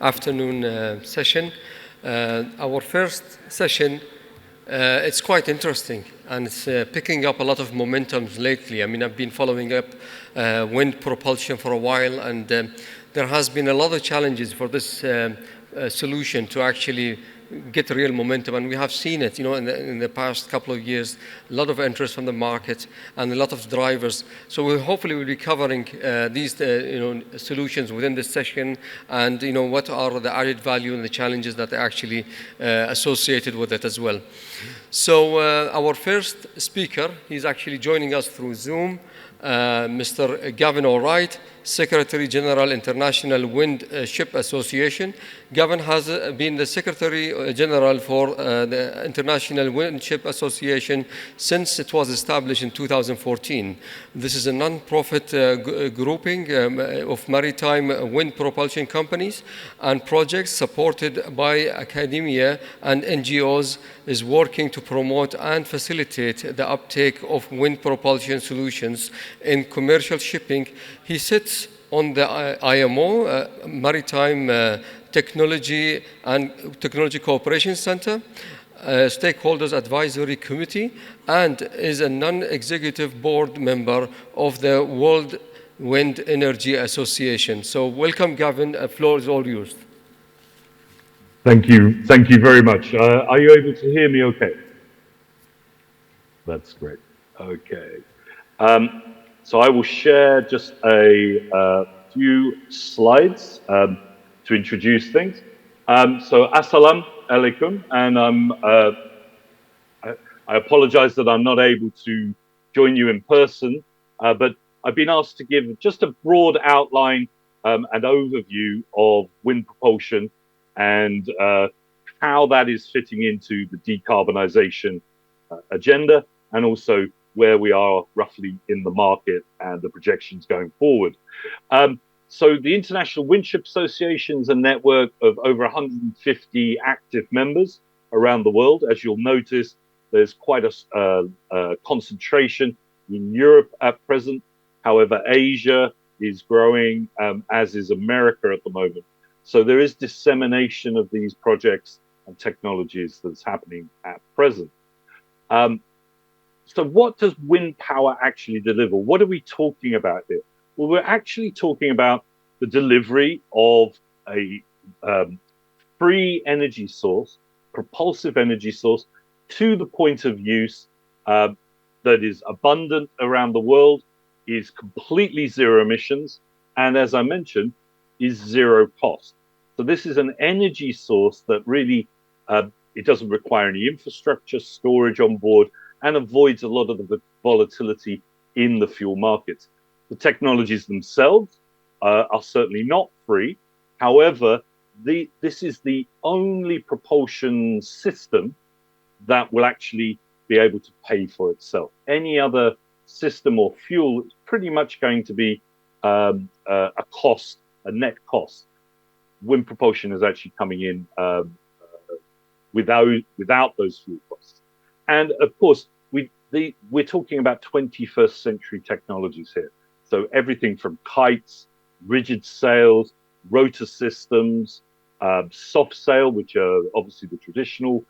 afternoon session. Our first session, it's quite interesting, and it's picking up a lot of momentum lately. I mean, I've been following up wind propulsion for a while, and there has been a lot of challenges for this solution to actually get real momentum, and we have seen it, in the past couple of years, a lot of interest from the market and a lot of drivers. So we hopefully will be covering these, solutions within this session, and what are the added value and the challenges that are actually associated with it as well. So our first speaker, he's actually joining us through Zoom, Mr. Gavin Allwright, Secretary General, International Wind Ship Association. Gavin has been the Secretary General for the International Wind Ship Association since it was established in 2014. This is a non-profit grouping of maritime wind propulsion companies and projects supported by academia and NGOs, is working to promote and facilitate the uptake of wind propulsion solutions in commercial shipping. He sits on the IMO, Maritime Technology and Technology Cooperation Center, Stakeholders Advisory Committee, and is a non-executive board member of the World Wind Energy Association. So welcome, Gavin. The floor is all yours. Thank you very much. Are you able to hear me okay? That's great. Okay. So I will share just a few slides to introduce things. So assalamu alaikum, and I apologize that I'm not able to join you in person, but I've been asked to give just a broad outline and overview of wind propulsion and how that is fitting into the decarbonization agenda, and also where we are roughly in the market and the projections going forward. So the International Windship Association is a network of over 150 active members around the world. As you'll notice, there's quite a concentration in Europe at present. However, Asia is growing, as is America at the moment. So there is dissemination of these projects and technologies that's happening at present. So what does wind power actually deliver? What are we talking about here? Well, we're actually talking about the delivery of a free energy source, propulsive energy source, to the point of use that is abundant around the world, is completely zero emissions, and as I mentioned, is zero cost. So this is an energy source that really, it doesn't require any infrastructure, storage on board, and avoids a lot of the volatility in the fuel markets. The technologies themselves are certainly not free. However, this is the only propulsion system that will actually be able to pay for itself. Any other system or fuel is pretty much going to be a cost, a net cost. Wind propulsion is actually coming in without those fuel costs. And of course, we're talking about 21st century technologies here. So everything from kites, rigid sails, rotor systems, soft sail, which are obviously the traditional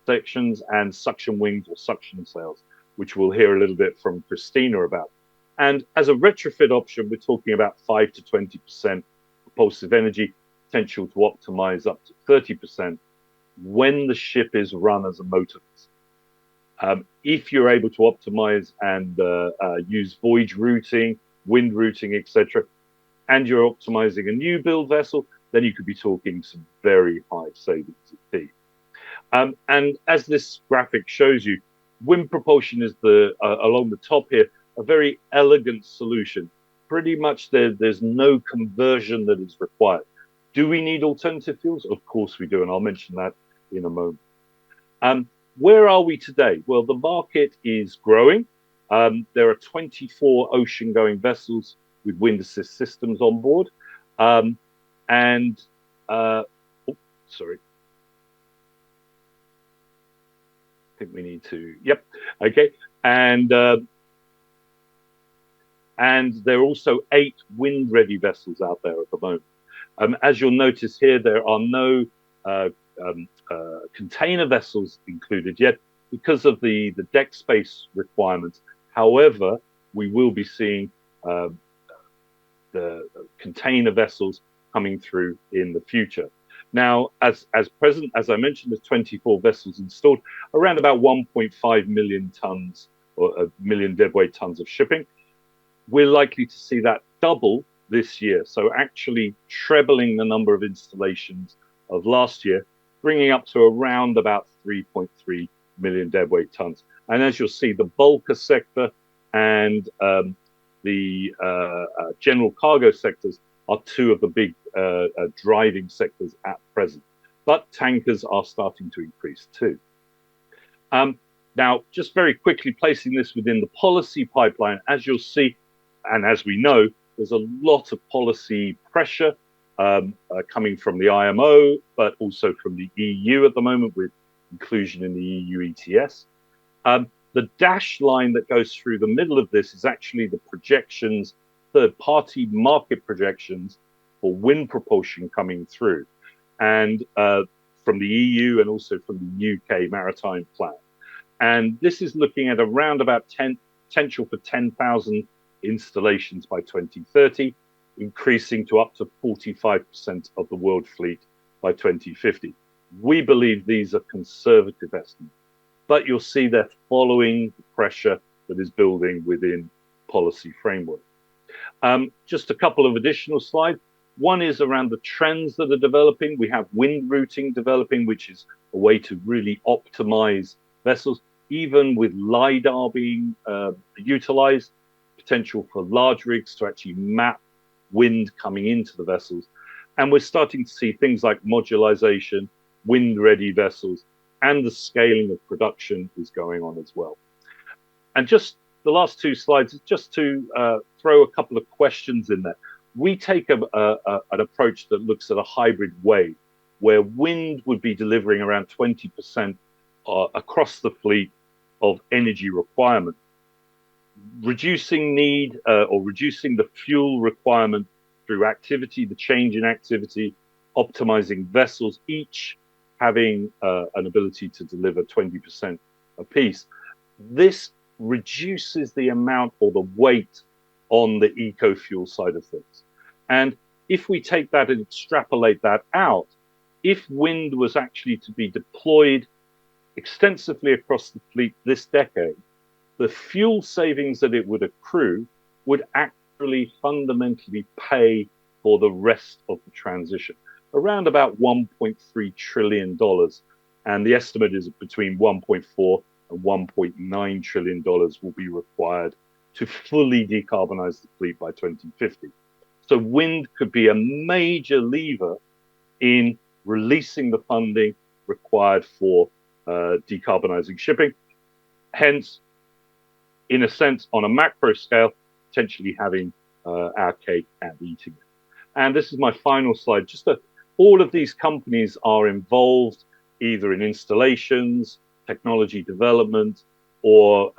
sections, and suction wings or suction sails, which we'll hear a little bit from Christina about. And as a retrofit option, we're talking about 5 to 20% propulsive energy, potential to optimize up to 30% when the ship is run as a motor vessel. If you're able to optimize and use voyage routing, wind routing, etc., and you're optimizing a new build vessel, then you could be talking some very high savings indeed. And as this graphic shows you, wind propulsion is along the top here, a very elegant solution. Pretty much there's no conversion that is required. Do we need alternative fuels? Of course we do, and I'll mention that in a moment. Where are we today? Well, the market is growing. There are 24 ocean-going vessels with wind assist systems on board. Sorry. I think we need to, yep, okay. And there are also 8 wind-ready vessels out there at the moment. As you'll notice here, there are no container vessels included yet because of the deck space requirements. However, we will be seeing the container vessels coming through in the future. Now, as present, as I mentioned, there's 24 vessels installed, around about 1.5 million tons or a million deadweight tons of shipping. We're likely to see that double this year. So actually trebling the number of installations of last year, bringing up to around about 3.3 million deadweight tons. And as you'll see, the bulker sector and the general cargo sectors are 2 of the big driving sectors at present. But tankers are starting to increase too. Now, just very quickly placing this within the policy pipeline, as you'll see, and as we know, there's a lot of policy pressure coming from the IMO, but also from the EU at the moment with inclusion in the EU ETS. The dashed line that goes through the middle of this is actually the projections, third-party market projections for wind propulsion coming through, and from the EU and also from the UK Maritime Plan. And this is looking at around about potential for 10,000 installations by 2030, increasing to up to 45% of the world fleet by 2050. We believe these are conservative estimates, but you'll see they're following the pressure that is building within policy framework. Just a couple of additional slides. One is around the trends that are developing. We have wind routing developing, which is a way to really optimize vessels, even with LiDAR being utilized, potential for large rigs to actually map wind coming into the vessels. And we're starting to see things like modularization, wind-ready vessels, and the scaling of production is going on as well. And just the last two slides, just to throw a couple of questions in there. We take an approach that looks at a hybrid way, where wind would be delivering around 20% across the fleet of energy requirement. Reducing need or reducing the fuel requirement through activity, the change in activity, optimizing vessels, each having an ability to deliver 20% apiece. This reduces the amount or the weight on the eco-fuel side of things. And if we take that and extrapolate that out, if wind was actually to be deployed extensively across the fleet this decade, the fuel savings that it would accrue would actually fundamentally pay for the rest of the transition, around about $1.3 trillion. And the estimate is between 1.4 and 1.9 trillion dollars will be required to fully decarbonize the fleet by 2050. So wind could be a major lever in releasing the funding required for decarbonizing shipping. Hence, in a sense, on a macro scale, potentially having our cake and eating it. And this is my final slide. Just that all of these companies are involved either in installations, technology development, or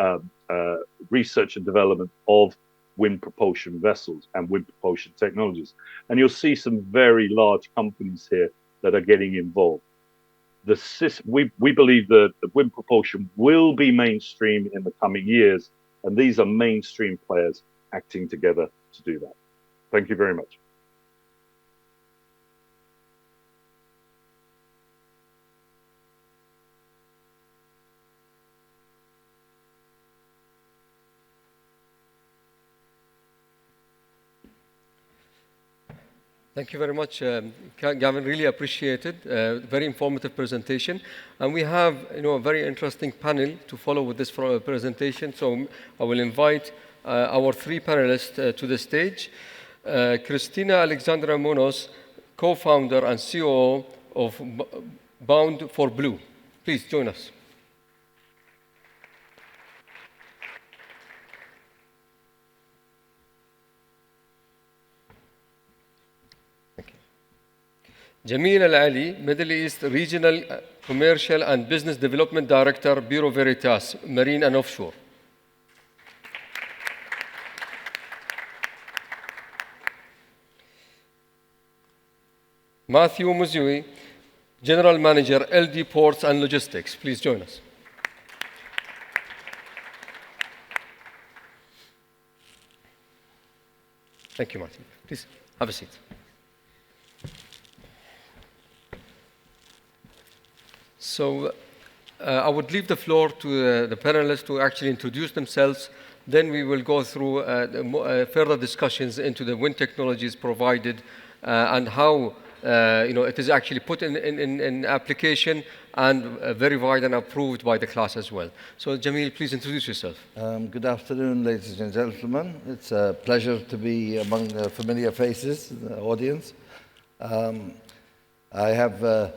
research and development of wind propulsion vessels and wind propulsion technologies. And you'll see some very large companies here that are getting involved. We believe that the wind propulsion will be mainstream in the coming years, and these are mainstream players acting together to do that. Thank you very much. Thank you very much, Gavin. Really appreciate it. Very informative presentation. And we have a very interesting panel to follow with this presentation. So I will invite our three panelists to the stage. Christina Alexandra Munoz, co-founder and COO of Bound for Blue. Please join us. Jamil Al-Ali, Middle East Regional Commercial and Business Development Director, Bureau Veritas, Marine and Offshore. Matthew Muzui, General Manager, LD Ports and Logistics. Please join us. Thank you, Matthew. Please have a seat. So I would leave the floor to the panelists to actually introduce themselves. Then we will go through further discussions into the wind technologies provided and how it is actually put in application and verified and approved by the class as well. So Jamil, please introduce yourself. Good afternoon, ladies and gentlemen. It's a pleasure to be among the familiar faces in the audience. I have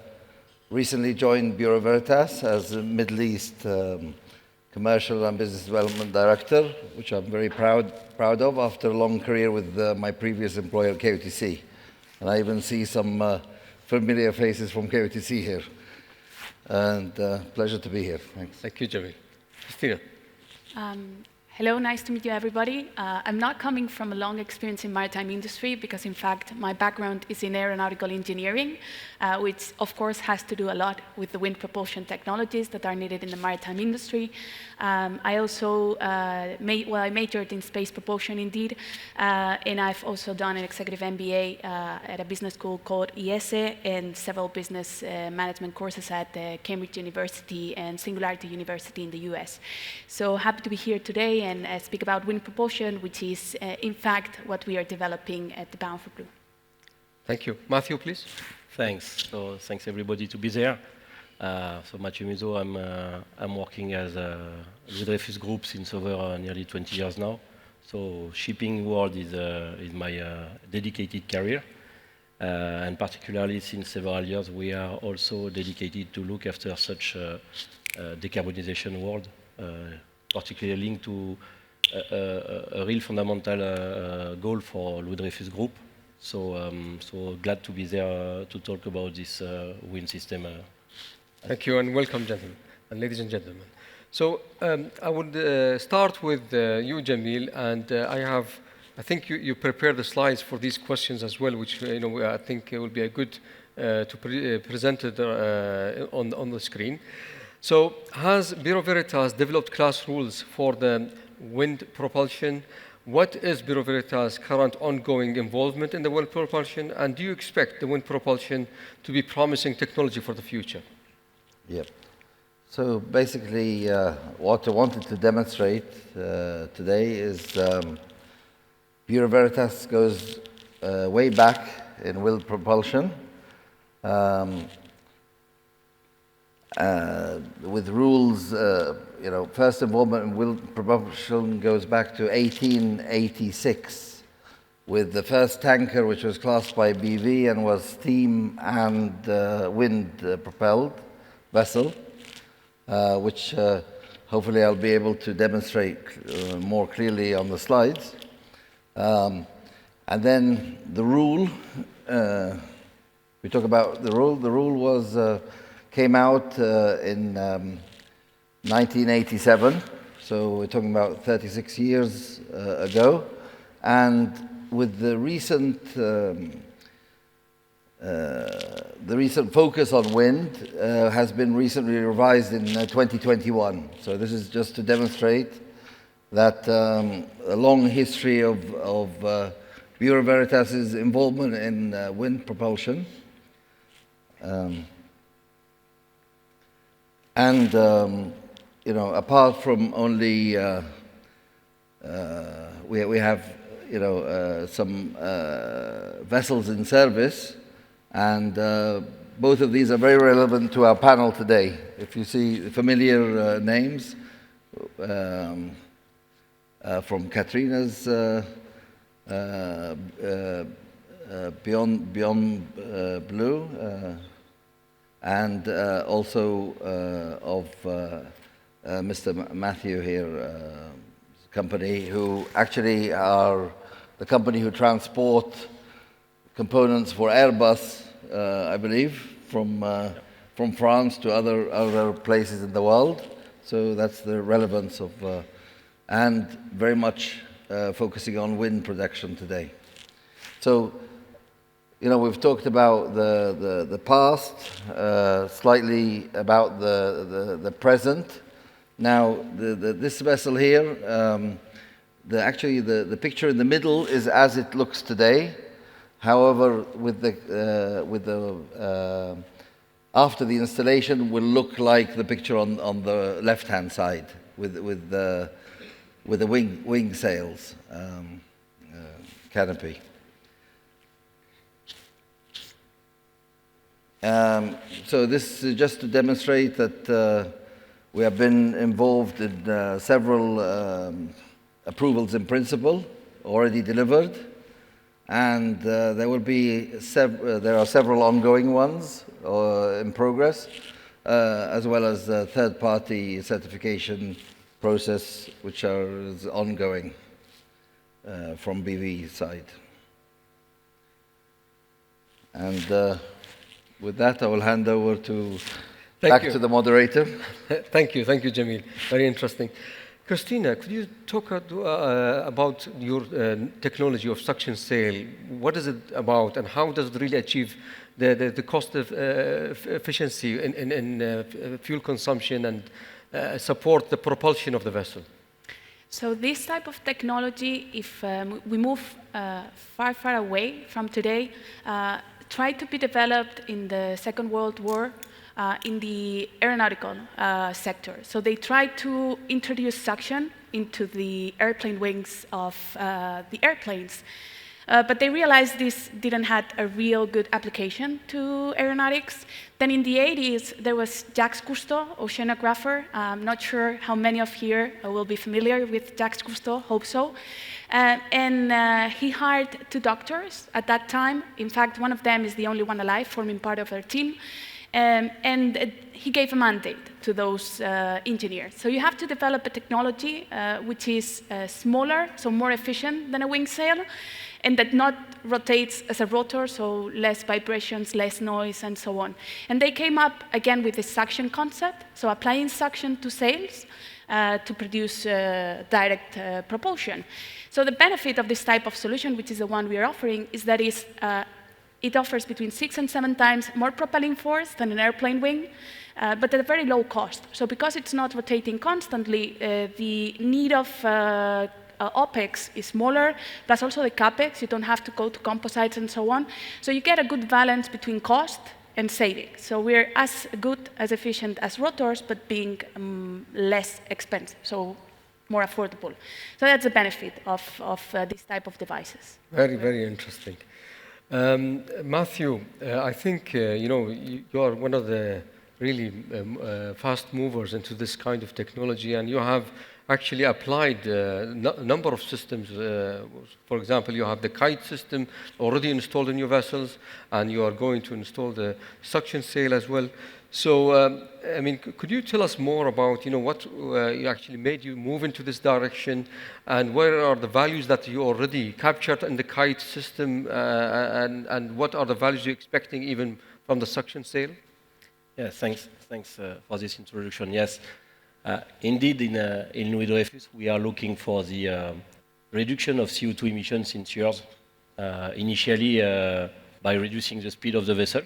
recently joined Bureau Veritas as a Middle East Commercial and Business Development Director, which I'm very proud of after a long career with my previous employer, KOTC. And I even see some familiar faces from KOTC here. And pleasure to be here. Thanks. Thank you, Jamil. Christina. Hello, nice to meet you, everybody. I'm not coming from a long experience in maritime industry because, in fact, my background is in aeronautical engineering, which, of course, has to do a lot with the wind propulsion technologies that are needed in the maritime industry. I also I majored in space propulsion, indeed, and I've also done an executive MBA at a business school called IESE and several business management courses at Cambridge University and Singularity University in the US. So happy to be here today and speak about wind propulsion, which is, in fact, what we are developing at the Bound for Blue. Thank you. Matthew, please. Thanks. So thanks, everybody, to be there. So Matthew Mizo, I'm working with Dreyfus Group since over nearly 20 years now. So shipping world is my dedicated career. And particularly since several years, we are also dedicated to look after such decarbonization world, particularly linked to a real fundamental goal for Louis Dreyfus Group. So, so glad to be there to talk about this wind system. Thank you and welcome, gentlemen and ladies and gentlemen. So I would start with you, Jamil, and I think you prepared the slides for these questions as well, which I think it will be a good to present it on the screen. So has Bureau Veritas developed class rules for the wind propulsion? What is Bureau Veritas' current ongoing involvement in the wind propulsion, and do you expect the wind propulsion to be promising technology for the future? Yep. So basically, what I wanted to demonstrate today is Bureau Veritas goes way back in wind propulsion. With rules, first involvement in wind propulsion goes back to 1886 with the first tanker, which was classed by BV and was steam and wind propelled vessel, which hopefully I'll be able to demonstrate more clearly on the slides. And then the rule, we talk about the rule. The rule was came out in 1987, so we're talking about 36 years ago. And with the recent focus on wind has been recently revised in 2021. So this is just to demonstrate that a long history of Bureau Veritas' involvement in wind propulsion. Apart from only we have some vessels in service, and both of these are very relevant to our panel today. If you see familiar names from Katrina's Beyond Blue, and also of Mr. Matthew here, company, who actually are the company who transport components for Airbus, I believe, from France to other places in the world. So that's the relevance of, and very much focusing on wind production today. So, we've talked about the past, slightly about the present. Now, this vessel here, actually the picture in the middle is as it looks today. However, after the installation, will look like the picture on the left-hand side with the wing sails canopy. So this is just to demonstrate that we have been involved in several approvals in principle already delivered, and there are several ongoing ones in progress, as well as third-party certification process which is ongoing from BV side. And with that, I will hand over back to the moderator. Thank you, Jamil. Very interesting. Christina, could you talk about your technology of suction sail? What is it about, and how does it really achieve the cost of efficiency in fuel consumption and support the propulsion of the vessel? So this type of technology, if we move far away from today, tried to be developed in the Second World War in the aeronautical sector. So they tried to introduce suction into the airplane wings of the airplanes. But they realized this didn't have a real good application to aeronautics. Then in the 80s, there was Jacques Cousteau, oceanographer. I'm not sure how many of here will be familiar with Jacques Cousteau, hope so. He hired 2 doctors at that time. In fact, one of them is the only one alive, forming part of their team. He gave a mandate to those engineers. So you have to develop a technology which is smaller, so more efficient than a wing sail, and that not rotates as a rotor, so less vibrations, less noise, and so on. And they came up, again, with the suction concept, so applying suction to sails to produce direct propulsion. So the benefit of this type of solution, which is the one we are offering, is that it offers between 6 and 7 times more propelling force than an airplane wing, but at a very low cost. So because it's not rotating constantly, the need of OPEX is smaller, plus also the CAPEX. You don't have to go to composites and so on. So you get a good balance between cost and saving. So we're as good, as efficient as rotors, but being less expensive, so more affordable. So that's the benefit of this type of devices. Very, very interesting. Matthew, I think you are one of the really fast movers into this kind of technology, and you have actually applied a number of systems. For example, you have the kite system already installed in your vessels, and you are going to install the suction sail as well. So, I mean, could you tell us more about, what actually made you move into this direction, and where are the values that you already captured in the kite system, and what are the values you're expecting even from the suction sail? Yeah, thanks for this introduction. Yes, indeed, in Hydro-Effus, we are looking for the reduction of CO2 emissions in years. Initially, by reducing the speed of the vessel.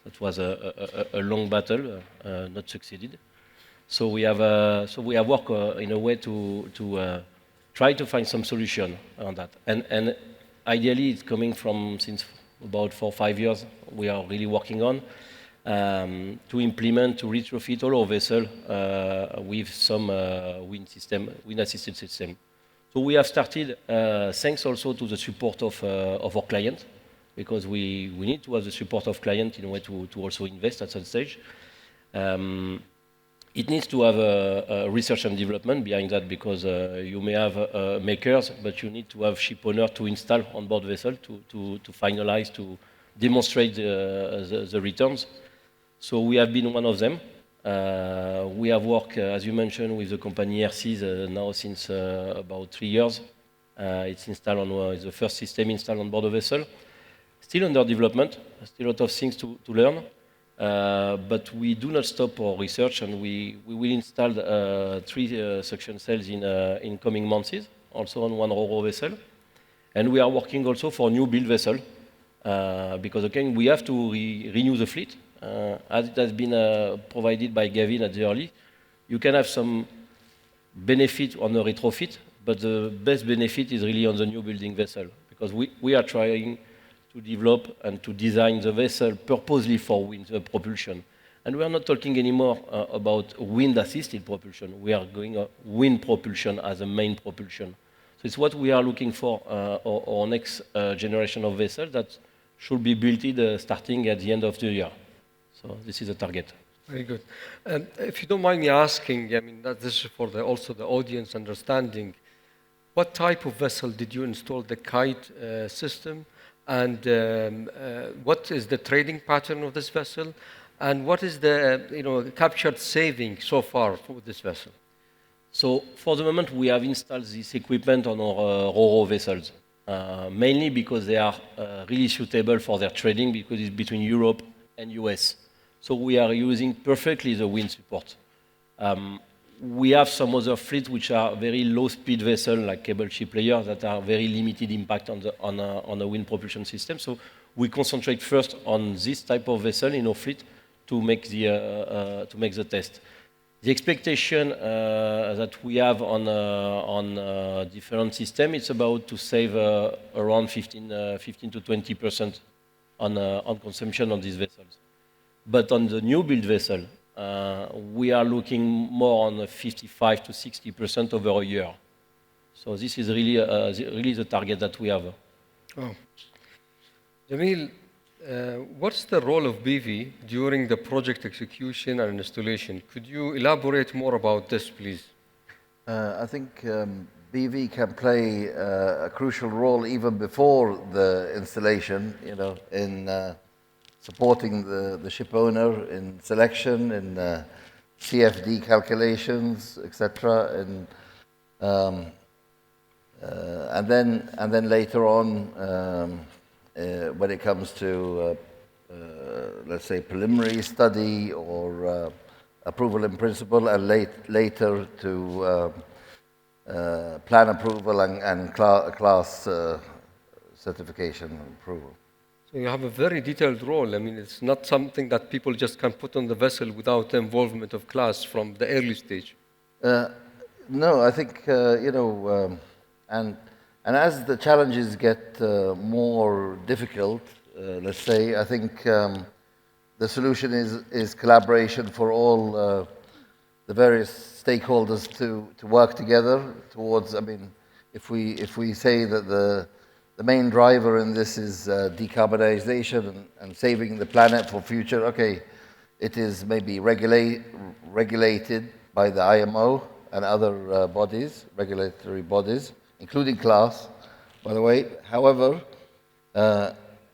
That was a long battle, not succeeded. So we have worked in a way to try to find some solution on that. And ideally, it's coming from since about 4 or 5 years. We are really working on to implement, to retrofit all our vessel with some wind-assisted system. So we have started, thanks also to the support of our client, because we need to have the support of client in a way to also invest at some stage. It needs to have a research and development behind that, because you may have makers, but you need to have ship owner to install on board vessel to finalize, to demonstrate the returns. So we have been one of them. We have worked, as you mentioned, with the company RCs now since about 3 years. It's installed on it's the first system installed on board a vessel. Still under development, still a lot of things to learn, but we do not stop our research, and we will install 3 suction cells in coming months, also on one ro-ro vessel. And we are working also for new build vessel, because again, we have to renew the fleet. As it has been provided by Gavin at the early, you can have some benefit on the retrofit, but the best benefit is really on the new building vessel, because we are trying to develop and to design the vessel purposely for wind propulsion. And we are not talking anymore about wind-assisted propulsion. We are going wind propulsion as a main propulsion. So it's what we are looking for our next generation of vessels that should be built starting at the end of the year. So this is the target. Very good. If you don't mind me asking, I mean, this is for also the audience understanding, what type of vessel did you install the kite system? And what is the trading pattern of this vessel? And what is the captured saving so far for this vessel? So for the moment, we have installed this equipment on our ro-ro vessels, mainly because they are really suitable for their trading, because it's between Europe and US. So we are using perfectly the wind support. We have some other fleets which are very low-speed vessels, like cable ship layers, that are very limited impact on the wind propulsion system. So we concentrate first on this type of vessel in our fleet to make the test. The expectation that we have on different systems, it's about to save around 15 to 20% on consumption on these vessels. But on the new build vessel, we are looking more on 55 to 60% over a year. So this is really the target that we have. Oh. Jamil, what's the role of BV during the project execution and installation? Could you elaborate more about this, please? I think BV can play a crucial role even before the installation, you know, in supporting the ship owner in selection, in CFD calculations, etc. And then later on, when it comes to let's say preliminary study or approval in principle, and later to plan approval and class certification approval. So you have a very detailed role. I mean, it's not something that people just can put on the vessel without the involvement of class from the early stage. No, I think you know, and as the challenges get more difficult, let's say, I think the solution is collaboration for all the various stakeholders to work together towards. I mean, if we say that the main driver in this is decarbonization and saving the planet for future, okay, it is maybe regulated by the IMO and other bodies, regulatory bodies, including class, by the way. However,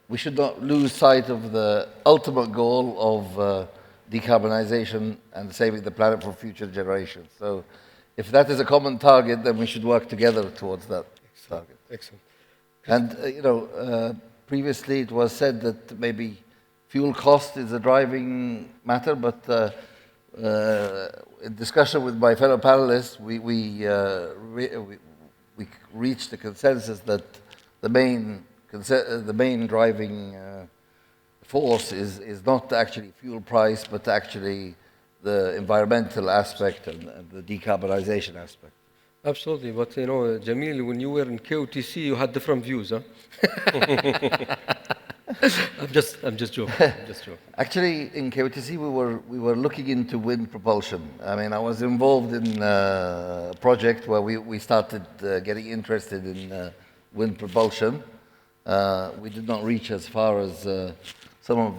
we should not lose sight of the ultimate goal of decarbonization and saving the planet for future generations. So if that is a common target, then we should work together towards that target. Excellent. And, you know, previously it was said that maybe fuel cost is a driving matter, but in discussion with my fellow panelists, we reached a consensus that the main driving force is not actually fuel price, but actually the environmental aspect and the decarbonization aspect. Absolutely, but you know, Jamil, when you were in KOTC, you had different views, huh? I'm just joking. Actually, in KOTC, we were looking into wind propulsion. I mean, I was involved in a project where we started getting interested in wind propulsion. We did not reach as far as some of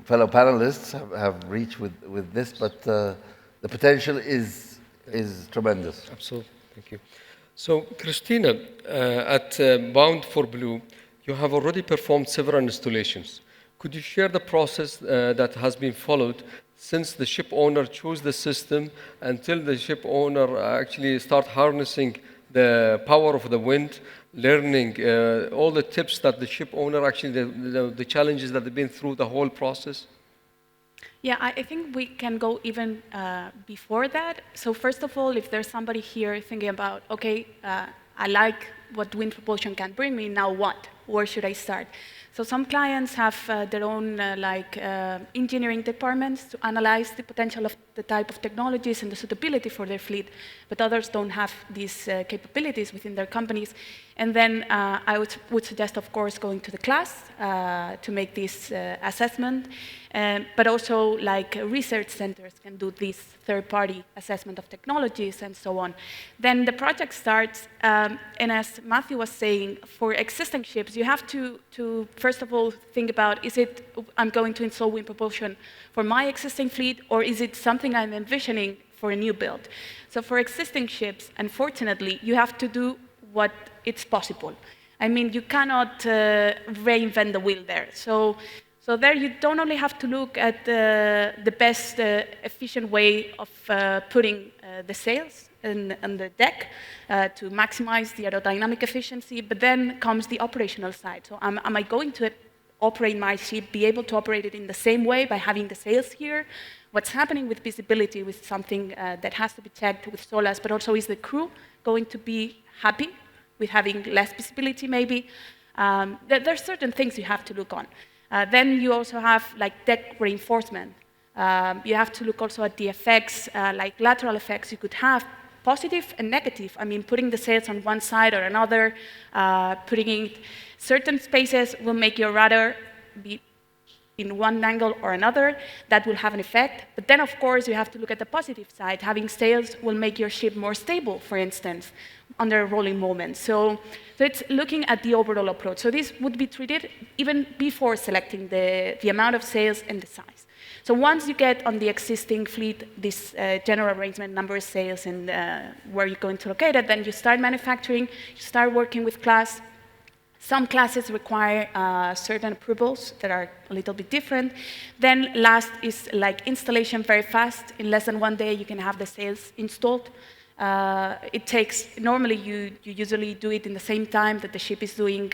fellow panelists have reached with this, but the potential is tremendous. Absolutely, thank you. So, Christina, at Bound for Blue, you have already performed several installations. Could you share the process that has been followed since the ship owner chose the system until the ship owner actually start harnessing the power of the wind, learning all the tips that the ship owner actually, the challenges that they've been through the whole process? Yeah, I think we can go even before that. So first of all, if there's somebody here thinking about, okay, I like what wind propulsion can bring me, now what? Where should I start? So some clients have their own engineering departments to analyze the potential of the type of technologies and the suitability for their fleet, but others don't have these capabilities within their companies. And then I would suggest, of course, going to the class to make this assessment, but also like research centers can do this third-party assessment of technologies and so on. Then the project starts, and as Matthew was saying, for existing ships, you have to first of all think about, is it I'm going to install wind propulsion for my existing fleet, or is it something I'm envisioning for a new build? So for existing ships, unfortunately, you have to do what it's possible. I mean, you cannot reinvent the wheel there. So there you don't only have to look at the best efficient way of putting the sails on the deck to maximize the aerodynamic efficiency, but then comes the operational side. So am I going to operate my ship, be able to operate it in the same way by having the sails here? What's happening with visibility, with something that has to be checked with SOLAS, but also is the crew going to be happy with having less visibility maybe? There's certain things you have to look on. Then you also have like deck reinforcement. You have to look also at the effects, like lateral effects you could have, positive and negative. I mean, putting the sails on one side or another, putting in certain spaces will make your rudder be in one angle or another, that will have an effect. But then, of course, you have to look at the positive side. Having sails will make your ship more stable, for instance, under a rolling moment. So it's looking at the overall approach. So this would be treated even before selecting the amount of sails and the size. So once you get on the existing fleet this general arrangement, number of sails, and where you're going to locate it, then you start manufacturing, you start working with class. Some classes require certain approvals that are a little bit different. Then last is like installation very fast. In less than 1 day, you can have the sails installed. It takes, normally you usually do it in the same time that the ship is doing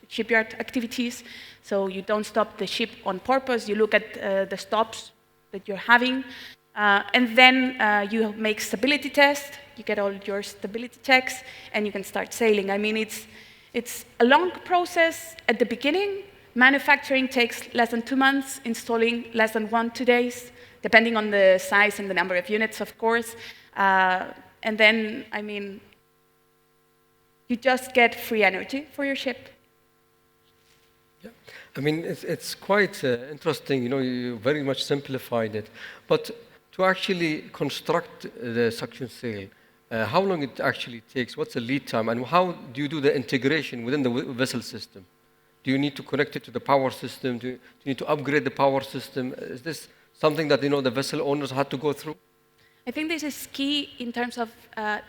shipyard activities. So you don't stop the ship on purpose. You look at the stops that you're having. And then you make stability tests. You get all your stability checks, and you can start sailing. I mean, it's a long process at the beginning. Manufacturing takes less than 2 months, installing less than 1-2 days, depending on the size and the number of units, of course. And then, I mean, you just get free energy for your ship. Yeah. I mean, it's quite interesting. You know, you very much simplified it. But to actually construct the suction sail, how long it actually takes? What's the lead time? And how do you do the integration within the vessel system? Do you need to connect it to the power system? Do you need to upgrade the power system? Is this something that, you know, the vessel owners had to go through? I think this is key in terms of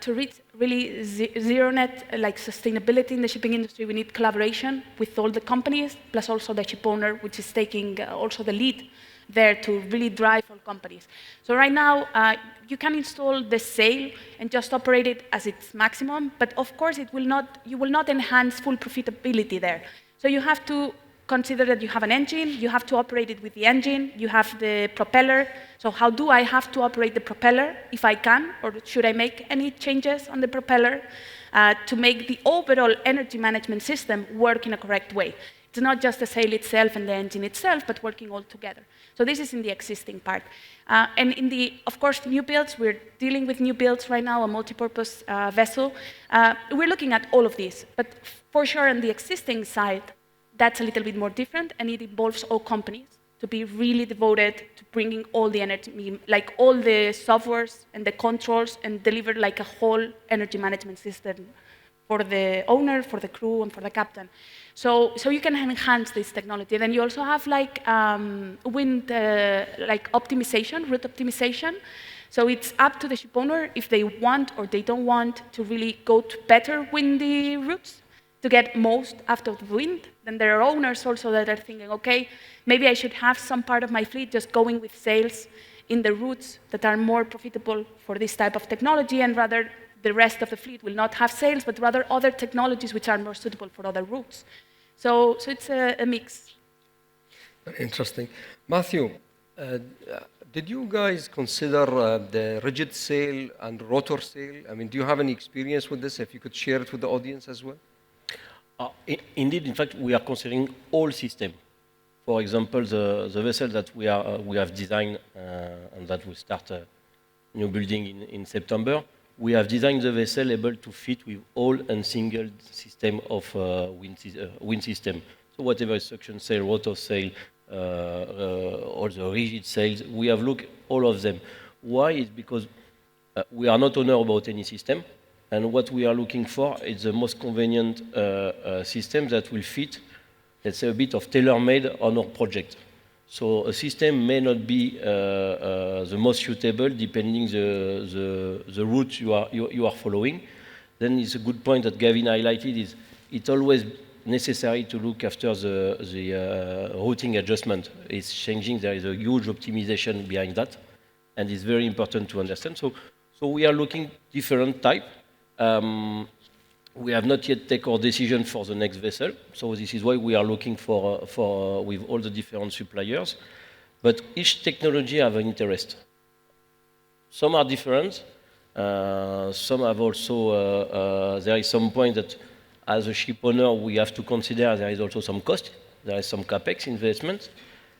to reach really zero net, like sustainability in the shipping industry. We need collaboration with all the companies, plus also the ship owner, which is taking also the lead there to really drive all companies. So right now, you can install the sail and just operate it as its maximum, but of course you will not enhance full profitability there. So you have to consider that you have an engine, you have to operate it with the engine, you have the propeller. So how do I have to operate the propeller, if I can, or should I make any changes on the propeller to make the overall energy management system work in a correct way? It's not just the sail itself and the engine itself, but working all together. So this is in the existing part. And in the, of course, new builds, we're dealing with new builds right now, a multi-purpose vessel. We're looking at all of these, but for sure on the existing side, that's a little bit more different, and it involves all companies to be really devoted to bringing all the energy, like all the softwares and the controls, and deliver like a whole energy management system for the owner, for the crew, and for the captain. So you can enhance this technology. Then you also have like wind, like optimization, route optimization. So it's up to the ship owner if they want or they don't want to really go to better windy routes to get most out of the wind. Then there are owners also that are thinking, okay, maybe I should have some part of my fleet just going with sails in the routes that are more profitable for this type of technology, and rather the rest of the fleet will not have sails, but rather other technologies which are more suitable for other routes. So it's a mix. Interesting. Matthew, did you guys consider the rigid sail and rotor sail? I mean, do you have any experience with this? If you could share it with the audience as well. Indeed, in fact, we are considering all systems. For example, the vessel that we have designed and that we start new building in September, we have designed the vessel able to fit with all and single system of wind system. So whatever is suction sail, rotor sail, all the rigid sails, we have looked all of them. Why? It's because we are not owner about any system. And what we are looking for is the most convenient system that will fit, let's say, a bit of tailor-made on our project. So a system may not be the most suitable depending the route you are following. Then it's a good point that Gavin highlighted is it's always necessary to look after the routing adjustment. It's changing. There is a huge optimization behind that, and it's very important to understand. So we are looking different type. We have not yet taken our decision for the next vessel, so this is why we are looking for with all the different suppliers. But each technology have an interest. Some are different. Some have also. There is some point that, as a ship owner, we have to consider. There is also some cost. There is some capex investment.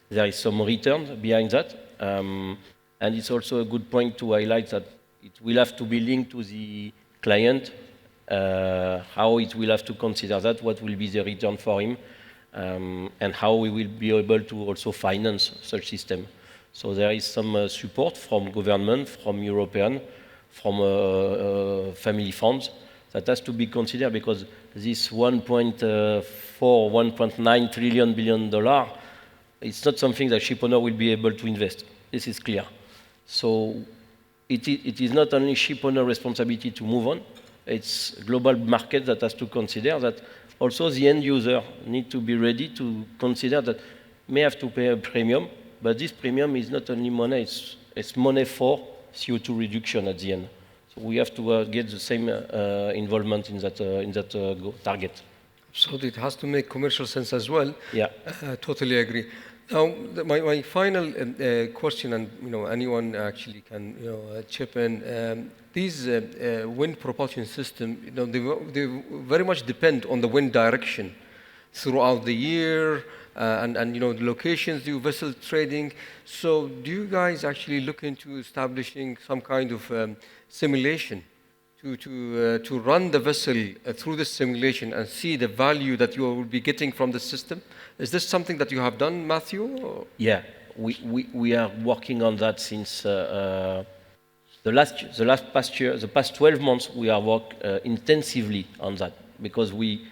There is some return behind that, and it's also a good point to highlight that it will have to be linked to the client, how it will have to consider that, what will be the return for him, and how we will be able to also finance such system. So there is some support from government, from European, from family funds that has to be considered, because this 1.4, 1.9 trillion billion dollar, it's not something that ship owner will be able to invest. This is clear. So it is not only ship owner responsibility to move on, it's global market that has to consider that also the end user need to be ready to consider that may have to pay a premium, but this premium is not only money, it's money for CO2 reduction at the end. So we have to get the same involvement in that target. So it has to make commercial sense as well. Yeah. Totally agree. Now, my final question, and anyone actually can chip in. These wind propulsion system, they very much depend on the wind direction throughout the year, and the locations, do vessel trading. So do you guys actually look into establishing some kind of simulation to run the vessel through this simulation and see the value that you will be getting from the system? Is this something that you have done, Matthew? Or? Yeah, we are working on that since the past 12 months. We are working intensively on that, because we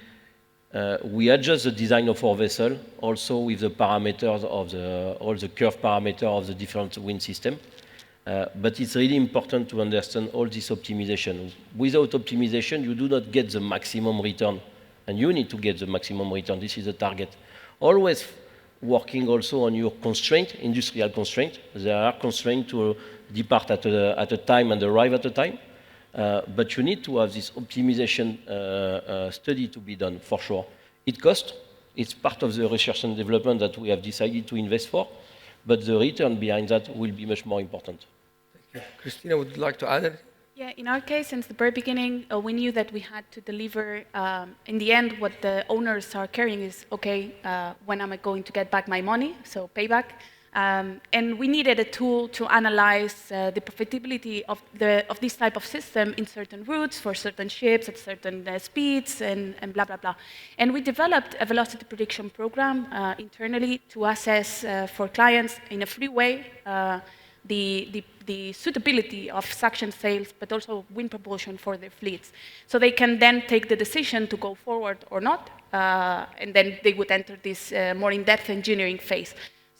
adjust the design of our vessel also with the parameters of all the curve parameters of the different wind system. But it's really important to understand all this optimization. Without optimization, you do not get the maximum return, and you need to get the maximum return. This is the target. Always working also on your constraint, industrial constraint. There are constraints to depart at a time and arrive at a time. But you need to have this optimization study to be done, for sure. It costs. It's part of the research and development that we have decided to invest for. But the return behind that will be much more important. Thank you. Christina, would you like to add anything? Yeah, in our case, since the very beginning, we knew that we had to deliver, in the end, what the owners are caring is, okay, when am I going to get back my money, so payback. And we needed a tool to analyze the profitability of this type of system in certain routes for certain ships at certain speeds and blah, blah, blah. And we developed a velocity prediction program internally to assess for clients in a free way the suitability of suction sails, but also wind propulsion for their fleets. So they can then take the decision to go forward or not, and then they would enter this more in-depth engineering phase.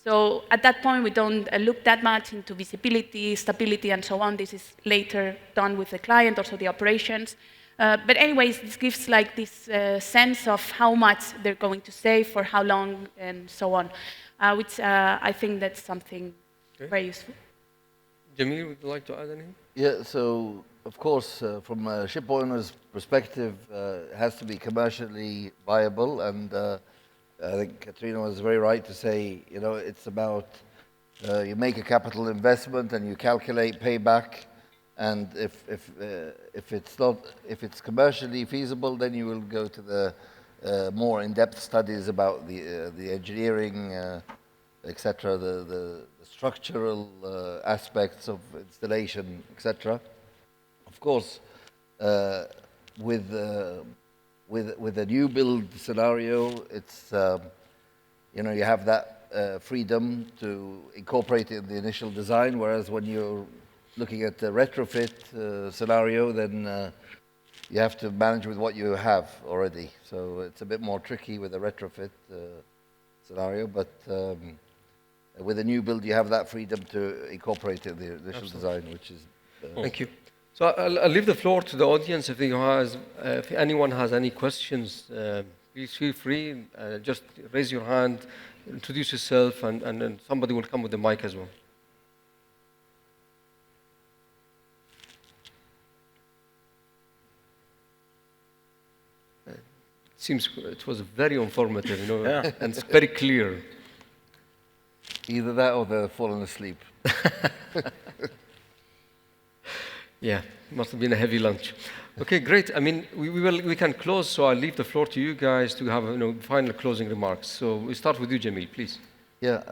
So at that point, we don't look that much into visibility, stability, and so on. This is later done with the client, also the operations. But anyways, this gives like this sense of how much they're going to save, for how long, and so on, which I think that's something very useful. Jamil, would you like to add anything? Yeah, so of course, from a ship owner's perspective, it has to be commercially viable, and I think Katrina was very right to say, it's about you make a capital investment and you calculate payback, and if it's commercially feasible, then you will go to the more in-depth studies about the engineering, etc., the structural aspects of installation, etc. Of course, with a new build scenario, it's you have that freedom to incorporate it in the initial design, whereas when you're looking at the retrofit scenario, then you have to manage with what you have already. So it's a bit more tricky with a retrofit scenario, but with a new build, you have that freedom to incorporate it in the initial design, which is... Thank you. So I'll leave the floor to the audience. If anyone has any questions, please feel free. Just raise your hand, introduce yourself, and then somebody will come with the mic as well. It seems it was very informative, Yeah. and it's very clear. Either that or they're falling asleep. Yeah, must have been a heavy lunch. Okay, great. I mean, we can close, so I'll leave the floor to you guys to have final closing remarks. So we start with you, Jamil, please. Yeah,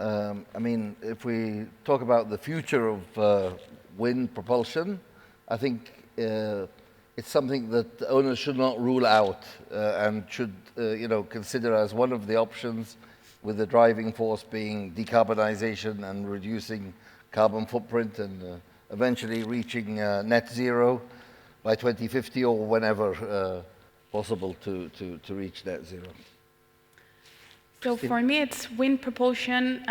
I mean, if we talk about the future of wind propulsion, I think it's something that owners should not rule out and should consider as one of the options, with the driving force being decarbonization and reducing carbon footprint and eventually reaching net zero by 2050 or whenever possible to reach net zero. So for me, it's wind propulsion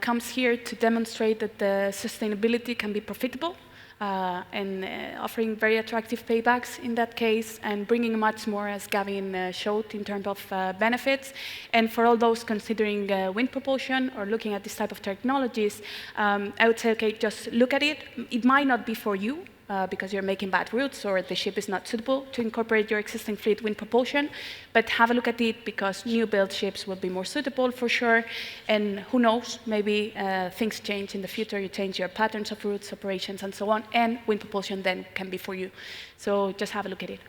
comes here to demonstrate that the sustainability can be profitable and offering very attractive paybacks in that case, and bringing much more, as Gavin showed, in terms of benefits. And for all those considering wind propulsion or looking at this type of technologies, I would say, okay, just look at it. It might not be for you, because you're making bad routes or the ship is not suitable to incorporate your existing fleet wind propulsion, but have a look at it because new build ships will be more suitable for sure, and who knows, maybe things change in the future, you change your patterns of routes, operations, and so on, and wind propulsion then can be for you. So just have a look at it.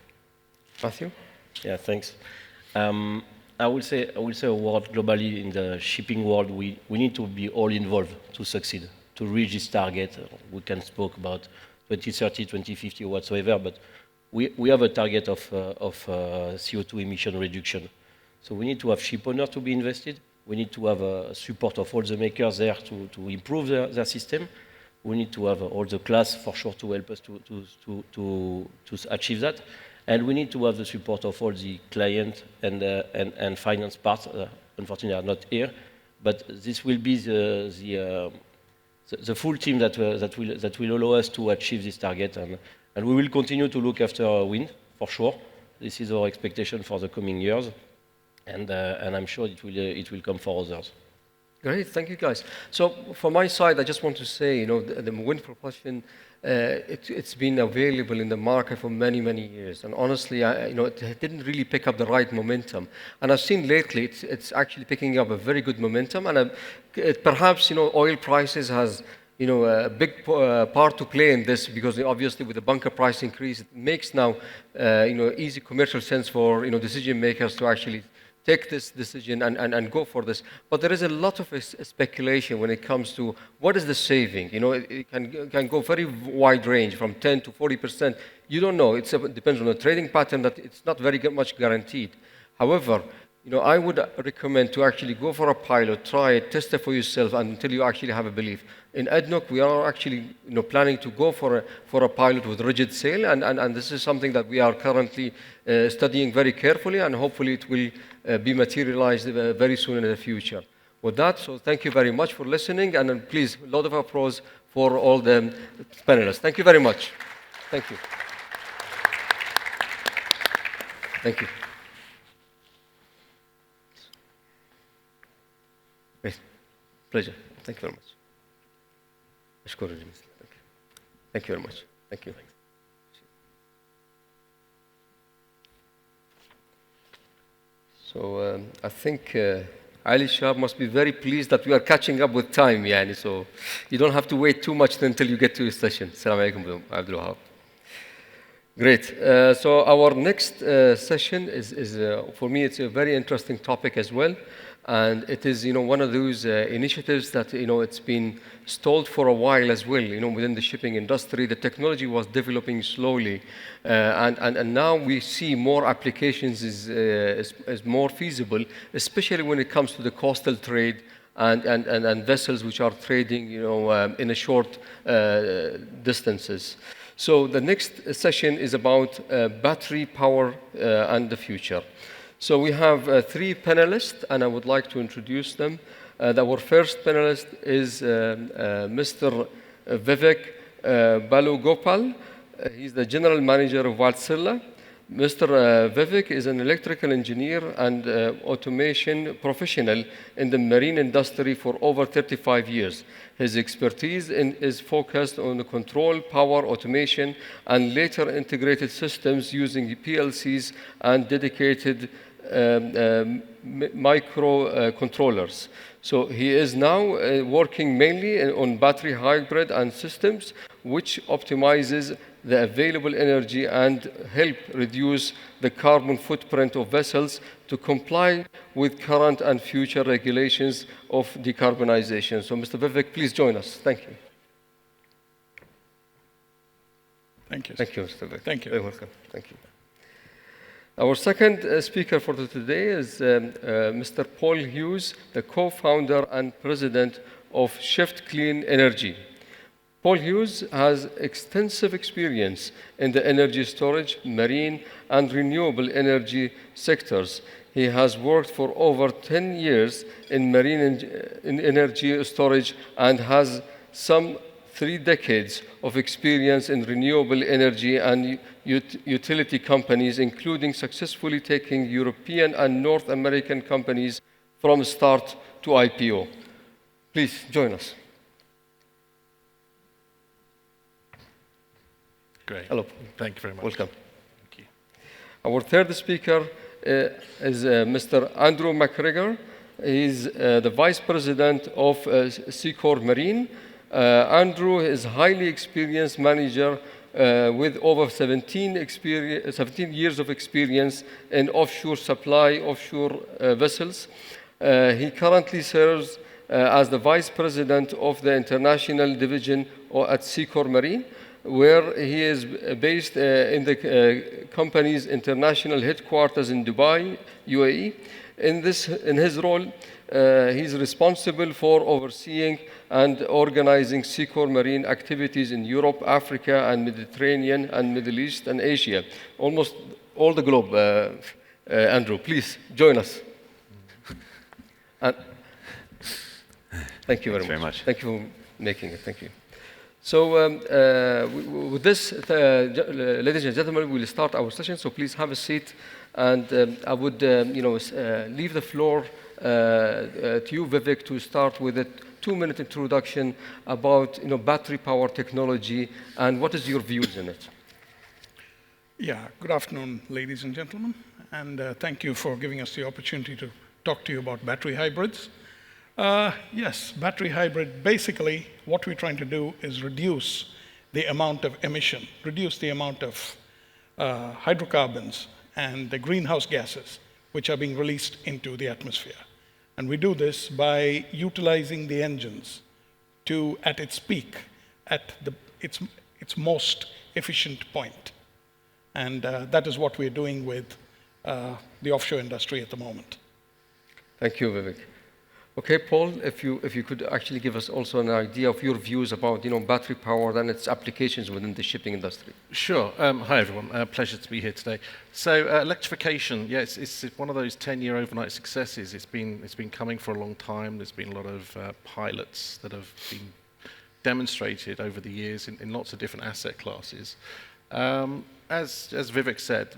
Matthew? Yeah, thanks. I will say a word globally in the shipping world, we need to be all involved to succeed, to reach this target. We can speak about 2030, 2050, or whatsoever, but we have a target of CO2 emission reduction. So we need to have ship owners to be invested. We need to have support of all the makers there to improve their system. We need to have all the class for sure to help us to achieve that. And we need to have the support of all the client and finance parts. Unfortunately, are not here, but this will be the full team that will allow us to achieve this target, and we will continue to look after wind for sure. This is our expectation for the coming years, and I'm sure it will come for others. Great, thank you guys. So from my side, I just want to say, the wind propulsion, it's been available in the market for many, many years. And honestly, it didn't really pick up the right momentum. And I've seen lately, it's actually picking up a very good momentum. And perhaps, oil prices has, a big part to play in this, because obviously with the bunker price increase, it makes now, easy commercial sense for, decision makers to actually take this decision and go for this. But there is a lot of speculation when it comes to what is the saving. It can go very wide range, from 10 to 40%. You don't know. It depends on the trading pattern, that it's not very much guaranteed. However, I would recommend to actually go for a pilot, try it, test it for yourself until you actually have a belief. In ADNOC, we are actually planning to go for a pilot with rigid sail, and this is something that we are currently studying very carefully, and hopefully it will be materialized very soon in the future. With that, so thank you very much for listening, and then please, a lot of applause for all the panelists. Thank you very much. Thank you. Thank you. Great. Pleasure. Thank you very much. Thank you very much. Thank you. So I think Ali Shahab must be very pleased that we are catching up with time, yani, so you don't have to wait too much until you get to your session. Assalamu alaikum, Abdul Wahab. Great. So our next session is for me, it's a very interesting topic as well. And it is, one of those initiatives that, it's been stalled for a while as well, within the shipping industry. The technology was developing slowly. And now we see more applications is more feasible, especially when it comes to the coastal trade and vessels which are trading, in a short distances. So the next session is about battery power and the future. So we have three panelists, and I would like to introduce them. Our first panelist is Mr. Vivek Balugopal. He's the general manager of Wärtsilä. Mr. Vivek is an electrical engineer and automation professional in the marine industry for over 35 years. His expertise is focused on the control, power, automation, and later integrated systems using PLCs and dedicated microcontrollers. So he is now working mainly on battery hybrid and systems, which optimizes the available energy and help reduce the carbon footprint of vessels to comply with current and future regulations of decarbonization. So Mr. Vivek, please join us. Thank you. Thank you. Thank you, Mr. Beck. Thank you. You're welcome. Thank you. Our second speaker for today is Mr. Paul Hughes, the co-founder and president of Shift Clean Energy. Paul Hughes has extensive experience in the energy storage, marine, and renewable energy sectors. He has worked for over 10 years in marine energy storage and has some 3 decades of experience in renewable energy and utility companies, including successfully taking European and North American companies from start to IPO. Please join us. Great. Hello. Thank you very much. Welcome. Thank you. Our third speaker is Mr. Andrew McGregor. He's the Vice President of Secor Marine. Andrew is a highly experienced manager with over 17 years of experience in offshore supply, offshore vessels. He currently serves as the Vice President of the International Division at Secor Marine, where he is based in the company's international headquarters in Dubai, UAE. In his role, he's responsible for overseeing and organizing Secor Marine activities in Europe, Africa, and Mediterranean, and Middle East, and Asia. Almost all the globe. Andrew, please join us. Thank you very much. Thank you for making it. Thank you. So with this, ladies and gentlemen, we'll start our session. So please have a seat, and I would, leave the floor to you, Vivek, to start with a 2-minute introduction about, battery power technology and what is your views in it. Yeah. Good afternoon, ladies and gentlemen, and thank you for giving us the opportunity to talk to you about battery hybrids. Yes, battery hybrid, basically what we're trying to do is reduce the amount of emission, reduce the amount of hydrocarbons and the greenhouse gases which are being released into the atmosphere. And we do this by utilizing the engines to, at its peak, at its most efficient point. And that is what we're doing with the offshore industry at the moment. Thank you, Vivek. Okay, Paul, if you could actually give us also an idea of your views about battery power and its applications within the shipping industry. Sure. Hi everyone. Pleasure to be here today. So electrification, yes, it's one of those 10-year overnight successes. It's been coming for a long time. There's been a lot of pilots that have been demonstrated over the years in lots of different asset classes. As Vivek said,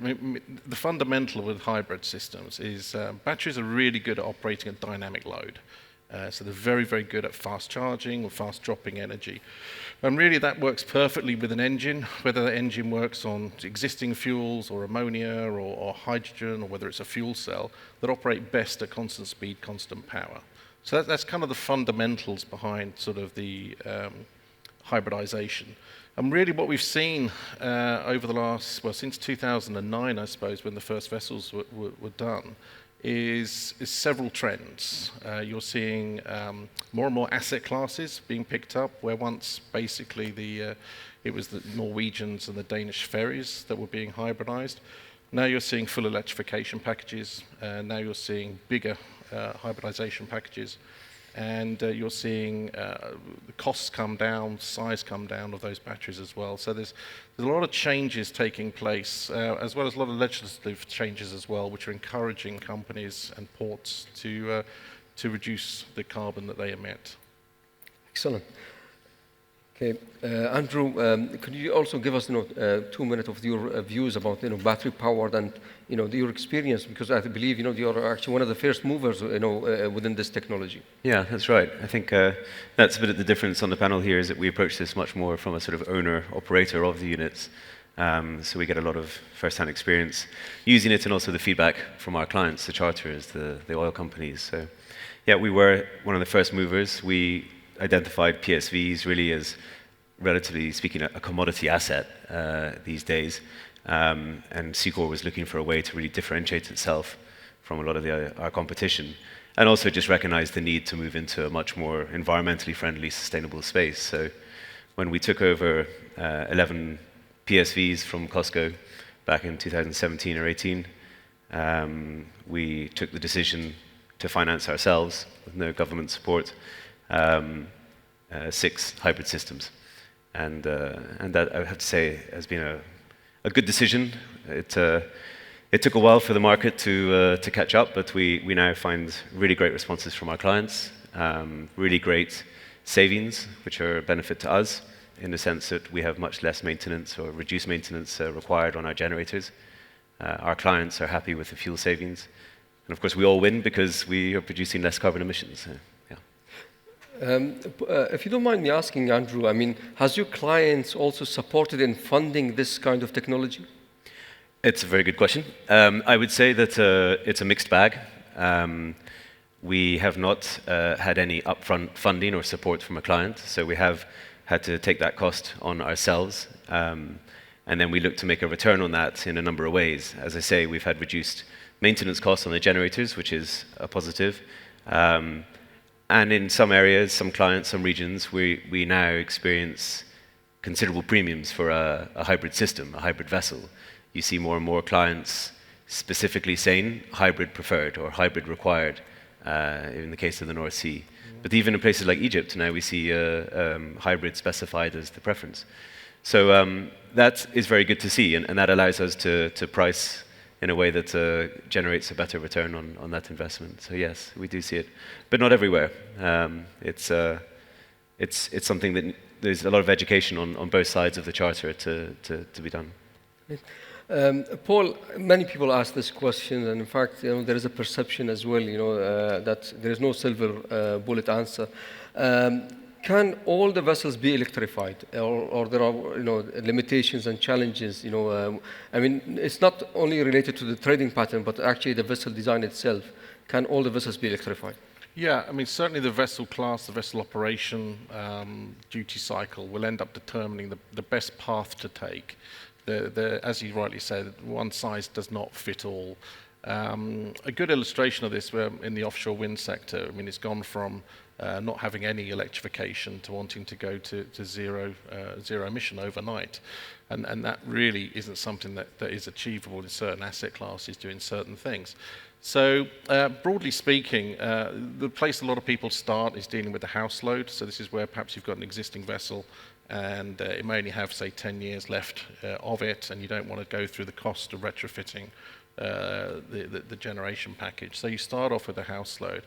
the fundamental with hybrid systems is batteries are really good at operating a dynamic load. So they're very, very good at fast charging or fast dropping energy. And really that works perfectly with an engine, whether the engine works on existing fuels or ammonia or hydrogen, or whether it's a fuel cell, that operate best at constant speed, constant power. So that's kind of the fundamentals behind sort of the hybridization. And really what we've seen over the last, well, since 2009, I suppose, when the first vessels were done, is several trends. You're seeing more and more asset classes being picked up, where once basically it was the Norwegians and the Danish ferries that were being hybridized. Now you're seeing full electrification packages, now you're seeing bigger hybridization packages. And you're seeing the costs come down, size come down of those batteries as well. So there's a lot of changes taking place, as well as a lot of legislative changes as well, which are encouraging companies and ports to reduce the carbon that they emit. Excellent. Okay, Andrew, could you also give us 2 minutes of your views about battery powered and your experience, because I believe you're actually one of the first movers within this technology. Yeah, that's right. I think that's a bit of the difference on the panel here, is that we approach this much more from a sort of owner operator of the units. So we get a lot of first-hand experience using it, and also the feedback from our clients, the charterers, the oil companies. So yeah, we were one of the first movers. We identified PSVs really as, relatively speaking, a commodity asset these days. And Secor was looking for a way to really differentiate itself from a lot of our competition, and also just recognize the need to move into a much more environmentally friendly, sustainable space. So when we took over 11 PSVs from COSCO back in 2017 or 18. We took the decision to finance ourselves, with no government support, 6 hybrid systems. And that, I have to say, has been a good decision. It took a while for the market to catch up, but we now find really great responses from our clients, really great savings, which are a benefit to us, in the sense that we have much less maintenance or reduced maintenance required on our generators. Our clients are happy with the fuel savings. And of course, we all win because we are producing less carbon emissions. If you don't mind me asking, Andrew, I mean, has your clients also supported in funding this kind of technology? It's a very good question. I would say that it's a mixed bag. We have not had any upfront funding or support from a client, so we have had to take that cost on ourselves. And then we look to make a return on that in a number of ways. As I say, we've had reduced maintenance costs on the generators, which is a positive. And in some areas, some clients, some regions, we now experience considerable premiums for a hybrid system, a hybrid vessel. You see more and more clients specifically saying hybrid preferred or hybrid required in the case of the North Sea. But even in places like Egypt, now we see hybrid specified as the preference. So that is very good to see, and that allows us to price in a way that generates a better return on that investment. So yes, we do see it, but not everywhere. It's something that there's a lot of education on both sides of the charter to be done. Paul, many people ask this question, and in fact, there is a perception as well, that there is no silver bullet answer. Can all the vessels be electrified, or there are limitations and challenges? I mean, it's not only related to the trading pattern, but actually the vessel design itself. Can all the vessels be electrified? Yeah, I mean, certainly the vessel class, the vessel operation, duty cycle will end up determining the best path to take. As you rightly said, one size does not fit all. A good illustration of this in the offshore wind sector, I mean, it's gone from not having any electrification to wanting to go to zero emission overnight. And that really isn't something that is achievable in certain asset classes doing certain things. So broadly speaking, the place a lot of people start is dealing with the house load. So this is where perhaps you've got an existing vessel and it may only have, say, 10 years left of it, and you don't want to go through the cost of retrofitting the generation package. So you start off with a house load.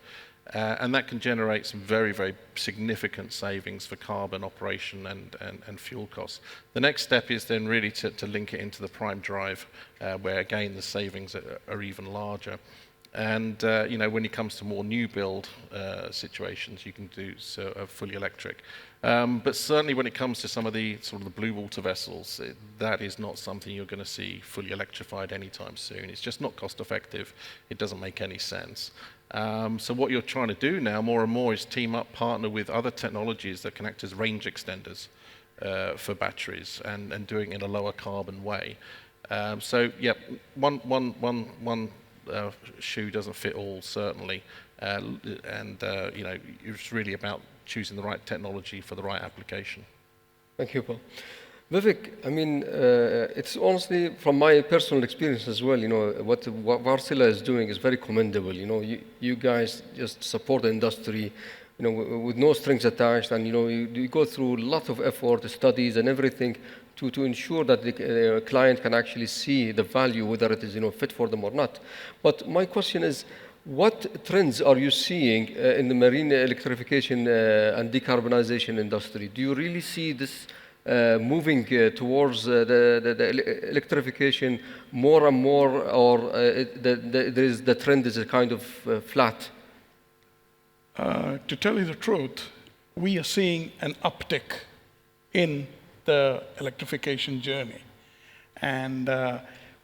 And that can generate some very, very significant savings for carbon operation and fuel costs. The next step is then really to link it into the prime drive, where again the savings are even larger. And when it comes to more new build situations, you can do fully electric. But certainly when it comes to some of the sort of the blue water vessels, that is not something you're going to see fully electrified anytime soon. It's just not cost effective. It doesn't make any sense. So what you're trying to do now more and more is team up, partner with other technologies that can act as range extenders for batteries and doing it in a lower carbon way. So yeah, one shoe doesn't fit all, certainly. It's really about choosing the right technology for the right application. Thank you, Paul. Vivek, I mean, it's honestly, from my personal experience as well, what Wärtsilä is doing is very commendable. You guys just support the industry, with no strings attached, and you go through a lot of effort, studies, and everything to ensure that the client can actually see the value, whether it is fit for them or not. But my question is, what trends are you seeing in the marine electrification and decarbonization industry? Do you really see this moving towards the electrification more and more, or the trend is a kind of flat? To tell you the truth, we are seeing an uptick in the electrification journey. And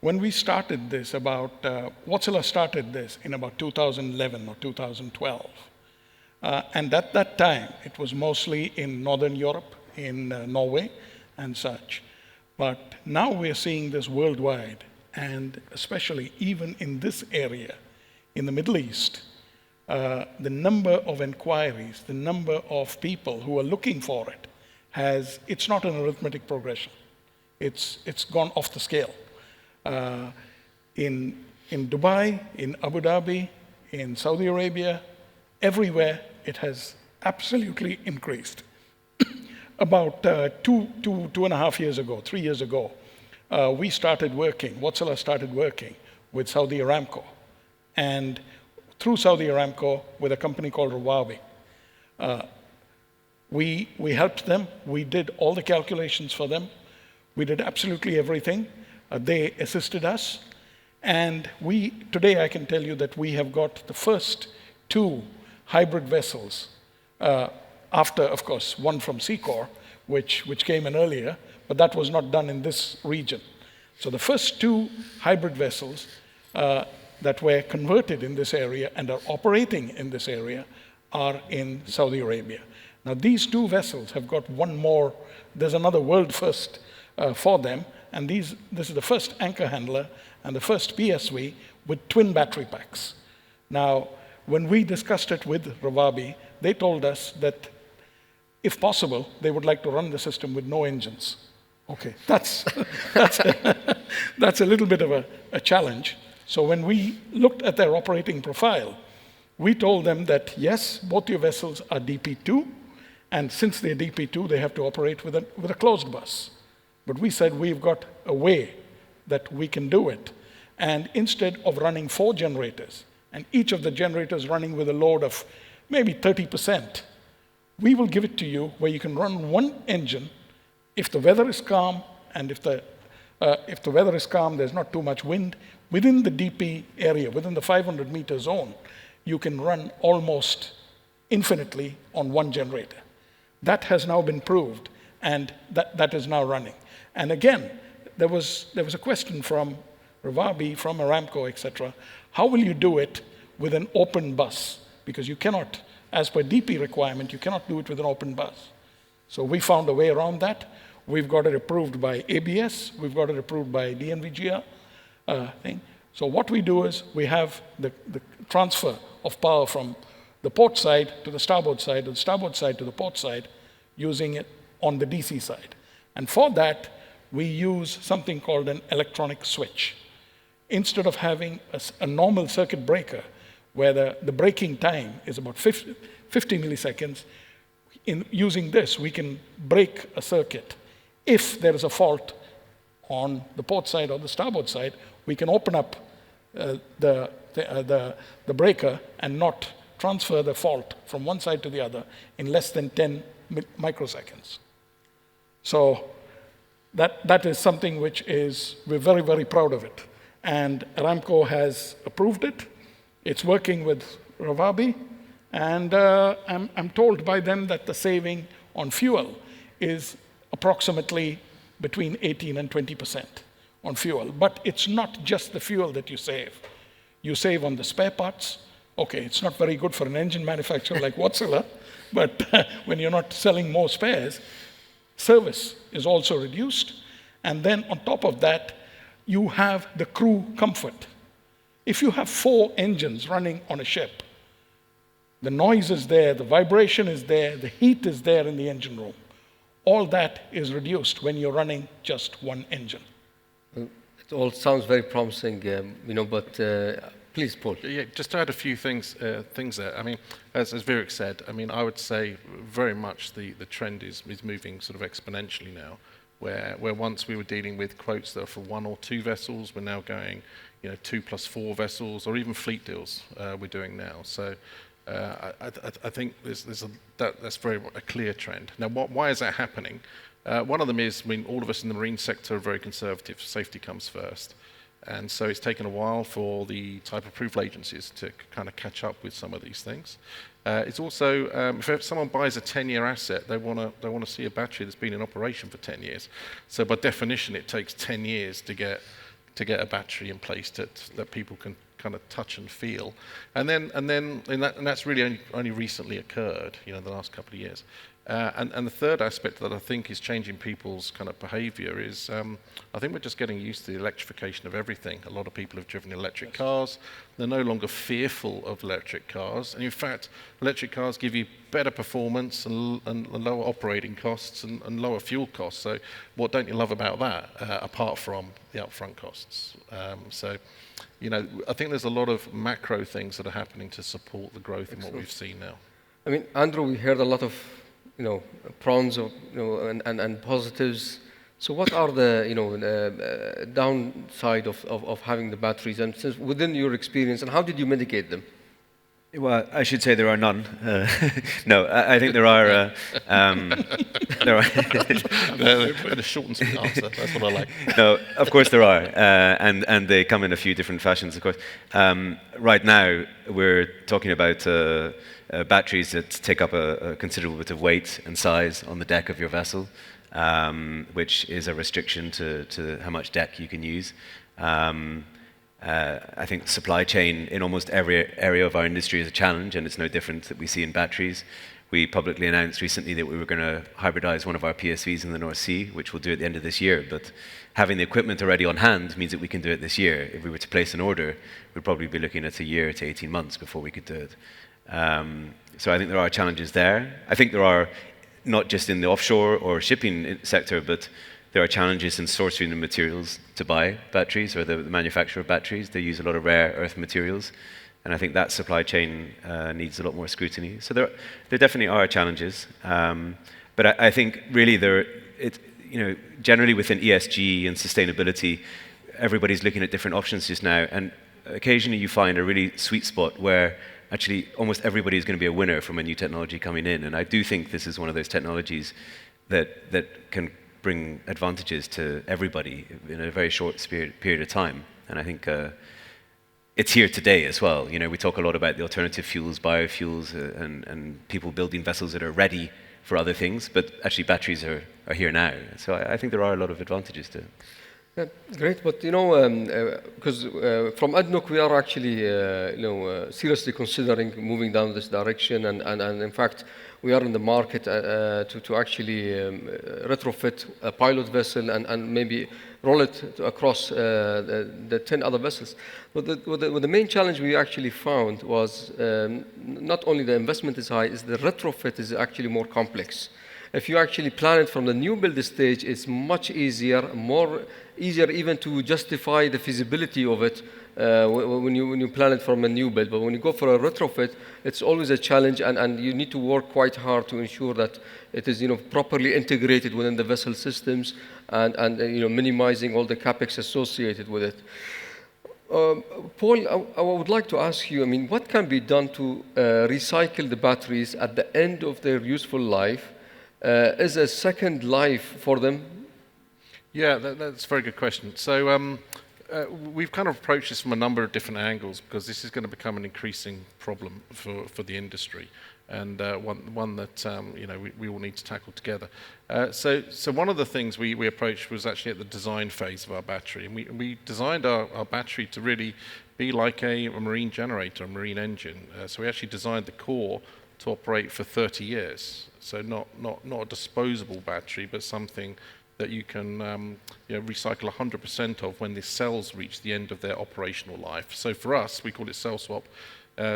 when we started this Wärtsilä started this in about 2011 or 2012. And at that time, it was mostly in Northern Europe, in Norway and such. But now we're seeing this worldwide, and especially even in this area, in the Middle East, the number of inquiries, the number of people who are looking for it, it's not an arithmetic progression. it's gone off the scale. In Dubai, in Abu Dhabi, in Saudi Arabia, everywhere it has absolutely increased. About 2.5 years ago, 3 years ago, we started working, Wärtsilä started working with Saudi Aramco, and through Saudi Aramco with a company called Rawabi. We helped them, we did all the calculations for them, we did absolutely everything. They assisted us, and today I can tell you that we have got the first 2 hybrid vessels, after, of course, one from Secor, which came in earlier, but that was not done in this region. So the first 2 hybrid vessels that were converted in this area and are operating in this area are in Saudi Arabia. Now these 2 vessels have got one more, there's another world first for them, and this is the first anchor handler and the first PSV with twin battery packs. Now, when we discussed it with Rawabi, they told us that if possible, they would like to run the system with no engines. Okay, that's a little bit of a challenge. So when we looked at their operating profile, we told them that yes, both your vessels are DP2, and since they're DP2, they have to operate with a closed bus. But we said we've got a way that we can do it. And instead of running 4 generators, and each of the generators running with a load of maybe 30%, we will give it to you where you can run 1 engine if the weather is calm, and if the weather is calm, there's not too much wind, within the DP area, within the 500-meter zone, you can run almost infinitely on 1 generator. That has now been proved, and that is now running. And again, there was a question from Rawabi, from Aramco, etc. How will you do it with an open bus? Because you cannot, as per DP requirement, you cannot do it with an open bus. So we found a way around that. We've got it approved by ABS. We've got it approved by DNVGL thing. So what we do is we have the transfer of power from the port side to the starboard side, and the starboard side to the port side, using it on the DC side. And for that, we use something called an electronic switch. Instead of having a normal circuit breaker, where the breaking time is about 50 milliseconds, in using this, we can break a circuit. If there is a fault on the port side or the starboard side, we can open up the breaker and not transfer the fault from one side to the other in less than 10 microseconds. So that is something which we're very, very proud of it. And Aramco has approved it. It's working with Rawabi, and I'm told by them that the saving on fuel is approximately between 18 and 20% on fuel. But it's not just the fuel that you save. You save on the spare parts. Okay, it's not very good for an engine manufacturer like Wärtsilä, but when you're not selling more spares, service is also reduced. And then on top of that, you have the crew comfort. If you have 4 engines running on a ship, the noise is there, the vibration is there, the heat is there in the engine room. All that is reduced when you're running just 1 engine. It all sounds very promising, but please, Paul. Yeah, just to add a few things there. I mean, as Vivek said, I mean, I would say very much the trend is moving sort of exponentially now, where once we were dealing with quotes that are for 1 or 2 vessels, we're now going, 2 plus 4 vessels, or even fleet deals we're doing now. So I think that's very a clear trend. Now, why is that happening? One of them is, I mean, all of us in the marine sector are very conservative. Safety comes first. And so it's taken a while for the type approval agencies to kind of catch up with some of these things. It's also, if someone buys a 10-year asset, they want to see a battery that's been in operation for 10 years. So by definition, it takes 10 years to get a battery in place that people can kind of touch and feel. And that's really only recently occurred, the last couple of years. And the third aspect that I think is changing people's kind of behavior is I think we're just getting used to the electrification of everything. A lot of people have driven electric cars. They're no longer fearful of electric cars. And in fact, electric cars give you better performance and lower operating costs and lower fuel costs. So what don't you love about that, apart from the upfront costs? So, you know, I think there's a lot of macro things that are happening to support the growth in what we've seen now. I mean, Andrew, we heard a lot of, you know, pros of, you know, and positives. So what are the, you know, downside of having the batteries, and since within your experience, and how did you mitigate them? Well, I should say there are none. No, I think there are. There are. A short and sweet answer. That's what I like. No, of course there are, and they come in a few different fashions. Of course, right now we're talking about batteries that take up a considerable bit of weight and size on the deck of your vessel, which is a restriction to how much deck you can use. I think supply chain in almost every area of our industry is a challenge, and it's no different that we see in batteries. We publicly announced recently that we were going to hybridize one of our PSVs in the North Sea, which we'll do at the end of this year. But having the equipment already on hand means that we can do it this year. If we were to place an order, we'd probably be looking at a year to 18 months before we could do it. So I think there are challenges there. I think there are, not just in the offshore or shipping sector, but there are challenges in sourcing the materials to buy batteries, or the manufacture of batteries. They use a lot of rare earth materials, and I think that supply chain needs a lot more scrutiny. So there definitely are challenges, but I think really generally within ESG and sustainability, everybody's looking at different options just now, and occasionally you find a really sweet spot where actually almost everybody is going to be a winner from a new technology coming in, and I do think this is one of those technologies that can bring advantages to everybody in a very short period of time. And I think it's here today as well. You know, we talk a lot about the alternative fuels, biofuels, and people building vessels that are ready for other things, but actually batteries are here now. So I think there are a lot of advantages to it. Yeah, great, but you know, because from ADNOC we are actually, seriously considering moving down this direction, and in fact we are in the market to actually retrofit a pilot vessel and maybe roll it across the 10 other vessels. But the main challenge we actually found was not only the investment is high, is the retrofit is actually more complex. If you actually plan it from the new build stage, it's much easier, easier even to justify the feasibility of it when you plan it from a new build. But when you go for a retrofit, it's always a challenge, and you need to work quite hard to ensure that it is properly integrated within the vessel systems, and minimizing all the capex associated with it. Paul, I would like to ask you, I mean, what can be done to recycle the batteries at the end of their useful life? Is a second life for them? Yeah, that's a very good question. So we've kind of approached this from a number of different angles, because this is going to become an increasing problem for the industry, and one that we all need to tackle together. So one of the things we approached was actually at the design phase of our battery, and we designed our battery to really be like a marine generator, a marine engine. So we actually designed the core to operate for 30 years. So not a disposable battery, but something that you can recycle 100% of when the cells reach the end of their operational life. So for us, we call it cell swap.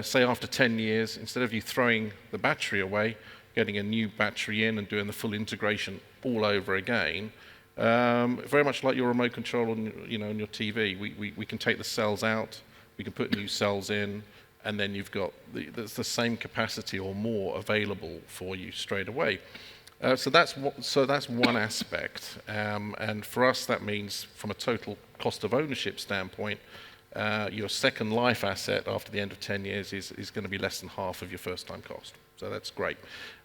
Say after 10 years, instead of you throwing the battery away, getting a new battery in and doing the full integration all over again, very much like your remote control on your TV, we can take the cells out, we can put new cells in, and then you've got the same capacity or more available for you straight away. So that's one aspect, and for us that means, from a total cost of ownership standpoint, your second life asset after the end of 10 years is going to be less than half of your first time cost. So that's great.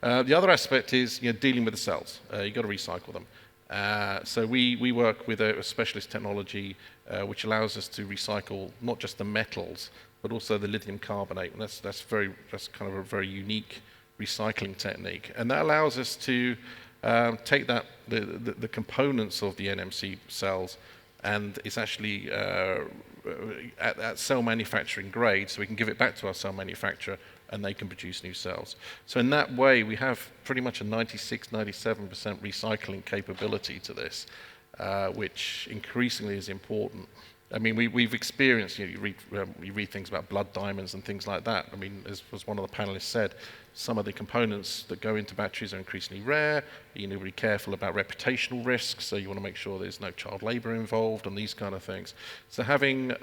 The other aspect is dealing with the cells. You've got to recycle them. So we work with a specialist technology which allows us to recycle not just the metals, but also the lithium carbonate, and that's kind of a very unique recycling technique, and that allows us to take the components of the NMC cells, and it's actually at cell manufacturing grade, so we can give it back to our cell manufacturer and they can produce new cells. So in that way, we have pretty much a 96-97% recycling capability to this, which increasingly is important. I mean, we've experienced, you read things about blood diamonds and things like that. I mean, as one of the panelists said, some of the components that go into batteries are increasingly rare. You need to be careful about reputational risks, so you want to make sure there's no child labor involved and these kind of things. So having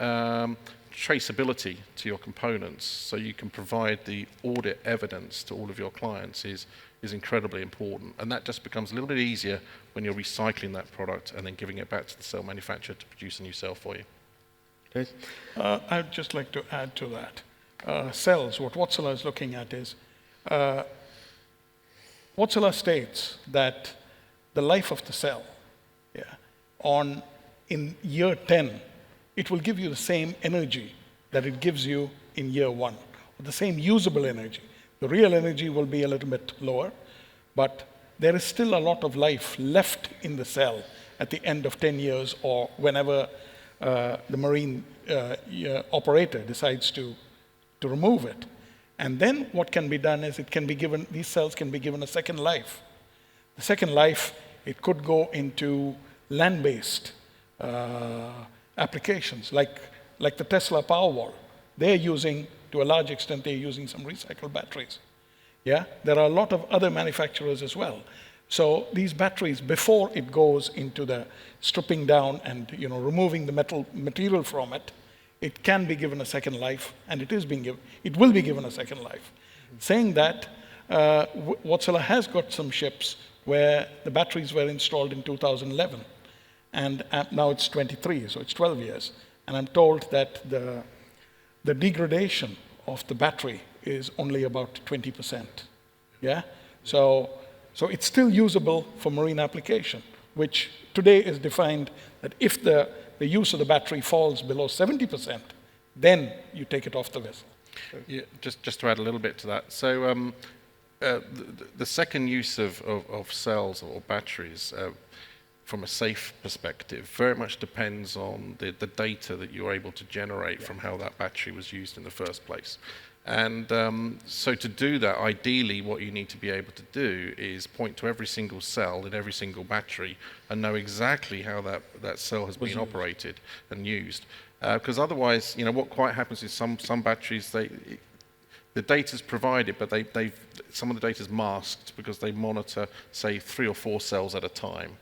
traceability to your components so you can provide the audit evidence to all of your clients is incredibly important. And that just becomes a little bit easier when you're recycling that product and then giving it back to the cell manufacturer to produce a new cell for you. Okay. I'd just like to add to that. Cells, what Wärtsilä is looking at is, Wärtsilä states that the life of the cell, in year 10, it will give you the same energy that it gives you in year 1, the same usable energy. The real energy will be a little bit lower, but there is still a lot of life left in the cell at the end of 10 years or whenever the marine operator decides to remove it. And then what can be done is these cells can be given a second life. The second life, it could go into land-based applications, like the Tesla Powerwall. They're using, to a large extent, they're using some recycled batteries. Yeah, there are a lot of other manufacturers as well. So these batteries, before it goes into the stripping down and removing the material from it, it can be given a second life, and it will be given a second life. Saying that, Wärtsilä has got some ships where the batteries were installed in 2011, and now it's 23, so it's 12 years. And I'm told that the degradation of the battery is only about 20%. Yeah, so it's still usable for marine application, which today is defined that if the use of the battery falls below 70%, then you take it off the vessel. Yeah, just to add a little bit to that. So the second use of cells or batteries from a safe perspective very much depends on the data that you're able to generate from how that battery was used in the first place. And so to do that, ideally what you need to be able to do is point to every single cell in every single battery and know exactly how that cell has been operated and used. Because otherwise, what quite happens is some batteries, the data's provided, but some of the data's masked because they monitor, say, 3 or 4 cells at a time.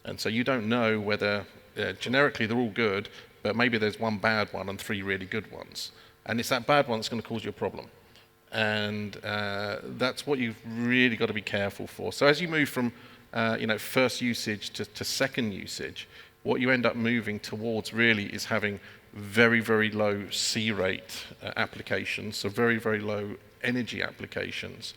And so you don't know whether, generically they're all good, but maybe there's one bad one and 3 really good ones. And it's that bad one that's going to cause you a problem. And that's what you've really got to be careful for. So as you move from first usage to second usage, what you end up moving towards really is having very, very low C rate applications, so very, very low energy applications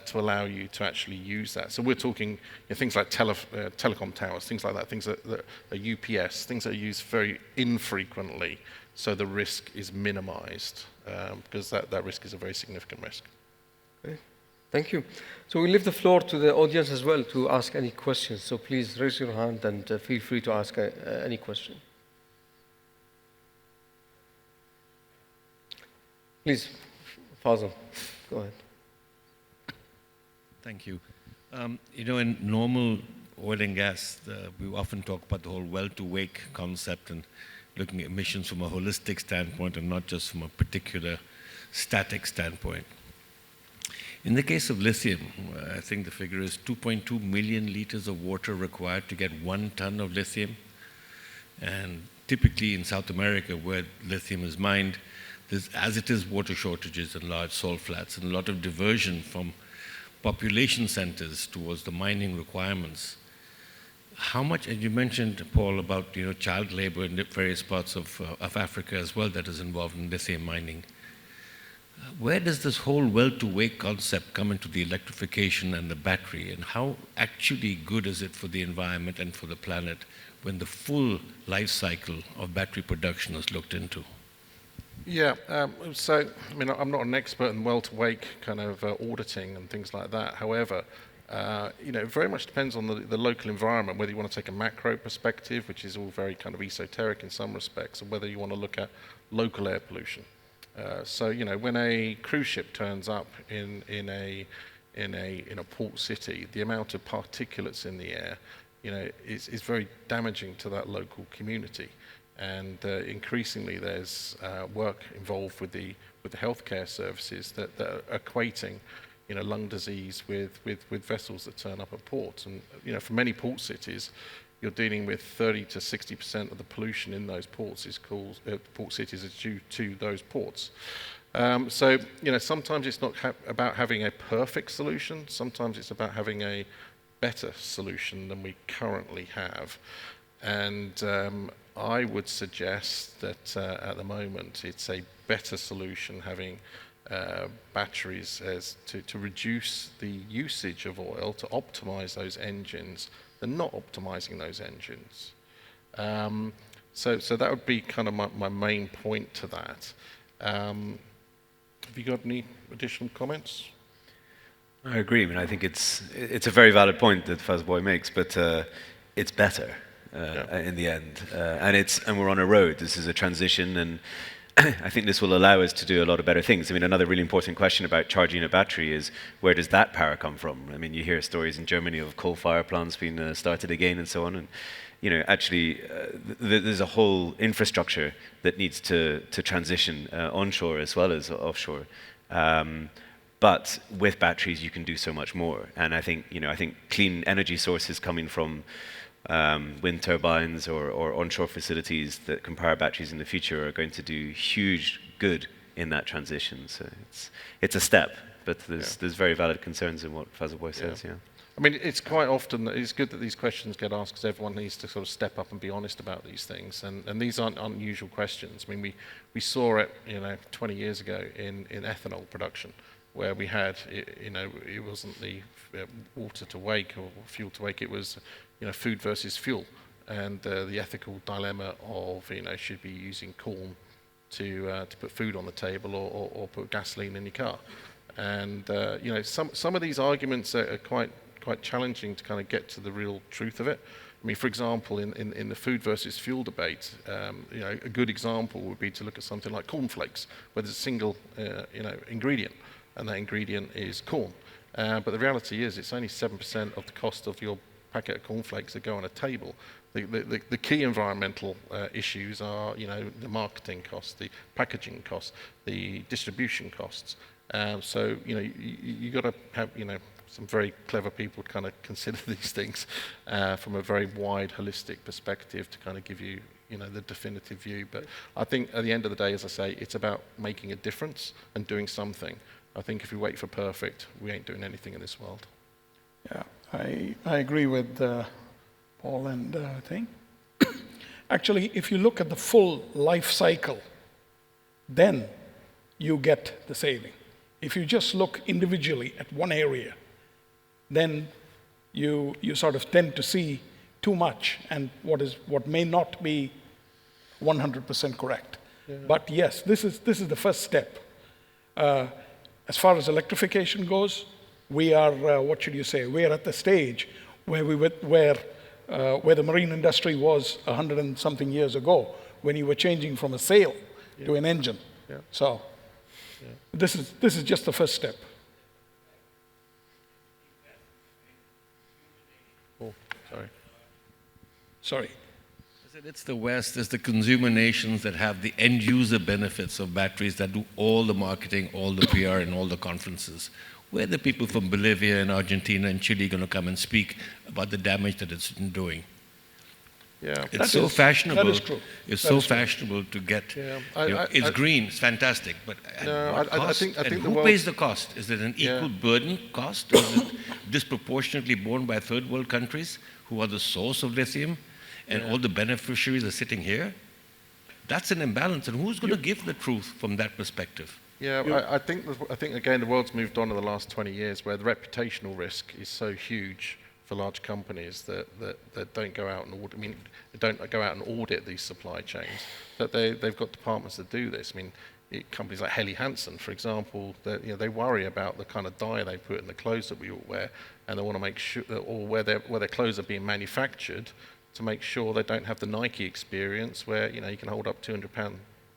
to allow you to actually use that. So we're talking things like telecom towers, things like that, things that are UPS, things that are used very infrequently, so the risk is minimized, because that risk is a very significant risk. Okay. Thank you. So we leave the floor to the audience as well to ask any questions. So please raise your hand and feel free to ask any question. Please, Fazal, go ahead. Thank you. In normal oil and gas, we often talk about the whole well-to-wake concept and looking at emissions from a holistic standpoint and not just from a particular static standpoint. In the case of lithium, I think the figure is 2.2 million liters of water required to get 1 ton of lithium. And typically in South America, where lithium is mined, as it is water shortages and large salt flats and a lot of diversion from population centers towards the mining requirements. How much, and you mentioned, Paul, about child labor in various parts of Africa as well that is involved in lithium mining. Where does this whole well-to-wake concept come into the electrification and the battery, and how actually good is it for the environment and for the planet when the full life cycle of battery production is looked into? Yeah, so I'm not an expert in well-to-wake kind of auditing and things like that. However, it very much depends on the local environment, whether you want to take a macro perspective, which is all very kind of esoteric in some respects, or whether you want to look at local air pollution. So, when a cruise ship turns up in a port city, the amount of particulates in the air, is very damaging to that local community. And increasingly, there's work involved with the healthcare services that are equating, lung disease with vessels that turn up at ports. And for many port cities, you're dealing with 30 to 60% of the pollution in those ports port cities is due to those ports. So sometimes it's not about having a perfect solution. Sometimes it's about having a better solution than we currently have. And I would suggest that at the moment it's a better solution having batteries to reduce the usage of oil, to optimize those engines, than not optimizing those engines. So that would be kind of my main point to that. Have you got any additional comments? I agree. I think it's a very valid point that Fuzzboy makes, but it's better in the end, and we're on a road. This is a transition, and I think this will allow us to do a lot of better things. Another really important question about charging a battery is, where does that power come from? You hear stories in Germany of coal-fired plants being started again and so on. And, actually, there's a whole infrastructure that needs to transition onshore as well as offshore. But with batteries, you can do so much more. And I think clean energy sources coming from wind turbines or onshore facilities that can power batteries in the future are going to do huge good in that transition. So it's a step, but there's very valid concerns in what Fuzzboy says. Yeah. It's quite often that it's good that these questions get asked, because everyone needs to sort of step up and be honest about these things. And these aren't unusual questions. We saw it 20 years ago in ethanol production, where we had it wasn't the water to wake or fuel to wake, it was food versus fuel, and the ethical dilemma of should be using corn to put food on the table or put gasoline in your car. And some of these arguments are quite challenging to kind of get to the real truth of it. For example, in the food versus fuel debate, a good example would be to look at something like cornflakes, where there's a single ingredient, and that ingredient is corn. But the reality is it's only 7% of the cost of your packet of cornflakes that go on a table. The key environmental issues are, the marketing costs, the packaging costs, the distribution costs. So, you got to have, some very clever people to kind of consider these things from a very wide, holistic perspective to kind of give you, the definitive view. But I think at the end of the day, as I say, it's about making a difference and doing something. I think if we wait for perfect, we ain't doing anything in this world. Yeah, I agree with Paul and thing. Actually, if you look at the full life cycle, then you get the saving. If you just look individually at one area, then you sort of tend to see too much and what may not be 100% correct. Yeah. But yes, this is the first step. As far as electrification goes, we are what should you say? We are at the stage where where the marine industry was 100 and something years ago, when you were changing from a sail to an engine. Yeah. So this is just the first step. Oh, sorry. Sorry. I said it's the West, it's the consumer nations that have the end user benefits of batteries, that do all the marketing, all the PR, and all the conferences. Where are the people from Bolivia and Argentina and Chile going to come and speak about the damage that it's doing? Yeah, it's so fashionable. That is true. It's so fashionable to get. Yeah. It's green. It's fantastic, but I think who pays the cost? Is it an equal burden cost? Is it disproportionately borne by third world countries who are the source of lithium, and all the beneficiaries are sitting here? That's an imbalance, and who's going to give the truth from that perspective? Yeah, I think again the world's moved on in the last 20 years, where the reputational risk is so huge for large companies that don't go out and audit. They don't go out and audit these supply chains. That they've got departments that do this. companies like Helly Hansen, for example, they worry about the kind of dye they put in the clothes that we all wear, and they want to make sure, or where their clothes are being manufactured, to make sure they don't have the Nike experience where you can hold up £200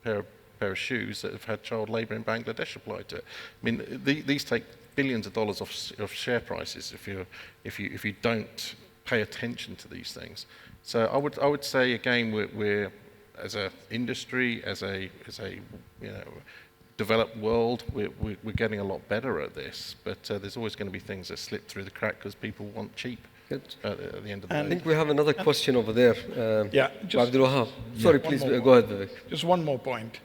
pair of shoes that have had child labour in Bangladesh applied to it. I mean, these take billions of dollars of share prices if you don't pay attention to these things. So I would say again we're as an industry, as a developed world, we're getting a lot better at this. But there's always going to be things that slip through the crack because people want cheap. At the end of the day. I think we have another question over there. Abdul Wahab. Sorry, please go ahead, Vivek. Just one more point.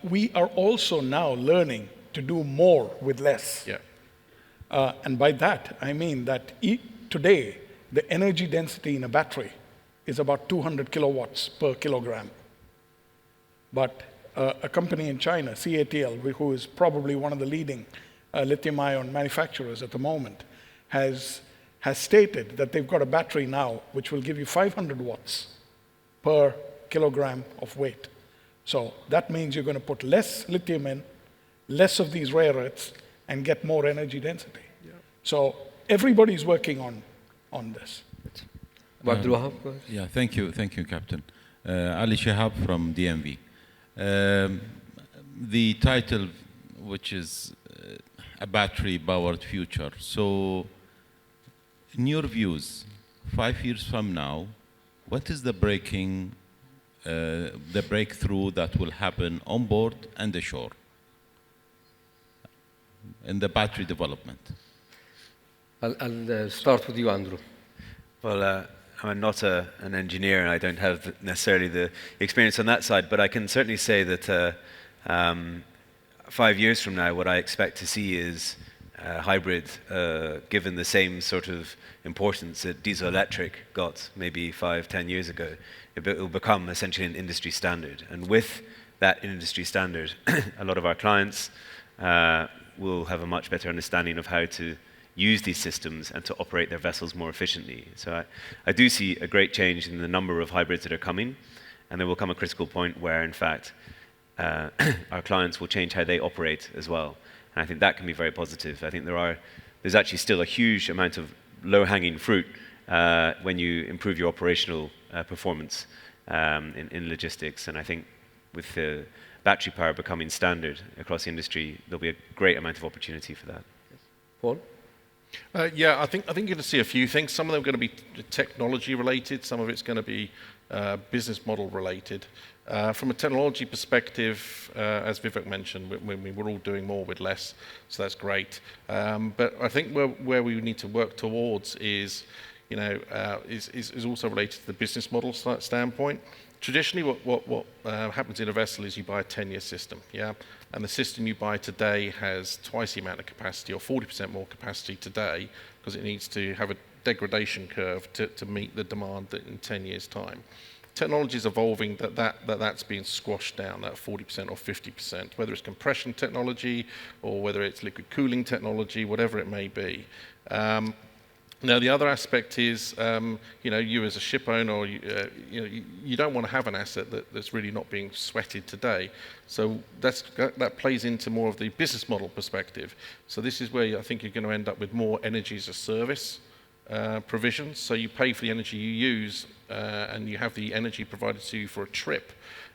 We are also now learning to do more with less. Yeah. And by that, I mean that today, the energy density in a battery is about 200 kilowatts per kilogram. But a company in China, CATL, who is probably one of the leading lithium-ion manufacturers at the moment, has stated that they've got a battery now which will give you 500 watts per kilogram of weight. So that means you're going to put less lithium in, less of these rare earths, and get more energy density. Yeah. So everybody's working on this. Yeah, thank you, Captain. Ali Shahab from DMV. The title, which is a battery-powered future. So, in your views, 5 years from now, what is the breakthrough that will happen on board and ashore in the battery development? I'll start with you, Andrew. Well, I'm not an engineer, and I don't have necessarily the experience on that side, but I can certainly say that 5 years from now, what I expect to see is hybrid, given the same sort of importance that diesel-electric got maybe 5-10 years ago. It will become essentially an industry standard. And with that industry standard, a lot of our clients will have a much better understanding of how to use these systems and to operate their vessels more efficiently. So I do see a great change in the number of hybrids that are coming, and there will come a critical point where, in fact, our clients will change how they operate as well. And I think that can be very positive. I think there's actually still a huge amount of low-hanging fruit when you improve your operational performance in logistics. And I think with the battery power becoming standard across the industry, there'll be a great amount of opportunity for that. Paul? Yeah, I think you're going to see a few things. Some of them are going to be technology related. Some of it's going to be business model related. From a technology perspective, as Vivek mentioned, we're all doing more with less, so that's great. But I think where we need to work towards is also related to the business model standpoint. Traditionally, what happens in a vessel is you buy a 10-year system, yeah? And the system you buy today has twice the amount of capacity, or 40% more capacity today, because it needs to have a degradation curve to meet the demand in 10 years' time. Technology is evolving that's being squashed down, that 40% or 50%, whether it's compression technology or whether it's liquid cooling technology, whatever it may be. Now, the other aspect is, you as a ship owner, you don't want to have an asset that's really not being sweated today. So that plays into more of the business model perspective. So this is where I think you're going to end up with more energy as a service provisions. So you pay for the energy you use, and you have the energy provided to you for a trip,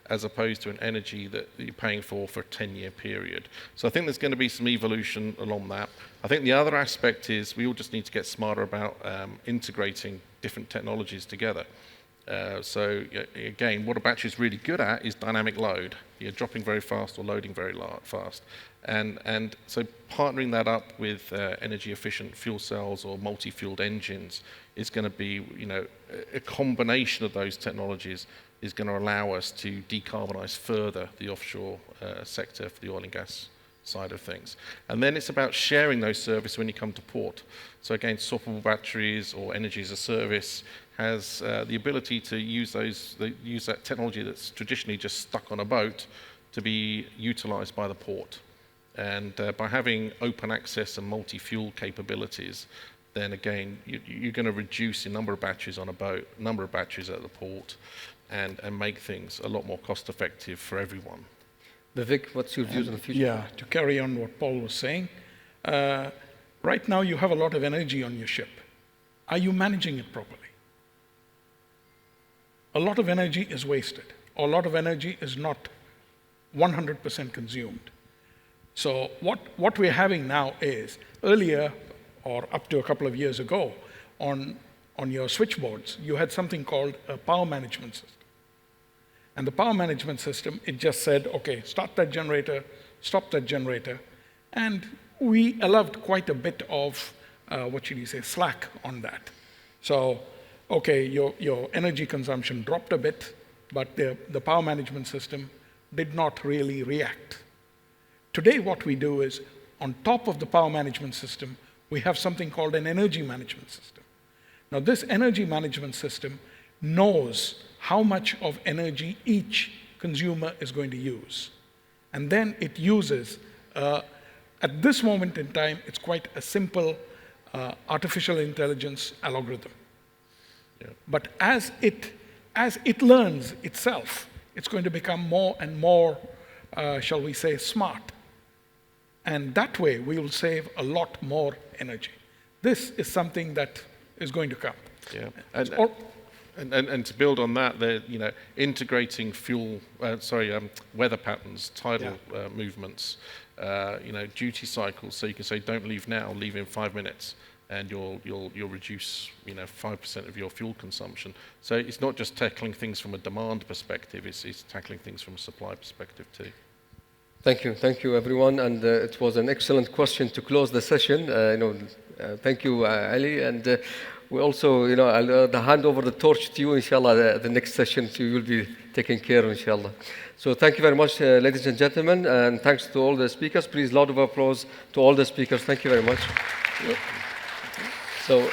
as opposed to an energy that you're paying for a 10-year period. So I think there's going to be some evolution along that. I think the other aspect is we all just need to get smarter about integrating different technologies together. So again, what a battery is really good at is dynamic load. You're dropping very fast or loading very fast. And so partnering that up with energy-efficient fuel cells or multi-fueled engines is going to be, a combination of those technologies is going to allow us to decarbonize further the offshore sector for the oil and gas side of things. And then it's about sharing those services when you come to port. So again, swappable batteries or energy as a service has the ability to use that technology that's traditionally just stuck on a boat to be utilized by the port. And by having open access and multi-fuel capabilities, then again, you're going to reduce the number of batteries on a boat, number of batteries at the port, and make things a lot more cost effective for everyone. Vivek, what's your views on the future? Yeah, to carry on what Paul was saying, right now you have a lot of energy on your ship. Are you managing it properly? A lot of energy is wasted, or a lot of energy is not 100% consumed. So what we're having now is, earlier, or up to a couple of years ago, on your switchboards, you had something called a power management system. And the power management system, it just said, okay, start that generator, stop that generator. And we allowed quite a bit of, slack on that. So, okay, your energy consumption dropped a bit, but the power management system did not really react. Today, what we do is, on top of the power management system, we have something called an energy management system. Now, this energy management system knows how much of energy each consumer is going to use. And then it uses, at this moment in time, it's quite a simple artificial intelligence algorithm. Yeah. But as it learns itself, it's going to become more and more, shall we say, smart. And that way, we will save a lot more energy. This is something that is going to come. Yeah. And to build on that, integrating weather patterns, tidal movements, duty cycles. So you can say, don't leave now, leave in 5 minutes, and you'll reduce 5% of your fuel consumption. So it's not just tackling things from a demand perspective; it's tackling things from a supply perspective too. Thank you, everyone, and it was an excellent question to close the session. Thank you, Ali, and. We also, I'll hand over the torch to you, inshallah, the next session, so you will be taken care of, inshallah. So thank you very much, ladies and gentlemen, and thanks to all the speakers. Please, loud of applause to all the speakers. Thank you very much. So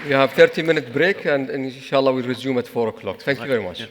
we have 30-minute break, and inshallah, we'll resume at 4 o'clock. Thank you very much.